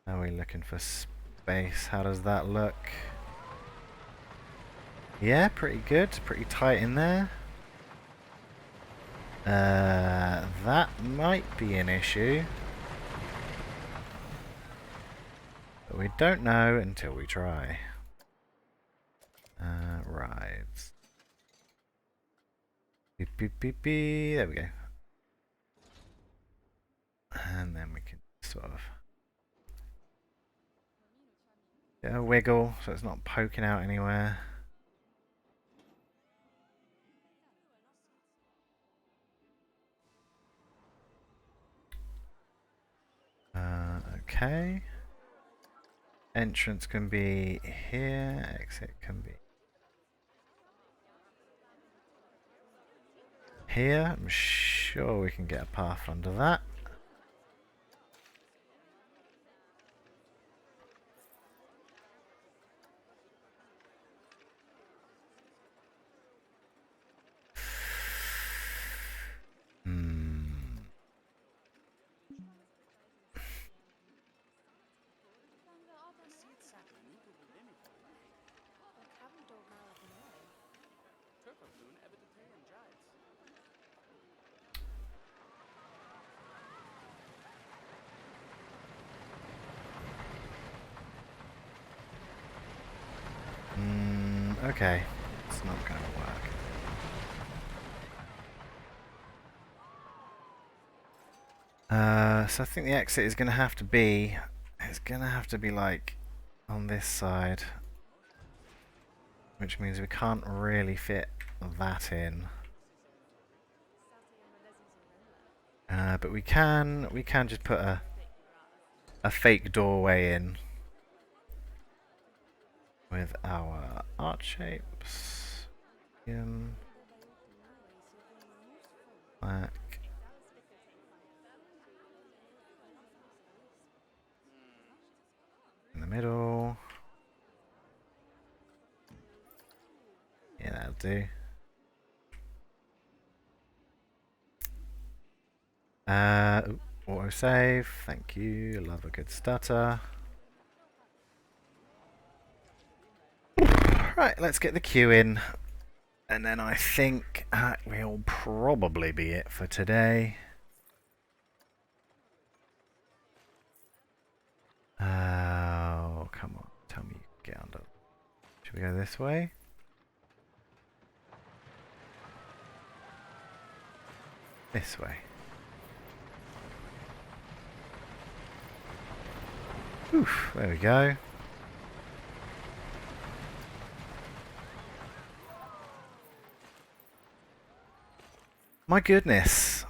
Are we looking for space? How does that look? Yeah, pretty good. Pretty tight in there. That might be an issue. But we don't know until we try. Rides. Beep, beep, beep, beep. There we go. And then we can sort of get a wiggle so it's not poking out anywhere. Okay. Entrance can be here, exit can be here. I'm sure we can get a path under that. Okay, it's not going to work. So I think the exit is going to have to be, it's going to have to be like on this side, which means we can't really fit that in. But we can just put a fake doorway in with our art shapes. Black. In the middle. Yeah, that'll do. Auto save. Thank you. Love a good stutter. Right, let's get the queue in. And then I think that will probably be it for today. Oh, come on. Tell me you can get under. Should we go this way? This way. Oof, there we go. My goodness.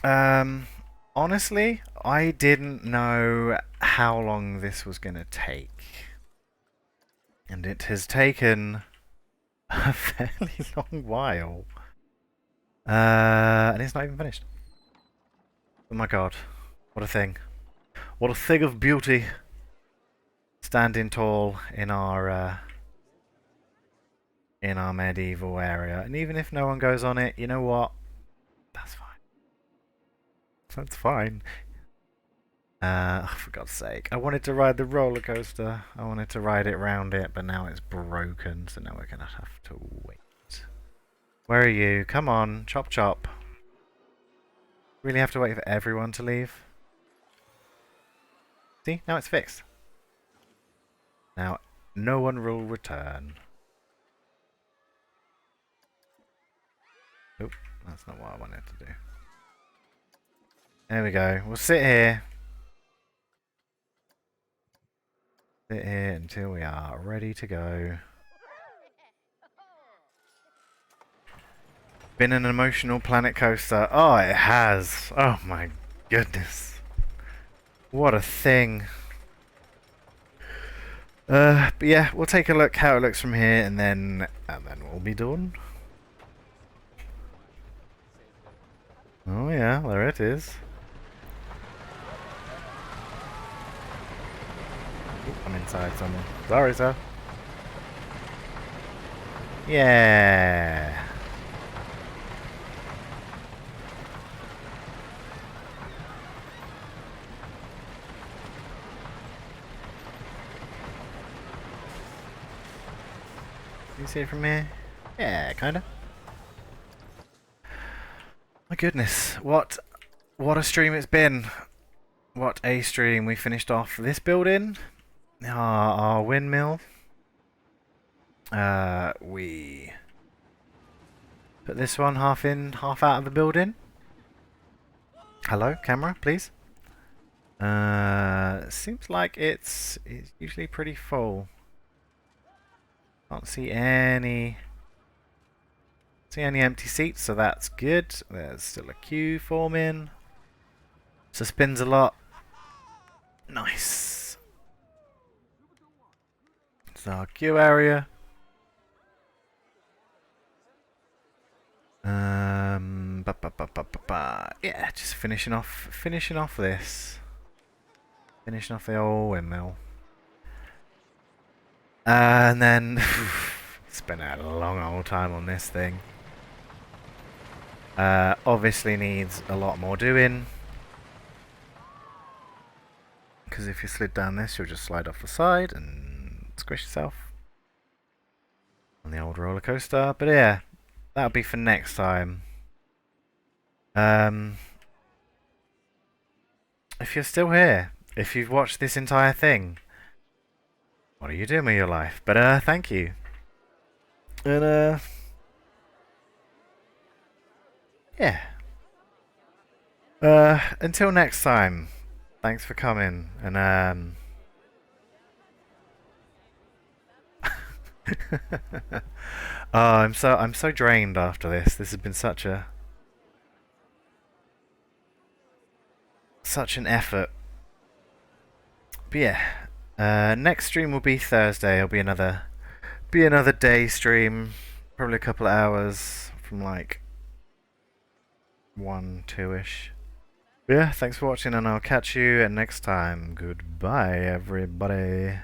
Honestly, I didn't know how long this was going to take. And it has taken a fairly long while. And it's not even finished. Oh my god. What a thing. What a thing of beauty. Standing tall in our medieval area. And even if no one goes on it, you know what? That's fine. That's fine. For God's sake. I wanted to ride the roller coaster. I wanted to ride it round it, but now it's broken, so now we're gonna have to wait. Where are you? Come on, chop chop. Really have to wait for everyone to leave? See? Now it's fixed. Now, no one will return. Oop, that's not what I wanted to do. There we go. We'll sit here. Sit here until we are ready to go. Been an emotional planet coaster. Oh, it has. Oh my goodness. What a thing. But yeah, we'll take a look how it looks from here, and then we'll be done. Oh yeah, there it is. Oop, I'm inside somewhere. Sorry, sir. Yeah. Can you see it from here? Yeah, kinda. My goodness, what a stream it's been. What a stream. We finished off this building. Our windmill. We put this one half in, half out of the building. Hello, camera, please. Seems like it's usually pretty full. Can't see any empty seats, so that's good. There's still a queue forming. So spins a lot. Nice. It's our queue area. Yeah, just finishing off this. Finishing off the old windmill. And then spent a long old time on this thing. Obviously needs a lot more doing. Because if you slid down this, you'll just slide off the side and squish yourself on the old roller coaster. But yeah, that'll be for next time. If you're still here, if you've watched this entire thing, what are you doing with your life? But thank you. And yeah. Until next time. Thanks for coming. And oh, I'm so drained after this. This has been such an effort. But yeah, next stream will be Thursday. It'll be another day stream, probably a couple of hours from like 1, 2-ish. Yeah, thanks for watching, and I'll catch you next time. Goodbye, everybody.